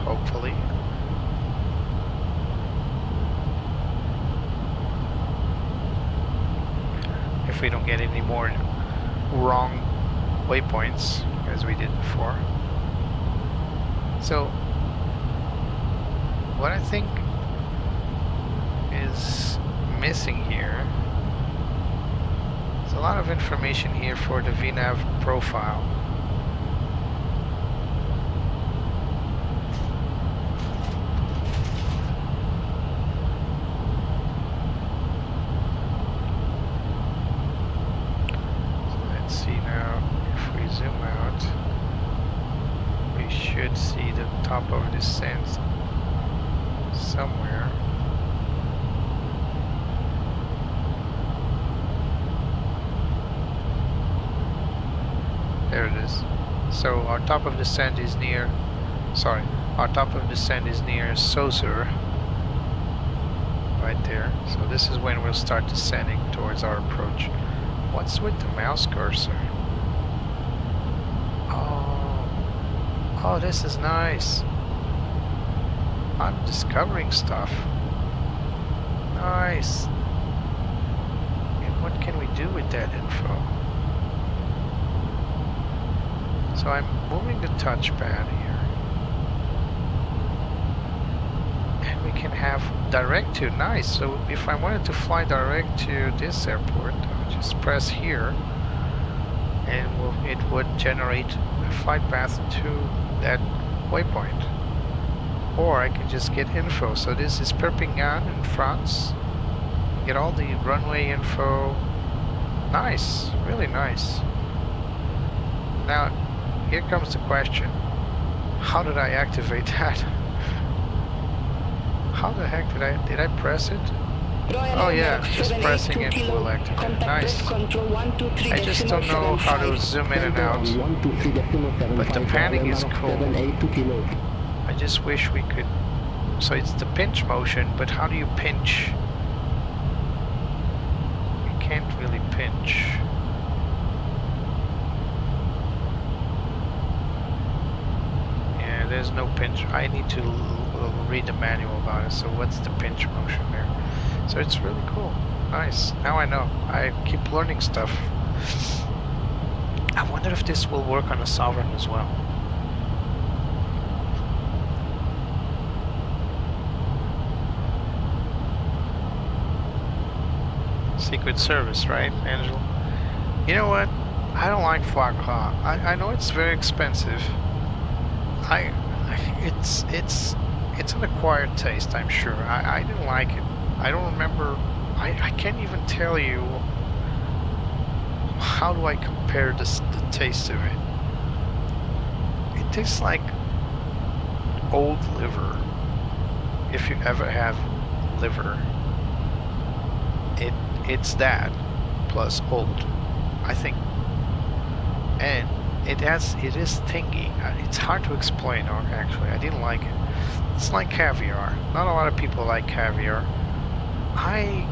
hopefully. If we don't get any more wrong waypoints as we did before. So what I think is missing here is a lot of information here for the VNav profile. Let's see now, if we zoom out, we should see the top of descent somewhere. There it is. So our top of descent is near, our top of descent is near Saussure, right there. So this is when we'll start descending towards our approach. What's with the mouse cursor? Oh, this is nice. I'm discovering stuff. Nice. And what can we do with that info? So I'm moving the touchpad here. And we can have direct to, nice. So if I wanted to fly direct to this airport, I'll just press here and it would generate a flight path to that waypoint. Or I can just get info. So this is Perpignan in France. Get all the runway info. Nice, really nice. Now, here comes the question. How did I activate that? How the heck did I press it? Oh yeah, just pressing it will activate. Nice. I just don't know how to zoom in and out. But the panning is cool. I just wish we could. So it's the pinch motion, but how do you pinch? You can't really pinch. Yeah, there's no pinch. I need to read the manual about it. So what's the pinch motion there? So it's really cool. Nice. Now I know. I keep learning stuff. I wonder if this will work on a Sovereign as well. Secret Service, right, Angel? You know what? I don't like foie gras. I know it's very expensive. It's an acquired taste, I'm sure. I didn't like it. I don't remember. I can't even tell you. How do I compare the taste of it? It tastes like old liver. If you ever have liver, it's that plus old, I think. And it is thingy. It's hard to explain, or actually I didn't like it. It's like caviar. Not a lot of people like caviar. I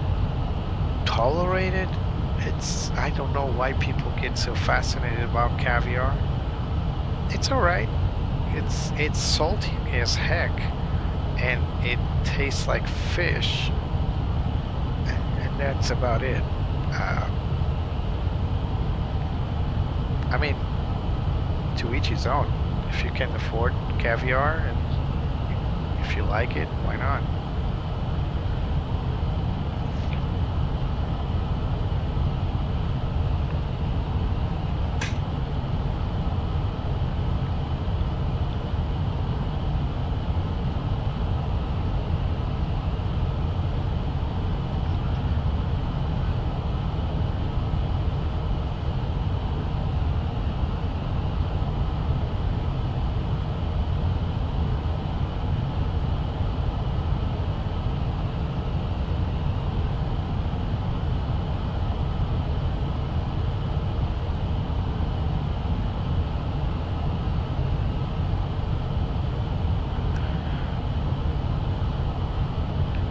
tolerate it. I don't know why people get so fascinated about caviar. It's alright. It's salty as heck, and it tastes like fish, and that's about it. I mean, to each his own. If you can afford caviar and if you like it, why not?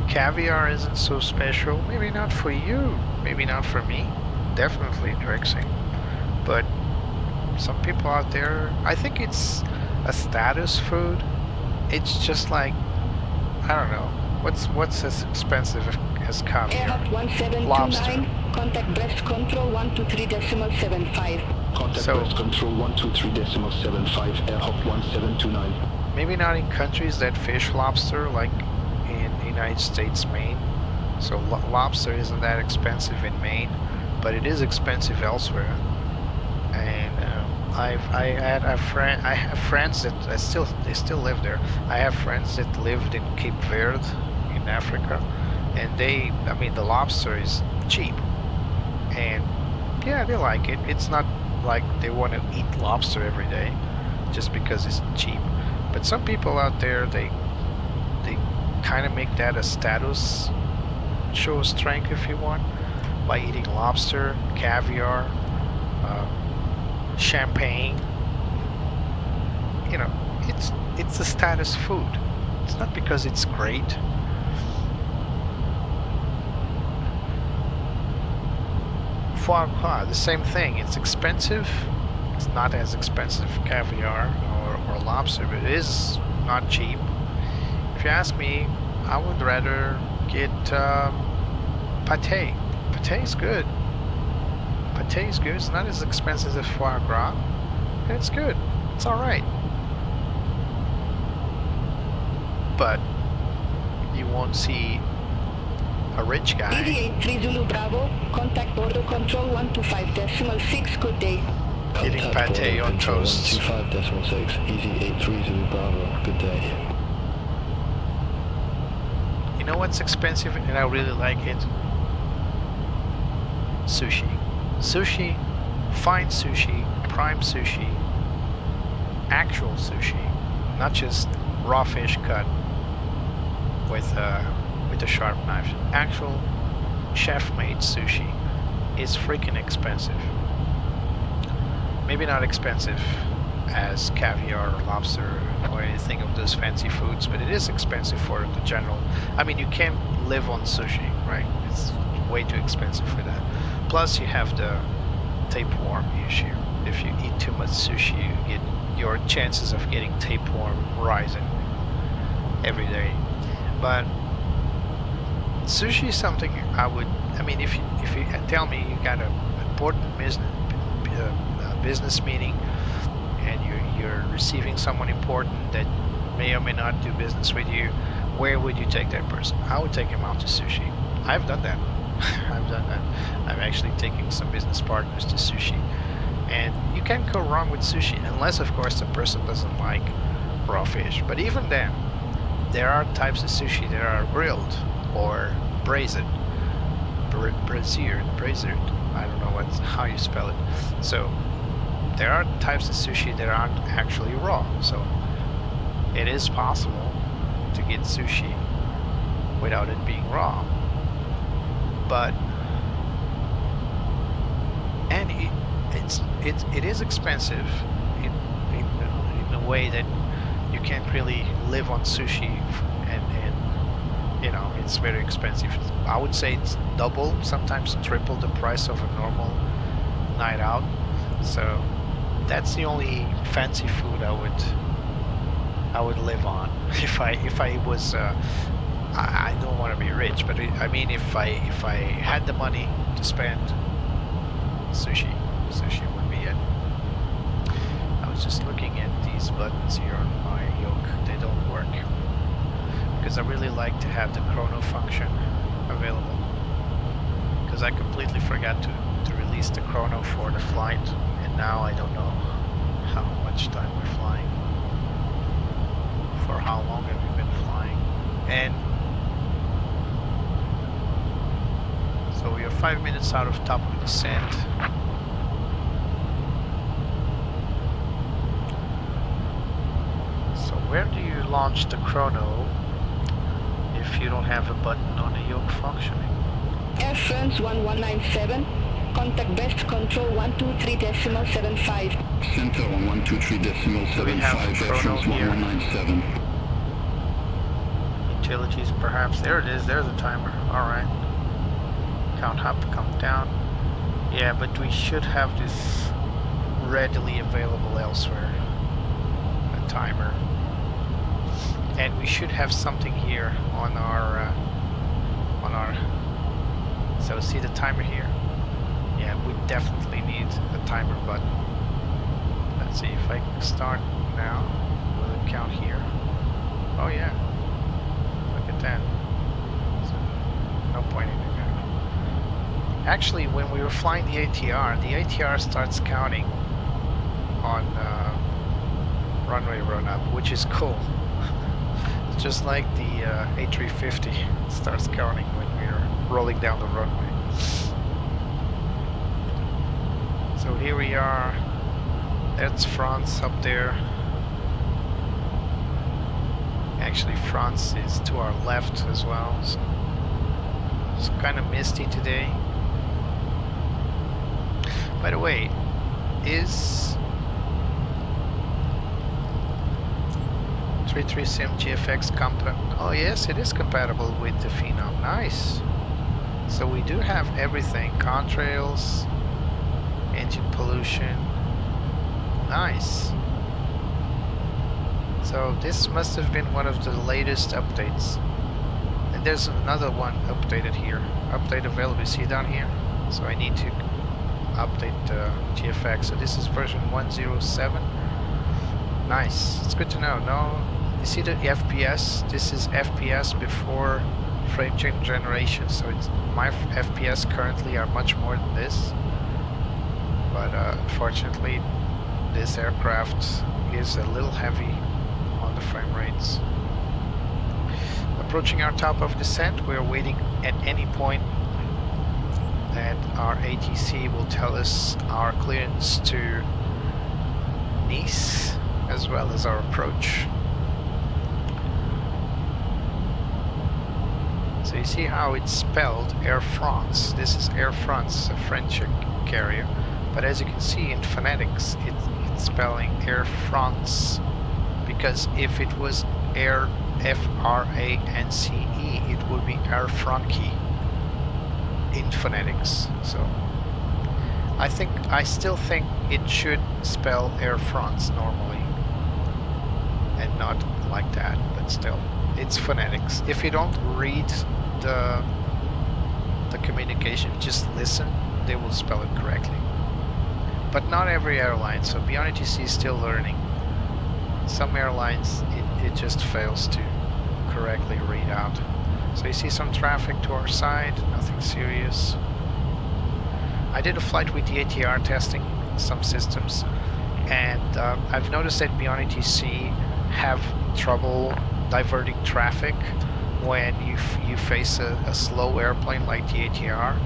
Caviar isn't so special. Maybe not for you. Maybe not for me. Definitely Drexing. But some people out there, I think it's a status food. It's just like, I don't know. What's as expensive as caviar? Lobster. Contact breast control 123.75. Contact So- breast control 123.75, AirHop 1729. Maybe not in countries that fish lobster, like in the United States, Maine. So lobster isn't that expensive in Maine. but it is expensive elsewhere. And I have friends that they still live there. I have friends that lived in Cape Verde in Africa, and I mean the lobster is cheap, and yeah, they like it. It's not like they want to eat lobster every day just because it's cheap. But some people out there, they kind of make that a status show strength, if you want, by eating lobster, caviar, champagne. You know, it's a status food. It's not because it's great. Foie gras, the same thing. It's expensive. It's not as expensive caviar or lobster, but it is not cheap. If you ask me, I would rather get pate. Pate is good. Pate is good. It's not as expensive as foie gras. It's good. It's all right. But you won't see a rich guy. 88 Zulu Bravo, contact border control 125.6, good day. Eating pate on toast. 125.6, easy 83 Zulu Bravo, good day. You know what's expensive and I really like it? Sushi. Sushi, fine sushi, prime sushi, actual sushi, not just raw fish cut with a sharp knife. Actual chef-made sushi is freaking expensive. Maybe not expensive as caviar or lobster or anything of those fancy foods, but it is expensive for the general. I mean, you can't live on sushi, right? It's way too expensive for that. Plus, you have the tapeworm issue. If you eat too much sushi, your chances of getting tapeworm rising every day. But sushi is something I mean, if you tell me you got an important business meeting and you're receiving someone important that may or may not do business with you, where would you take that person? I would take him out to sushi. I've done that. I've done that. I'm actually taking some business partners to sushi, and you can't go wrong with sushi unless, of course, the person doesn't like raw fish. But even then, there are types of sushi that are grilled or braised, brazier. I don't know how you spell it. So there are types of sushi that aren't actually raw. So it is possible to get sushi without it being raw. But it is expensive in a way that you can't really live on sushi, and you know, it's very expensive. I would say it's double, sometimes triple the price of a normal night out. So that's the only fancy food I would live on if I was. I don't want to be rich, but I mean, if I had the money to spend, sushi would be it. I was just looking at these buttons here on my yoke. They don't work because I really like to have the chrono function available, because I completely forgot to release the chrono for the flight, and now I don't know how much time we're flying, for how long have we been flying, and so we are 5 minutes out of top of descent. So where do you launch the chrono if you don't have a button on the yoke functioning? Air France 1197, contact best control 123.75. Center on 123.75, Do we have a Air chrono France here? 1197. Utilities, perhaps. There it is. There's a timer. All right. Count up, count down. Yeah, but we should have this readily available elsewhere. A timer. And we should have something here on our so see the timer here? Yeah, we definitely need a timer button. Let's see if I can start now. Will it count here? Oh yeah. Look at that. So, no point in there. Actually, when we were flying the ATR starts counting on runway run-up, which is cool. Just like the A350 starts counting when we're rolling down the runway. So here we are. That's France up there. Actually, France is to our left as well. So it's kind of misty today. By the way, is Tritrisim GFX compatible? Oh yes, it is compatible with the Phenom. Nice. So we do have everything. Contrails, engine pollution. Nice. So this must have been one of the latest updates. And there's another one updated here. Update available, you see down here? So I need to update the GFX. So this is version 107. Nice. It's good to know. No, you see the FPS? This is FPS before frame generation. So it's my FPS currently are much more than this. But unfortunately, this aircraft is a little heavy on the frame rates. Approaching our top of descent, we're waiting at any point that our ATC will tell us our clearance to Nice as well as our approach. So you see how it's spelled Air France. This is Air France, a French carrier. But as you can see in phonetics, it's spelling Air France, because if it was Air FRANCE, it would be Air Frankie in phonetics. So I still think it should spell Air France normally and not like that, but still it's phonetics. If you don't read the communication, just listen, they will spell it correctly. But not every airline, so Beyond ATC is still learning. Some airlines, it just fails to correctly read out. So you see some traffic to our side, nothing serious. I did a flight with the ATR testing some systems, and I've noticed that Beyond ATC have trouble diverting traffic when you face a slow airplane like the ATR.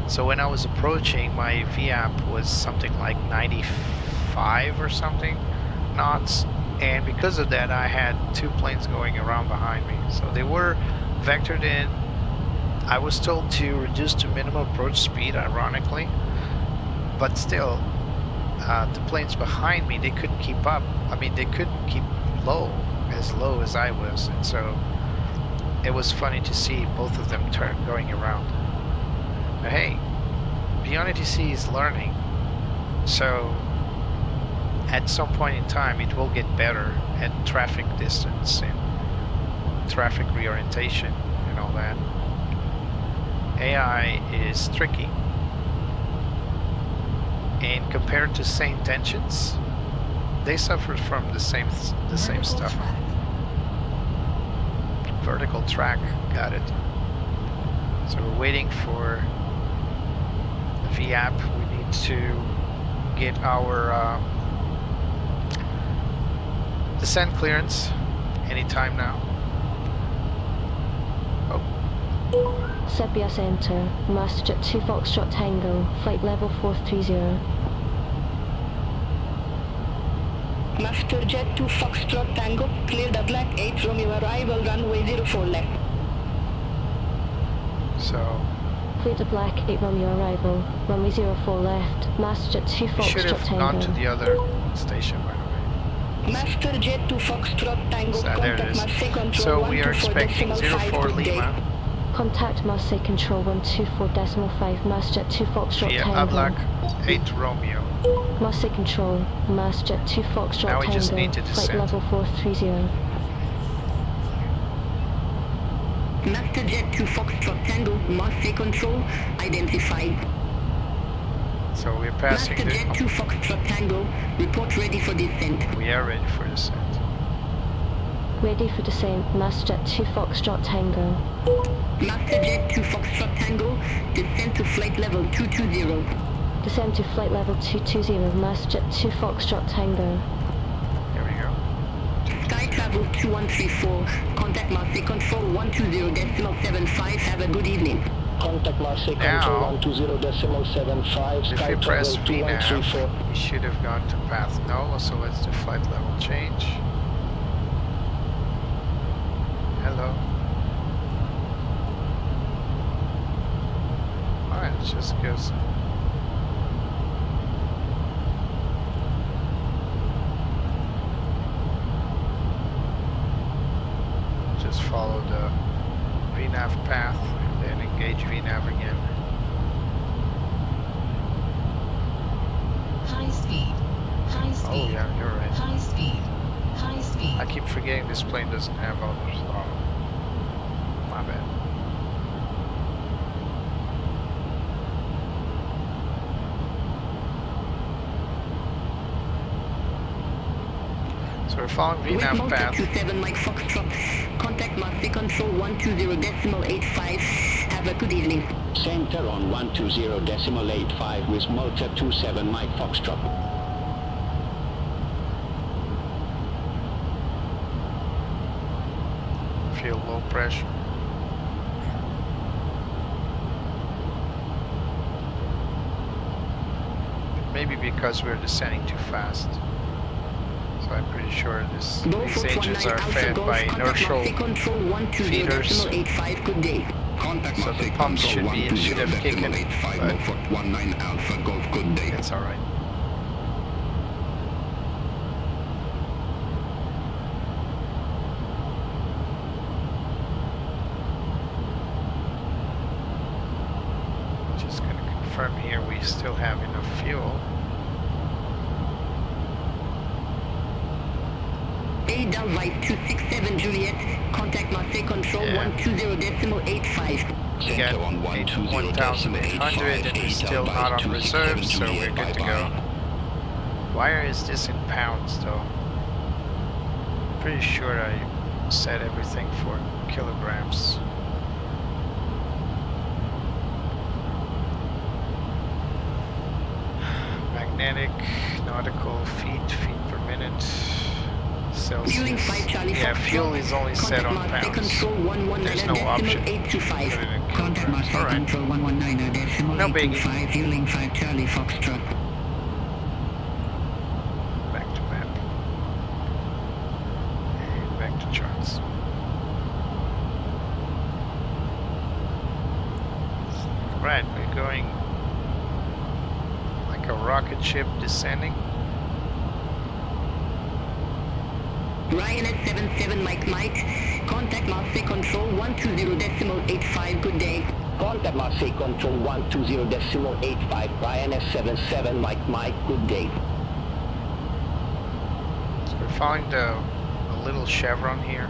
So when I was approaching, my VAP was something like 95 or something knots, and because of that I had two planes going around behind me. So they were vectored in. I was told to reduce to minimum approach speed, ironically, but still the planes behind me, they couldn't keep up. I mean, they couldn't keep low as I was, and so it was funny to see both of them going around. But hey, Beyond ATC is learning, so at some point in time it will get better at traffic distance and traffic reorientation and all that. AI is tricky, and compared to Saint Tensions, they suffered from the same stuff. Vertical track, got it. So we're waiting for the VAP. We need to get our descent clearance anytime now. Oh. Sepia Center, Masterjet 2 Foxtrot Tango, flight level 430. Masterjet 2 Foxtrot Tango, clear the Black 8 Romeo arrival runway 04 left. So Clear the Black 8 Romeo arrival, runway 04 left, Masterjet 2 we should Foxtrot have Tango. gone to the other station, by the way. Masterjet 2 Foxtrot Tango, So there it contact is. Marseille Control So we are 124.5 expecting 04 Lima Contact Marseille Control 124.5, Masterjet 2 Foxtrot via Tango. Ablac 8 Romeo. Marseille Control, Masterjet 2 Foxtrot Now we Tango, just need to flight descend. level 430. Masterjet 2 Foxtrot Tango, Marseille Control, identified. So we're passing Masterjet 2 Foxtrot Tango, report ready for descent. we are ready for descent. Ready for descent. Masterjet 2 Foxtrot Tango. Masterjet 2 Foxtrot Tango, descend to flight level 220. Descend to flight level 220. Masterjet 2 Foxtrot Tango. Here we go. Sky travel 2134, contact Marseille control 120.75, have a good evening. Contact Marseille Now, control 120.75, if sky you press travel VNAV, 2134. you should have gone to path no, so let's do flight level change. Hello. Alright, let's just go. Just follow the VNAV path and then engage VNAV again. High speed. High speed. Oh yeah, you're right. High speed. High speed. I keep forgetting this plane doesn't have auto throttle. My bad. So we're following VNAV path. 27 Mike Foxtrot, contact Marseille control 120.85, have a good evening. Center on 120.85 with motor 27 Mike Foxtrot. Feel low pressure. Maybe because we're descending too fast. So I'm pretty sure these engines are fed by inertial feeders. Good day. Contact So the Marseille pumps control should have kicked in, 120.85, but Beaufort 19 Alpha Golf, good day. it's alright. Just gonna confirm here we still have enough fuel. A Delvice 267 Juliet, contact Marseille control 120.85. We got 1,800 and we're still not on reserve, so we're good to go. Why is this in pounds though? Pretty sure I set everything for kilograms. Magnetic, nautical, feet per minute. Celsius. Yeah, fuel is only set on pounds. There's no option to put it in kilograms. Alright. No biggie. Fueling 5 Charlie Foxtrot. Back to map. And back to charts. Right, we're going like a rocket ship descending. Ryan at 77 Mike, contact Marseille control 120.85, good day. Contact Marseille control 120.85, Ryan S77 Mike, good day. So we're following the little chevron here.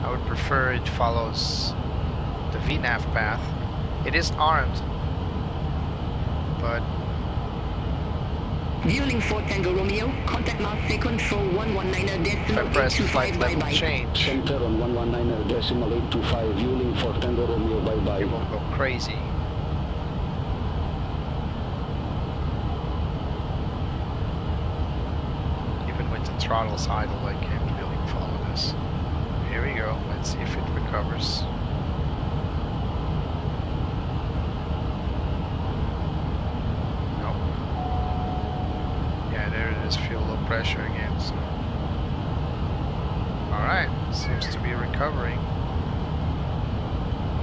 I would prefer it follows the VNAV path. It is armed, but Viewing 4 Tango Romeo, contact Marseille control 119.85, if I press flight level change, Center on 119.825, viewing for Tango Romeo, bye-bye. it will go crazy. Even with the throttles idle, I can't really follow this. Here we go, let's see if it recovers. Nope. Yeah, there it is, feel low pressure again. So. Alright, seems to be recovering.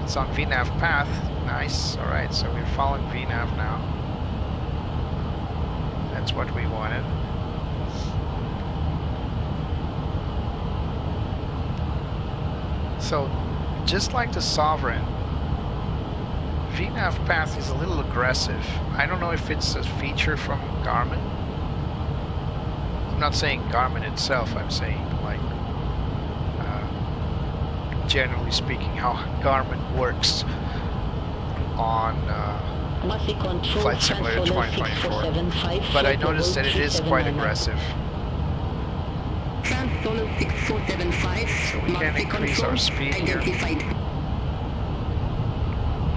It's on VNAV path, nice. Alright, so we're following VNAV now. That's what we wanted. So, just like the Sovereign, VNAV path is a little aggressive. I don't know if it's a feature from Garmin. I'm not saying Garmin itself, I'm saying like, generally speaking, how Garmin works on Massey Control, Flight Simulator Transformer 2024. 6475, But I flight noticed that level it is quite 279. aggressive. Transformer 6475, So we can increase our speed here. identified.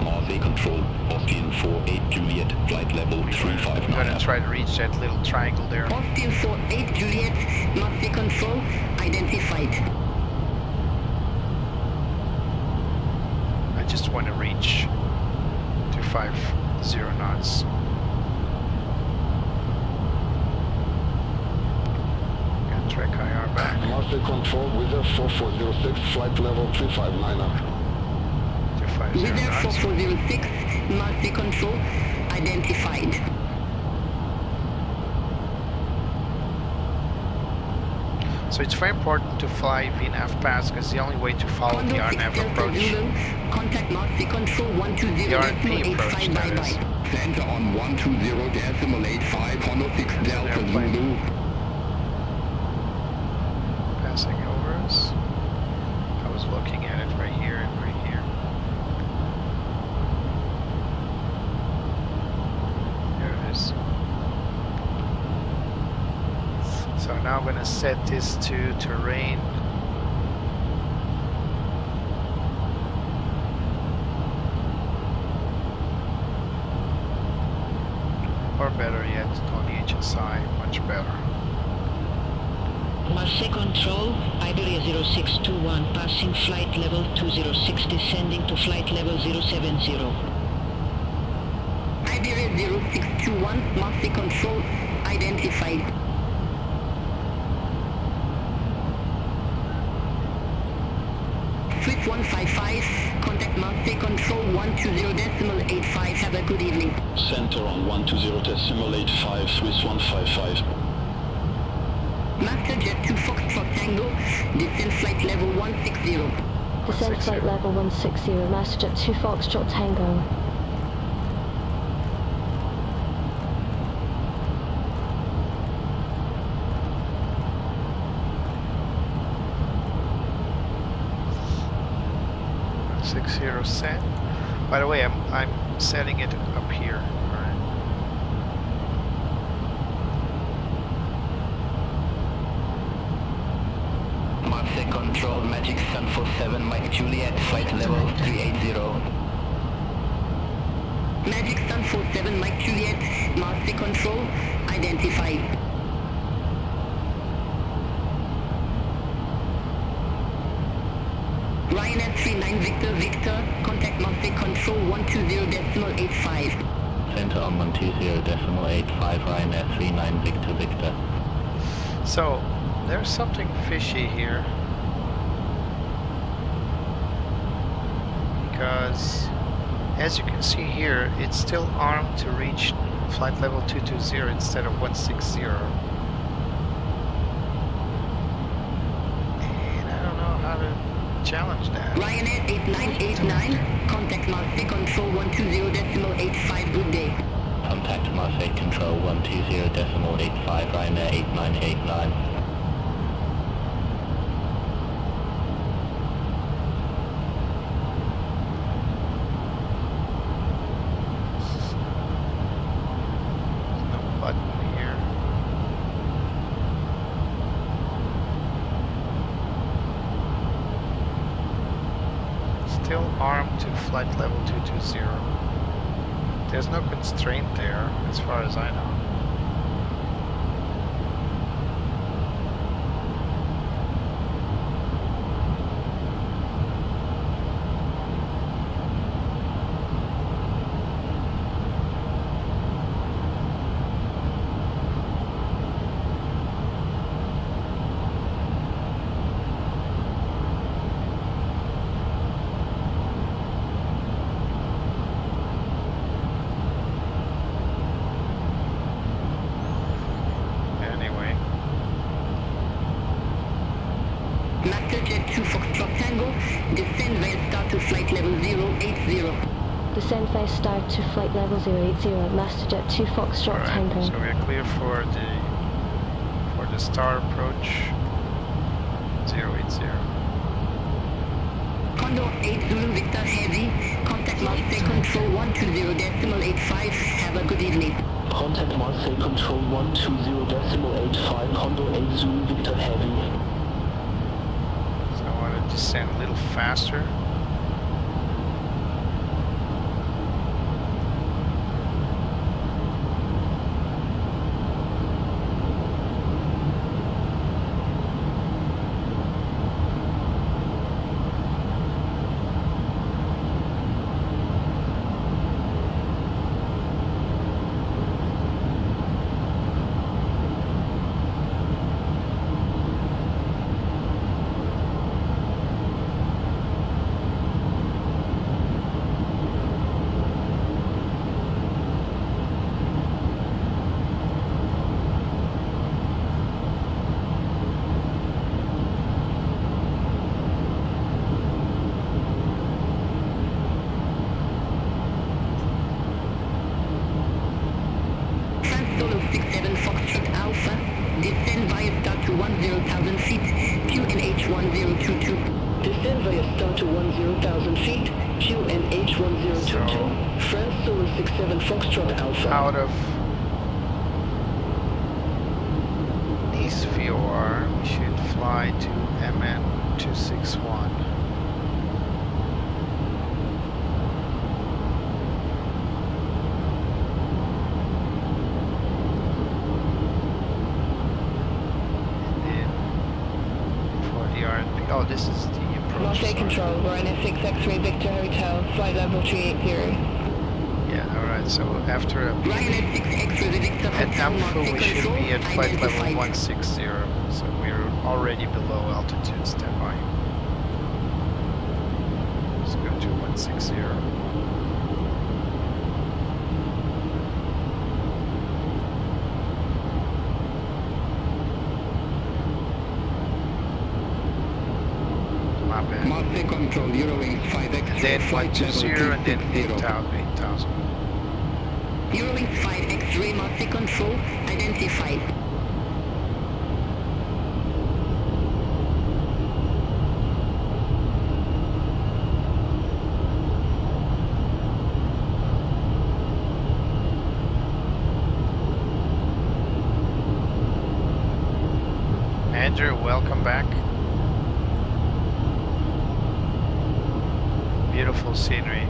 Marseille Control, Austrian 48 Juliet, flight level We're 359. gonna try to reach that little triangle there. Austin 48 Juliet, Massey Control, identified. I just want to reach to 50 knots. Gonna track IR back. Marseille Control, Wizard 4406, flight level 359 up. To 50 Wizard knots. 4406, Massey Control, identified. So it's very important to fly VNAV pass because the only way to follow the RNAV approach, Contact Massey Control 120 the RNP approach, that is. Center on 120.85, Hondo 6 Delta Airplane. Zulu. Passing over us. I was looking at it right here and right here. There it is. So now I'm going to set this to terrain. Or better yet, on the HSI, much better. Massey Control, Iberia 0621, passing flight level 206, descending to flight level 070. Iberia 0621, Massey Control, identified. Switch 155, contact Massey Control 120.85, have a good evening. Center on 120.85, Swiss 155. Master Jet 2 Foxtrot Tango, descend flight level 160. Descend flight level 160, Master Jet 2 Foxtrot Tango. Set. By the way, I'm setting it up here. Alright. Massey Control, Magic Sun 47, Mike Juliet, flight level 380. Magic Sun 47, Mike Juliet, Massey Control, identified. Ryanair 39 Victor Victor, contact Massey Control 120.85. Center on 120.85, Ryanair 39 Victor Victor. So, there's something fishy here. Because, as you can see here, it's still armed to reach flight level 220 instead of 160. And I don't know how to challenge that. Ryanair 8989, contact Massey Control 120.85, good day. Contact Marseille Control 120.85, Ryanair 8989. No button here. Still armed to flight level 220. There's no constraint there, as far as I know. Master Jet 2 Foxtrot Tango, descend via star to flight level 080. Descend via star to flight level 080, Master Jet 2 Foxtrot Tango. So we're clear for the star approach 080. Condor 8 Zulu Victor Heavy, contact Marseille Control 120.85, have a good evening. Contact Marseille Control 120.85, Condor 8 Zulu Victor Heavy. So I want to descend a little faster. Solo 67 Foxtrot Alpha, descend via start to 10,000 feet, QNH 1022. Descend via start to 10,000 feet, QNH 1022, France Solo 67 Foxtrot Alpha. Out of Nice VOR, we should fly to MN 261. Oh, this is the approach. Marseille Control, we're on F6 X-ray Victor Hotel, flight level 380. Yeah, alright, so after a beep at Amphil we should be at flight level 160, so we're already below altitude, stand by. Let's go to 160. Marseille Control, Eurowings 5X. Then 120 and then 8,000. Eurowings 5X-ray Marseille Control, identified. Andrew, welcome back. Beautiful scenery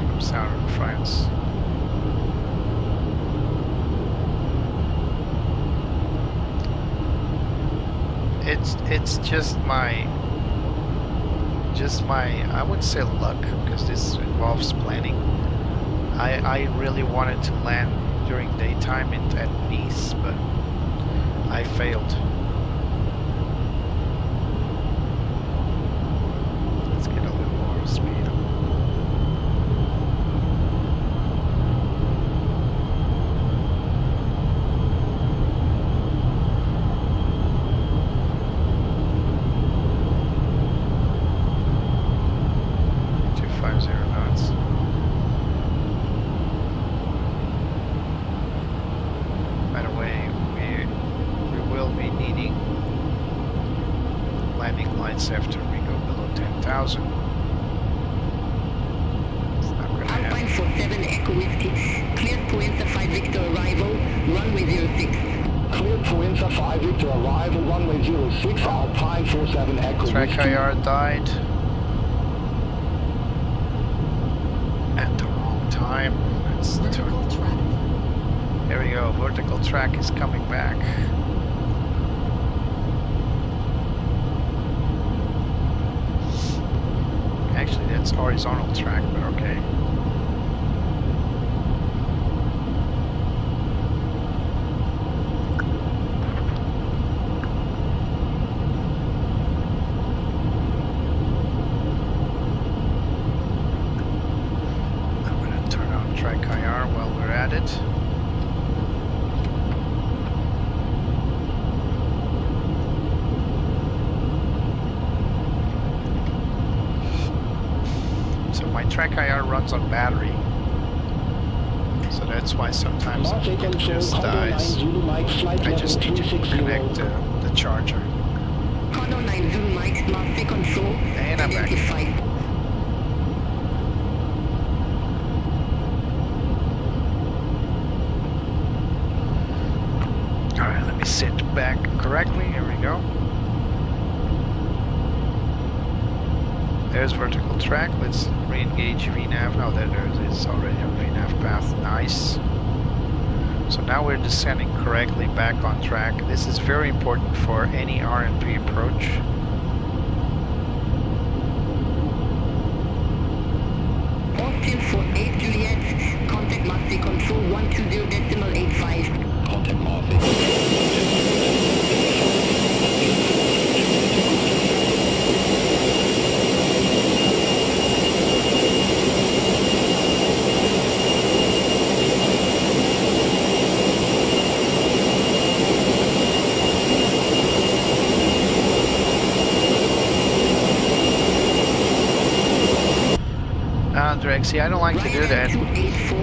from southern France. It's just my I wouldn't say luck, because this involves planning. I really wanted to land during daytime at Nice, but I failed. Let's get a little more speed. After we go below 10,000. It's not going to happen. Alpine 47 Echo Whiskey, cleared Puenza 5 Victor arrival, runway 06. Cleared Puenza 5 Victor arrival, runway 06, Alpine 47 Echo Track Whiskey. IR died at the wrong time. Let's Vertical track. There we go, vertical track is coming back. Actually, that's horizontal track, but okay. I'm going to turn on track IR while we're at it. Track IR runs on battery, so that's why sometimes it just dies. I just need to connect the charger. Hondo 9 Zulu Mike, master control. And I'm back. Identified. Alright, let me sit back correctly. Here we go. There's vertical track. Let's re-engage VNAV. Oh, there's already a VNAV path. Nice. So now we're descending correctly back on track. This is very important for any RNP approach. Austin for 8 Juliet, contact Marseille control 120.85. Contact Marseille. See, I don't like to do that.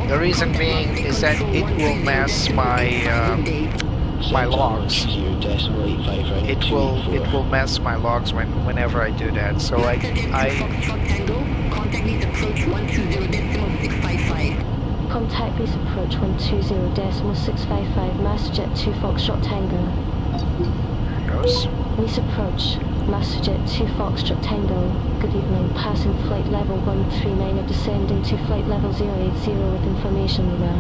The reason being is that it will mess my my logs. It will mess my logs whenever I do that. So Contact Lease approach 120.655. Contact Lease approach 120.655, Masterjet 2 Foxtrot Tango. There goes. Lease approach, Masterjet 2 Foxtrot Tango. Good evening, passing flight level 139 and descending to flight level 080 with information now.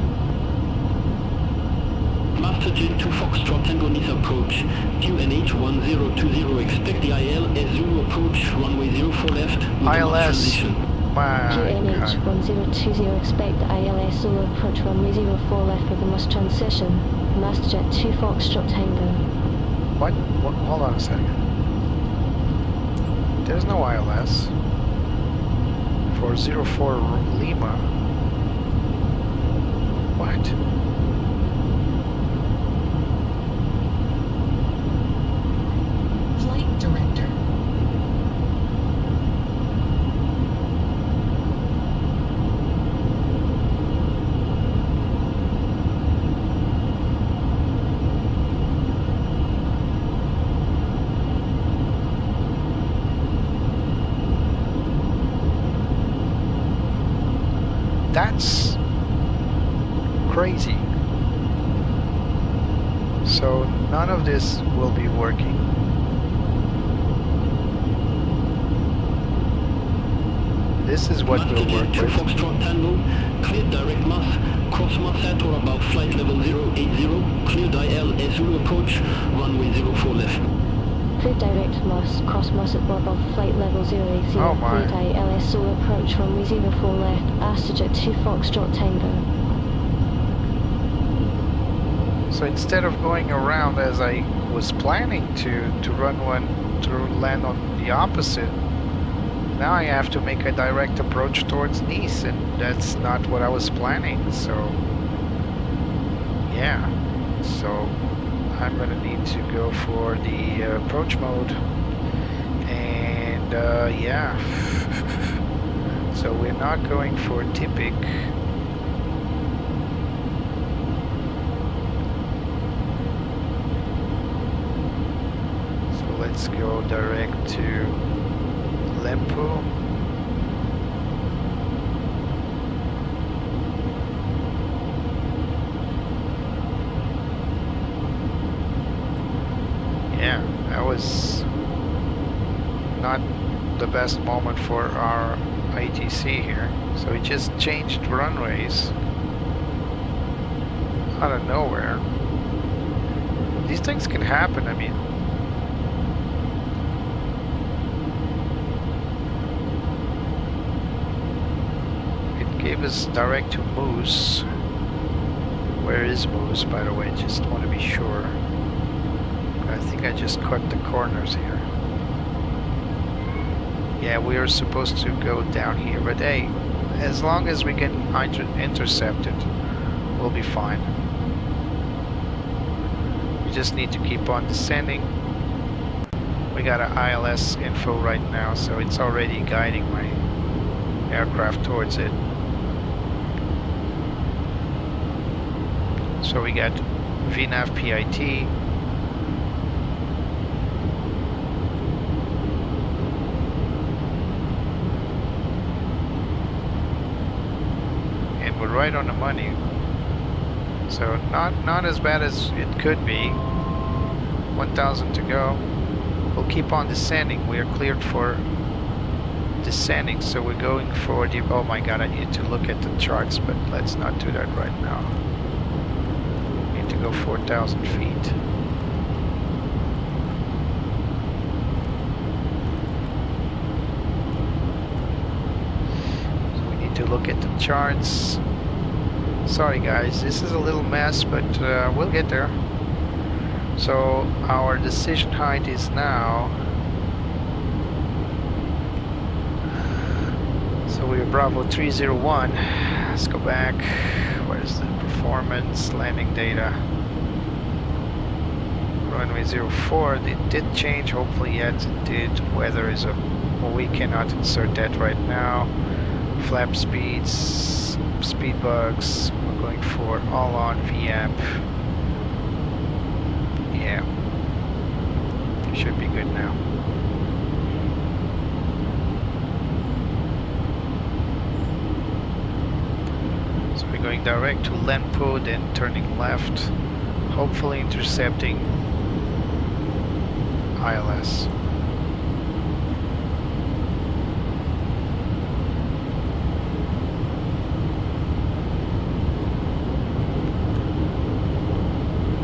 Masterjet 2 Foxtrot Tango Nice approach. QNH 1020, expect the IL as Zulu approach, runway 04 left. ILS. QNH 1020, expect the ILS Zulu approach runway 04 left with a must transition. Masterjet 2 Foxtrot Tango. What? Hold on a second. There's no ILS for 04 Lima. What? Flight director. That's crazy. So none of this will be working. This is what we'll work with. Foxtrot Tango, cleared direct mass, cross mass at or about flight level 080, cleared IL as Zulu approach, runway 04 left. Cleared direct mass, cross mass at or above flight level 080, Oh my. cleared ILS Zulu approach runway 04 left, Masterjet 2 Foxtrot Tango. So instead of going around as I was planning to land on the opposite, now I have to make a direct approach towards Nice, and that's not what I was planning. So yeah, so I'm gonna need to go for the approach mode, and yeah. So we're not going for typic. So let's go direct to Lempo. Yeah, that was not the best moment for our ITC here. So we just changed runways out of nowhere. These things can happen, I mean. Gave us direct to Moose. Where is Moose, by the way? Just want to be sure. I think I just cut the corners here. Yeah, we are supposed to go down here, but hey, as long as we can intercept it, we'll be fine. We just need to keep on descending. We got an ILS info right now, so it's already guiding my aircraft towards it. So we got VNAV PIT. right on the money. So not as bad as it could be. 1,000 to go. We'll keep on descending. We are cleared for descending, so we're going for the... Oh my god, I need to look at the charts, but let's not do that right now. Need to go 4,000 feet. So we need to look at the charts. Sorry guys, this is a little mess, but we'll get there. So our decision height is now... So we're Bravo 301. Let's go back. Where's the performance landing data? Runway 04. It did change. Hopefully, yes, it did. Weather is a... Well, we cannot insert that right now. Flap speeds, speed bugs. We're going for all on VAMP. Yeah. Should be good now. Going direct to Lempo, then turning left, hopefully intercepting ILS.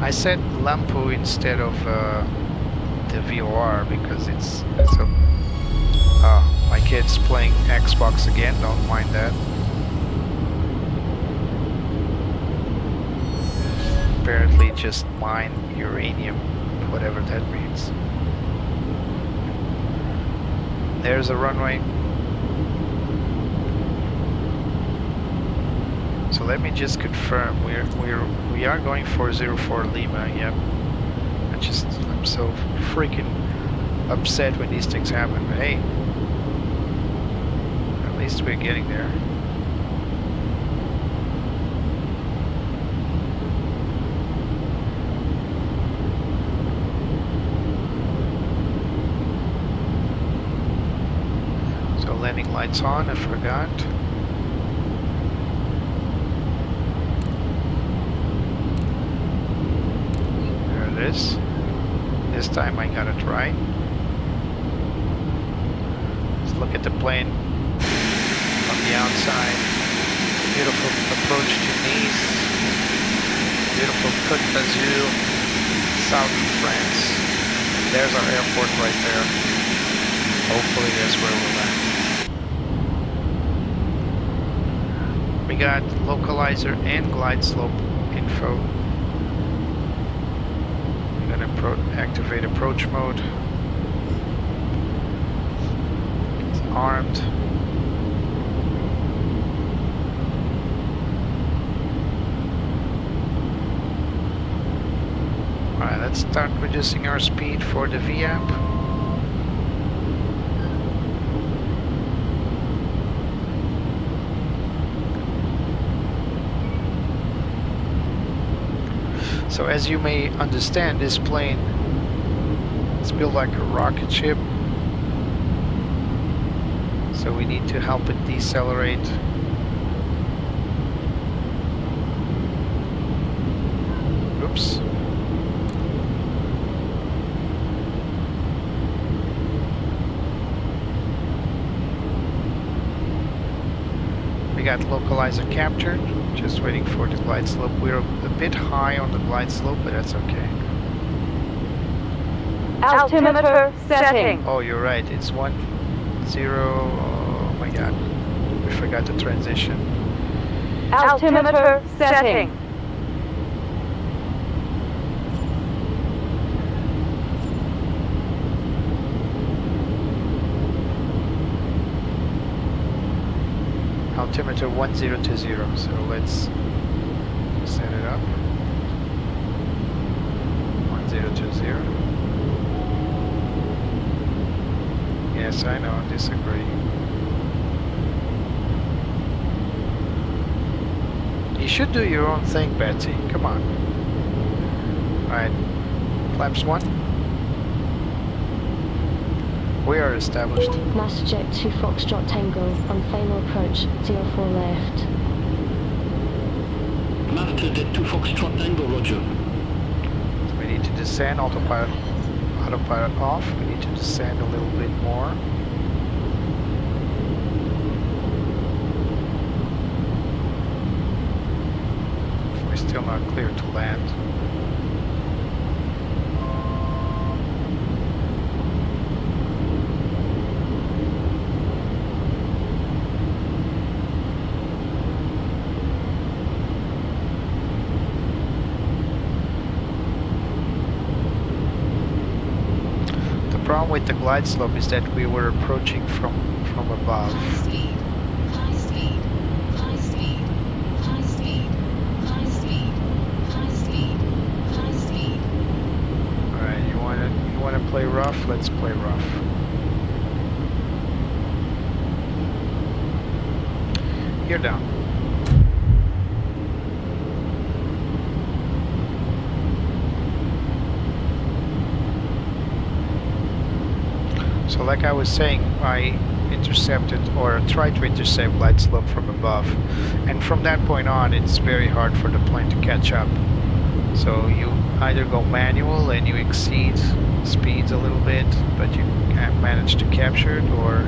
I said Lempo instead of the VOR because it's a... my kid's playing Xbox again, don't mind that. Apparently just mine uranium, whatever that means. There's a runway. So let me just confirm we are going for 04 Lima. Yep. I'm so freaking upset when these things happen, but hey, at least we're getting there. Landing lights on, I forgot. There it is. This time I got it right. Let's look at the plane from the outside. Beautiful approach to Nice. Beautiful Côte d'Azur, southern France. There's our airport right there. Hopefully that's where we'll land. We got localizer and glide slope info. I'm gonna activate approach mode. It's armed. Alright, let's start reducing our speed for the VAMP. So as you may understand, this plane is built like a rocket ship. So we need to help it decelerate. Oops. We got localizer captured. Just waiting for the glide slope. We're a bit high on the glide slope, but that's okay. Altimeter setting. Oh, you're right. It's 10. Oh my god. We forgot the transition. Altimeter setting. Altimeter 1020, so let's set it up. 1020. Yes, I know, disagree. You should do your own thing, Betsy. Come on. Alright. Flaps 1. We are established. Masterjet 2 Foxtrot Tango on final approach 04 left. Master Jet 2 Foxtrot Tango, roger. So we need to descend, autopilot off. We need to descend a little bit more. We're still not clear to land. The problem with the glide slope is that we were approaching from above. High speed, high speed, high speed, high speed, high speed, high speed, high speed. Alright, you wanna play rough? Let's play rough. You're down. So like I was saying, I intercepted or tried to intercept glide slope from above, and from that point on it's very hard for the plane to catch up. So you either go manual and you exceed speeds a little bit, but you can't manage to capture it, or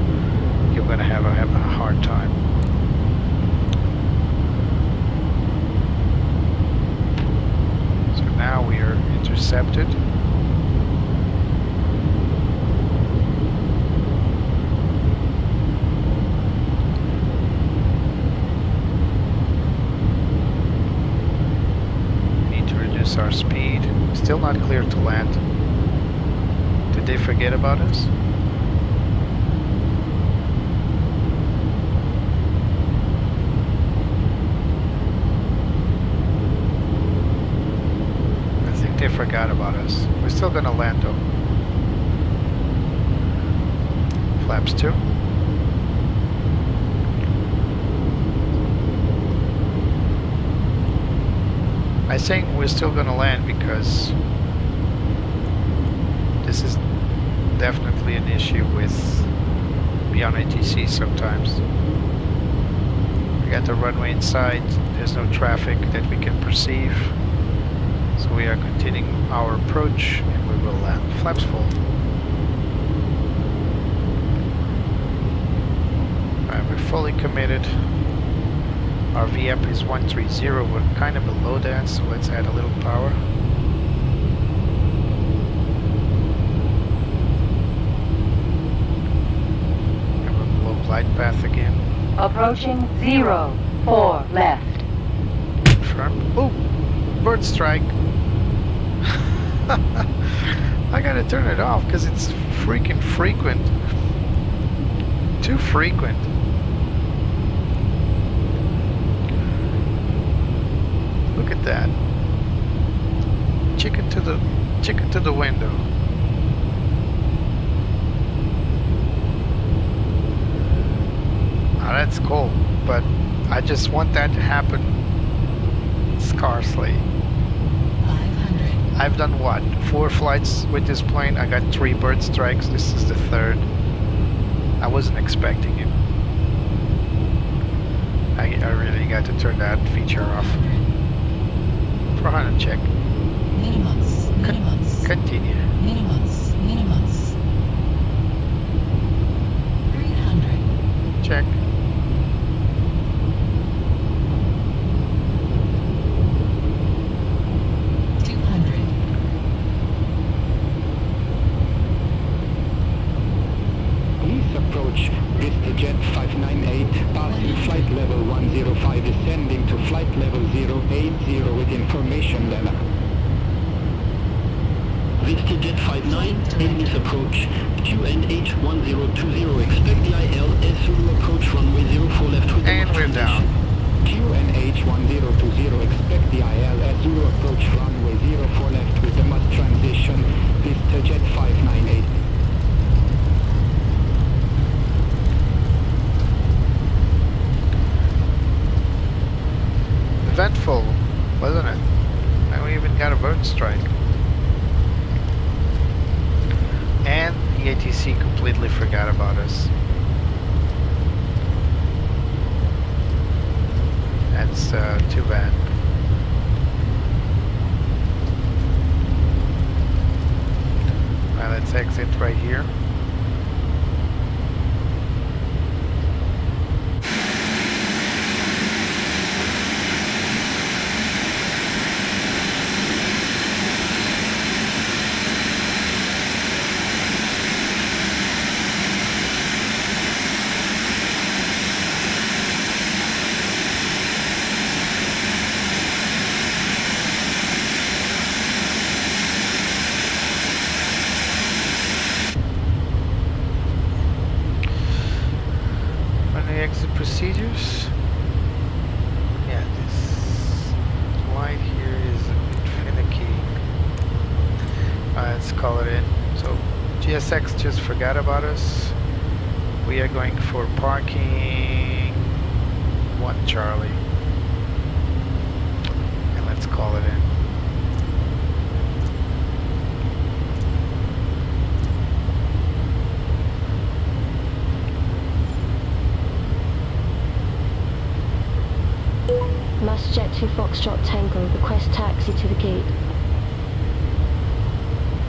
you're gonna have a hard time. So now we are intercepted. Our speed, still not clear to land. Did they forget about us? I think they forgot about us. We're still gonna land though. Flaps 2. I think we're still gonna land because this is definitely an issue with beyond ATC sometimes. We got the runway inside, there's no traffic that we can perceive, so we are continuing our approach and we will land. Flaps full. Alright, we're fully committed. Our VAP is 130, we're kind of below that, so let's add a little power. Have a low glide path again. Approaching 0-4 left. Confirm. Oh! Bird strike! I gotta turn it off because it's freaking frequent. Too frequent. Look at that. Chicken to the window. Now that's cool, but I just want that to happen scarcely. 500. I've done what? 4 flights with this plane. I got 3 bird strikes. This is the 3rd. I wasn't expecting it. I really got to turn that feature off. 400 check. Minimums, minimums. Continue. Minimums, minimums. 300. Check. Jet 598, passing flight level 105, descending to flight level 080 with information level. Vista Jet 59, enemy's approach, QNH 1020, expect the IL as Zulu approach runway 04 left with the And Mach we're down. QNH 1020, expect the IL as Zulu approach runway 04 left with the Mach transition, Vista Jet 598. Eventful, wasn't it? And we even got a bird strike. And the ATC completely forgot about us. That's too bad. right here. Procedures. Yeah, this light here is a bit finicky. Let's call it in. So GSX just forgot about us. We are going for parking 1 Charlie. And let's call it in. Masterjet 2 Foxtrot Tango, request taxi to the gate.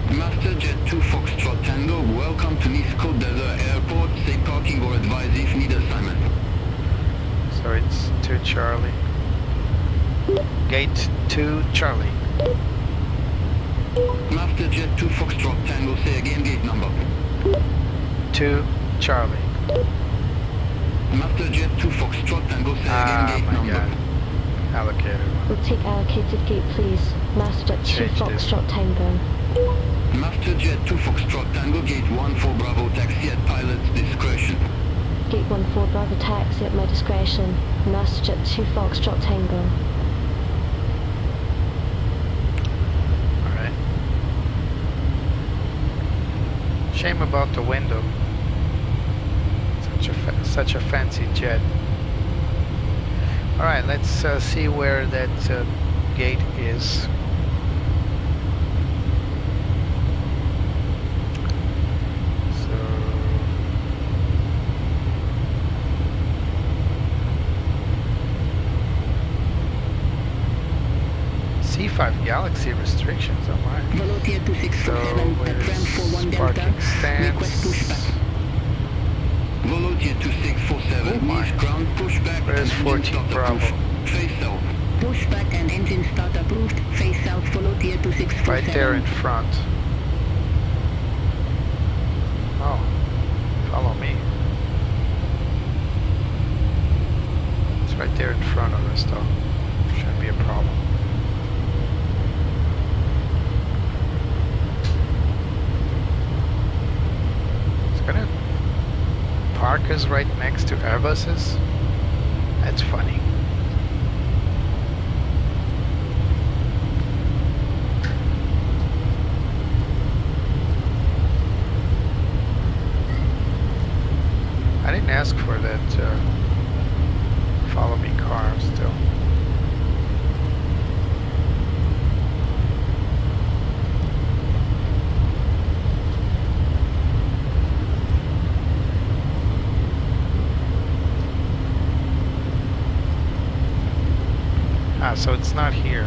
Masterjet 2 Foxtrot Tango, welcome to French Côte D'Azur Airport. Say parking or advise if need assignment. So it's 2 Charlie. Gate 2 Charlie. Masterjet 2 Foxtrot Tango, say again gate number. 2 Charlie. Masterjet 2 Foxtrot Tango, say again gate number. God. Allocated one. We'll take allocated gate, please. Masterjet 2 Change this. Foxtrot Tango. Masterjet 2 Foxtrot Tango, gate 14 Bravo, taxi at pilot's discretion. Gate 14 Bravo taxi at my discretion. Masterjet 2 Foxtrot Tango. Alright. Shame about the window. Such a fancy jet. Alright, let's see where that gate is. So C5 Galaxy restrictions, oh my. Volunteer 2647 at ramp 41 Delta. Request pushback. Volunteer 2647, east ground, pushback. Where's 14 Bravo? Face south. Pushback and engine start approved. Face south, Volunteer 2647. Right there in front. Oh, follow me. It's right there in front of us though. Shouldn't be a problem. It's gonna park us right next to Airbuses? That's funny. I didn't ask for that follow me car still. So it's not here.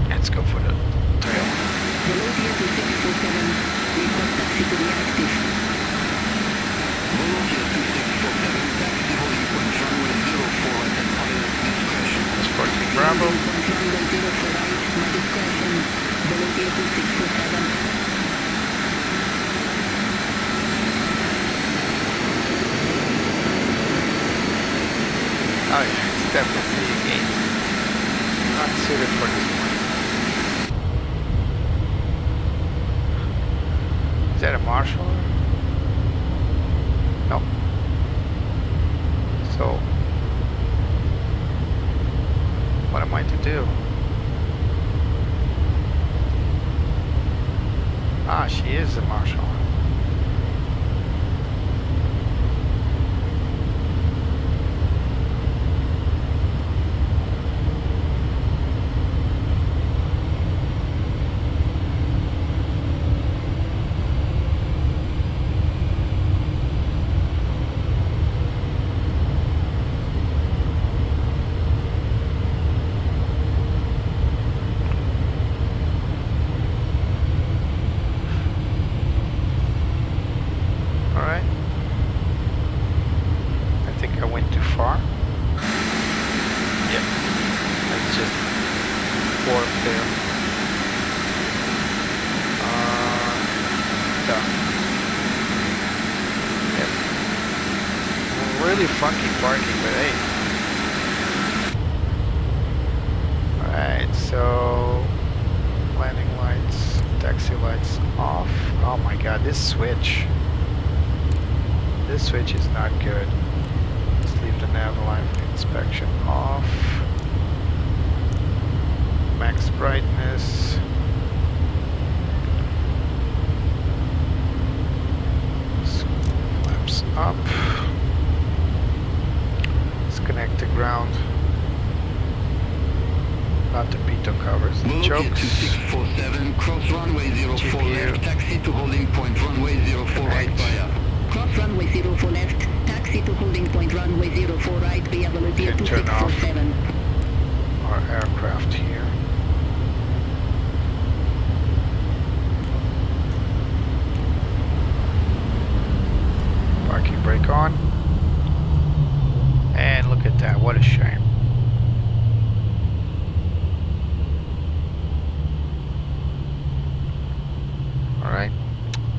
Let's go for the tail. Volunteer 2647. Request taxi to the active. Volunteer 2647, taxi holding point runway 04 at pilot's discretion. That's 14 Bravo. Point runway 04 right, my discretion. Volunteer 2647. Oh yeah, it's definitely a gate. Not suited for this one. Is that a Marshall? Nope. So, what am I to do? Ah, she is a Marshall. really funky parking, but hey. Alright, so landing lights, taxi lights off. Oh my god, this switch is not good. Let's leave the nav life inspection off. Max brightness. Flaps up. Let's connect the ground. Not the pitot covers. Volocate to 647, cross runway 04 left, taxi to holding point runway 04 right via. Cross runway 04 left, taxi to holding point runway 04 right via Volocate to turn off 647. our aircraft here. Parking brake on. And look at that, what a shame. Alright,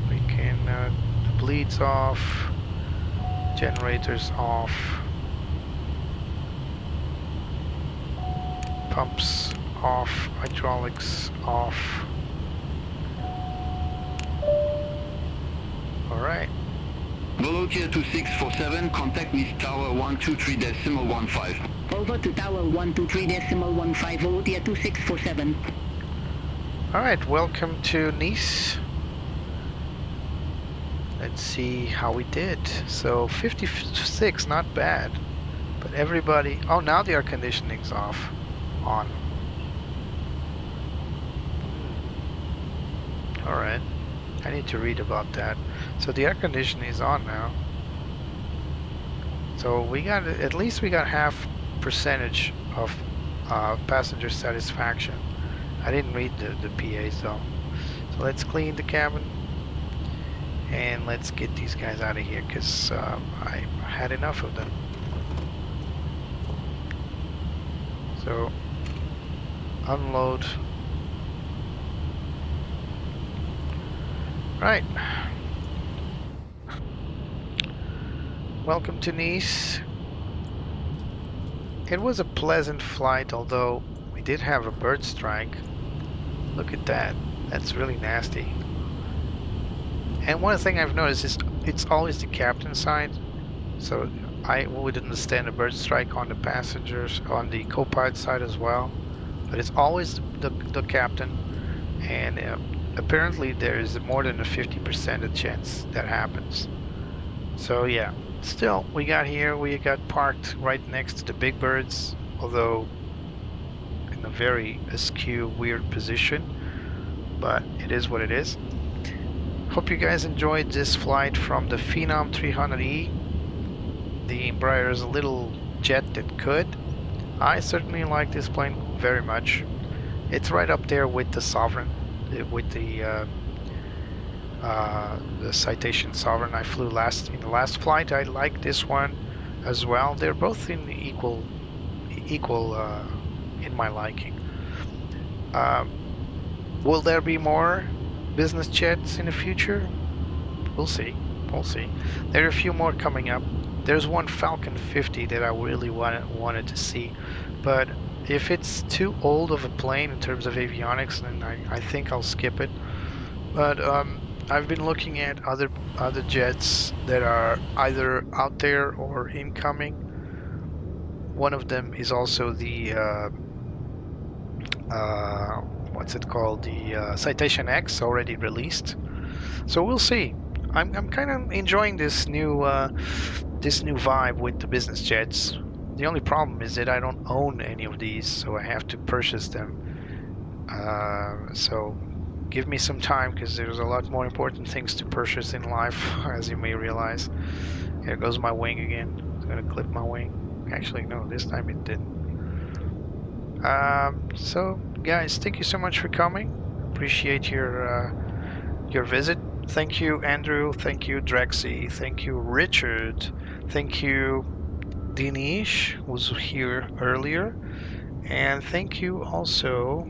we can, the bleeds off, generators off, pumps off, hydraulics off. Alright. Volocate to 647, contact Miss Tower 123.15. Over to Tower 123.15, Volocate to 647. Alright, welcome to Nice. Let's see how we did. So 56, not bad. But everybody, oh, now the air conditioning's off, on. Alright, I need to read about that. So the air conditioning is on now. So we got, at least we got half percentage of passenger satisfaction. I didn't read the PAs though. So let's clean the cabin. And let's get these guys out of here because I had enough of them. So unload. Right. Welcome to Nice. It was a pleasant flight, although we did have a bird strike. Look at that. That's really nasty. And one thing I've noticed is it's always the captain's side. So I would understand a bird strike on the passengers, on the co-pilot side as well. But it's always the captain. And apparently there is more than a 50% chance that happens. So yeah, still we got here, we got parked right next to the big birds. Although in a very askew, weird position. But it is what it is. Hope you guys enjoyed this flight from the Phenom 300E. The Embraer is a little jet that could. I certainly like this plane very much. It's right up there with the Sovereign, with the Citation Sovereign I flew in the last flight. I like this one as well. They're both in equal in my liking. Will there be more business jets in the future? We'll see. We'll see. There are a few more coming up. There's one Falcon 50 that I really wanted to see, but if it's too old of a plane in terms of avionics, then I think I'll skip it. But I've been looking at other jets that are either out there or incoming. One of them is also the what's it called, the Citation X, already released. So we'll see. I'm kind of enjoying this new vibe with the business jets. The only problem is that I don't own any of these, so I have to purchase them. So give me some time, because there's a lot more important things to purchase in life, as you may realize. Here goes my wing again. It's gonna clip my wing. Actually, no, this time it didn't. So guys, thank you so much for coming. Appreciate your visit. Thank you, Andrew. Thank you, Drexy. Thank you, Richard. Thank you, Dinesh, who was here earlier. And thank you also,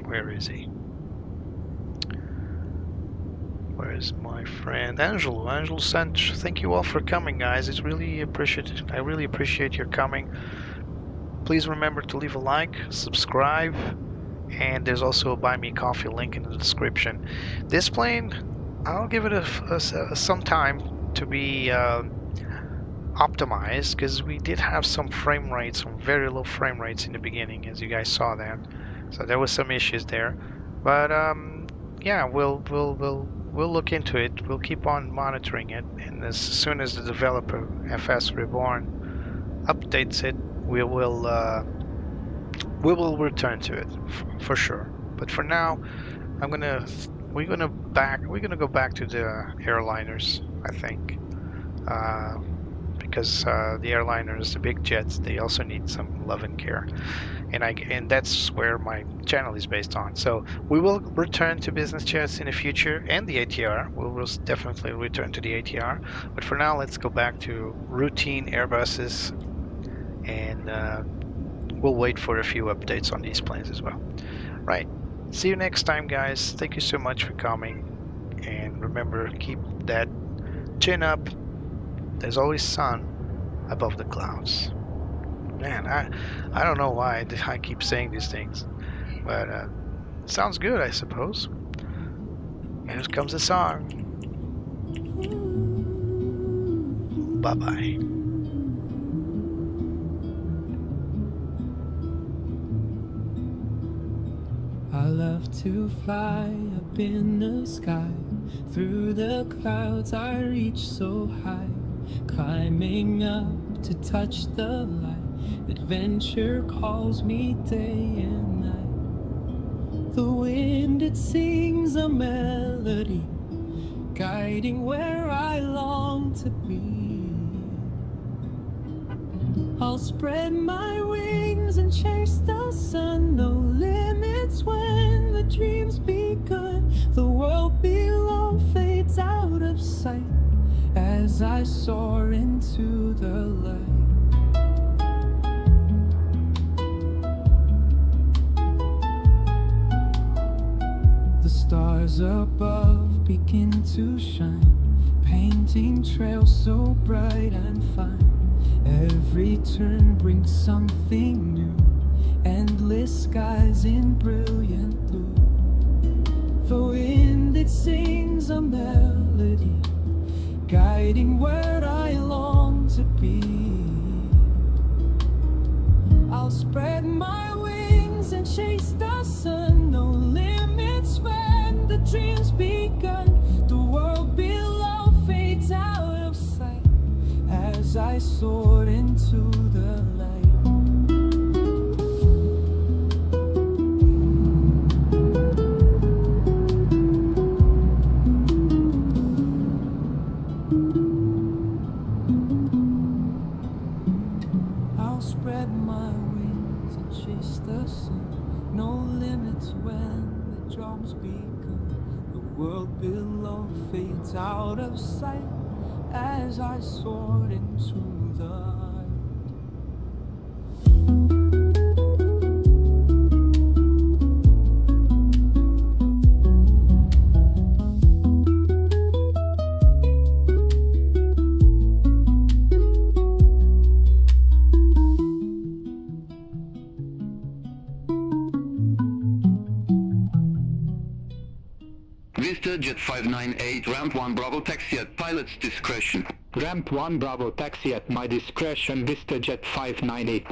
where is he? Where's my friend Angelo? Angelo sent, thank you all for coming, guys. It's really appreciated. I really appreciate your coming. Please remember to leave a like, subscribe, and there's also a buy me coffee link in the description. This plane, I'll give it some time to be optimized, because we did have some frame rates, some very low frame rates in the beginning, as you guys saw that. So there was some issues there, but yeah, we'll look into it. We'll keep on monitoring it, and as soon as the developer FSReborn updates it, we will return to it for sure. But for now, we're gonna go back to the airliners, I think, because the airliners, the big jets, they also need some love and care, and that's where my channel is based on. So we will return to business jets in the future, and the ATR. We will definitely return to the ATR. But for now, let's go back to routine Airbuses, and we'll wait for a few updates on these planes as well. Right. See you next time, guys. Thank you so much for coming, and remember, keep that chin up. There's always sun above the clouds. Man, I don't know why I keep saying these things, but sounds good, I suppose. Here comes the song. Bye-bye. I love to fly up in the sky. Through the clouds I reach so high, climbing up to touch the light. Adventure calls me day and night. The wind, it sings a melody, guiding where I long to be. I'll spread my wings and chase the sun. No limits when the dream's begun. The world below fades out of sight as I soar into the light. The stars above begin to shine, painting trails so bright and fine. Every turn brings something new, endless skies in brilliant blue. The wind, it sings a melody, guiding where I long to be. I'll spread my wings and chase the sun. No limits when the dream's begun. The world below fades out of sight as I soar into the light. I'll spread my wings and chase the sun. No limits when the drums begun. The world below fades out of sight as I soar into the light. Vista Jet 598, ramp 1 Bravo, taxi at pilot's discretion. Ramp 1 Bravo, taxi at my discretion, Vista Jet 598.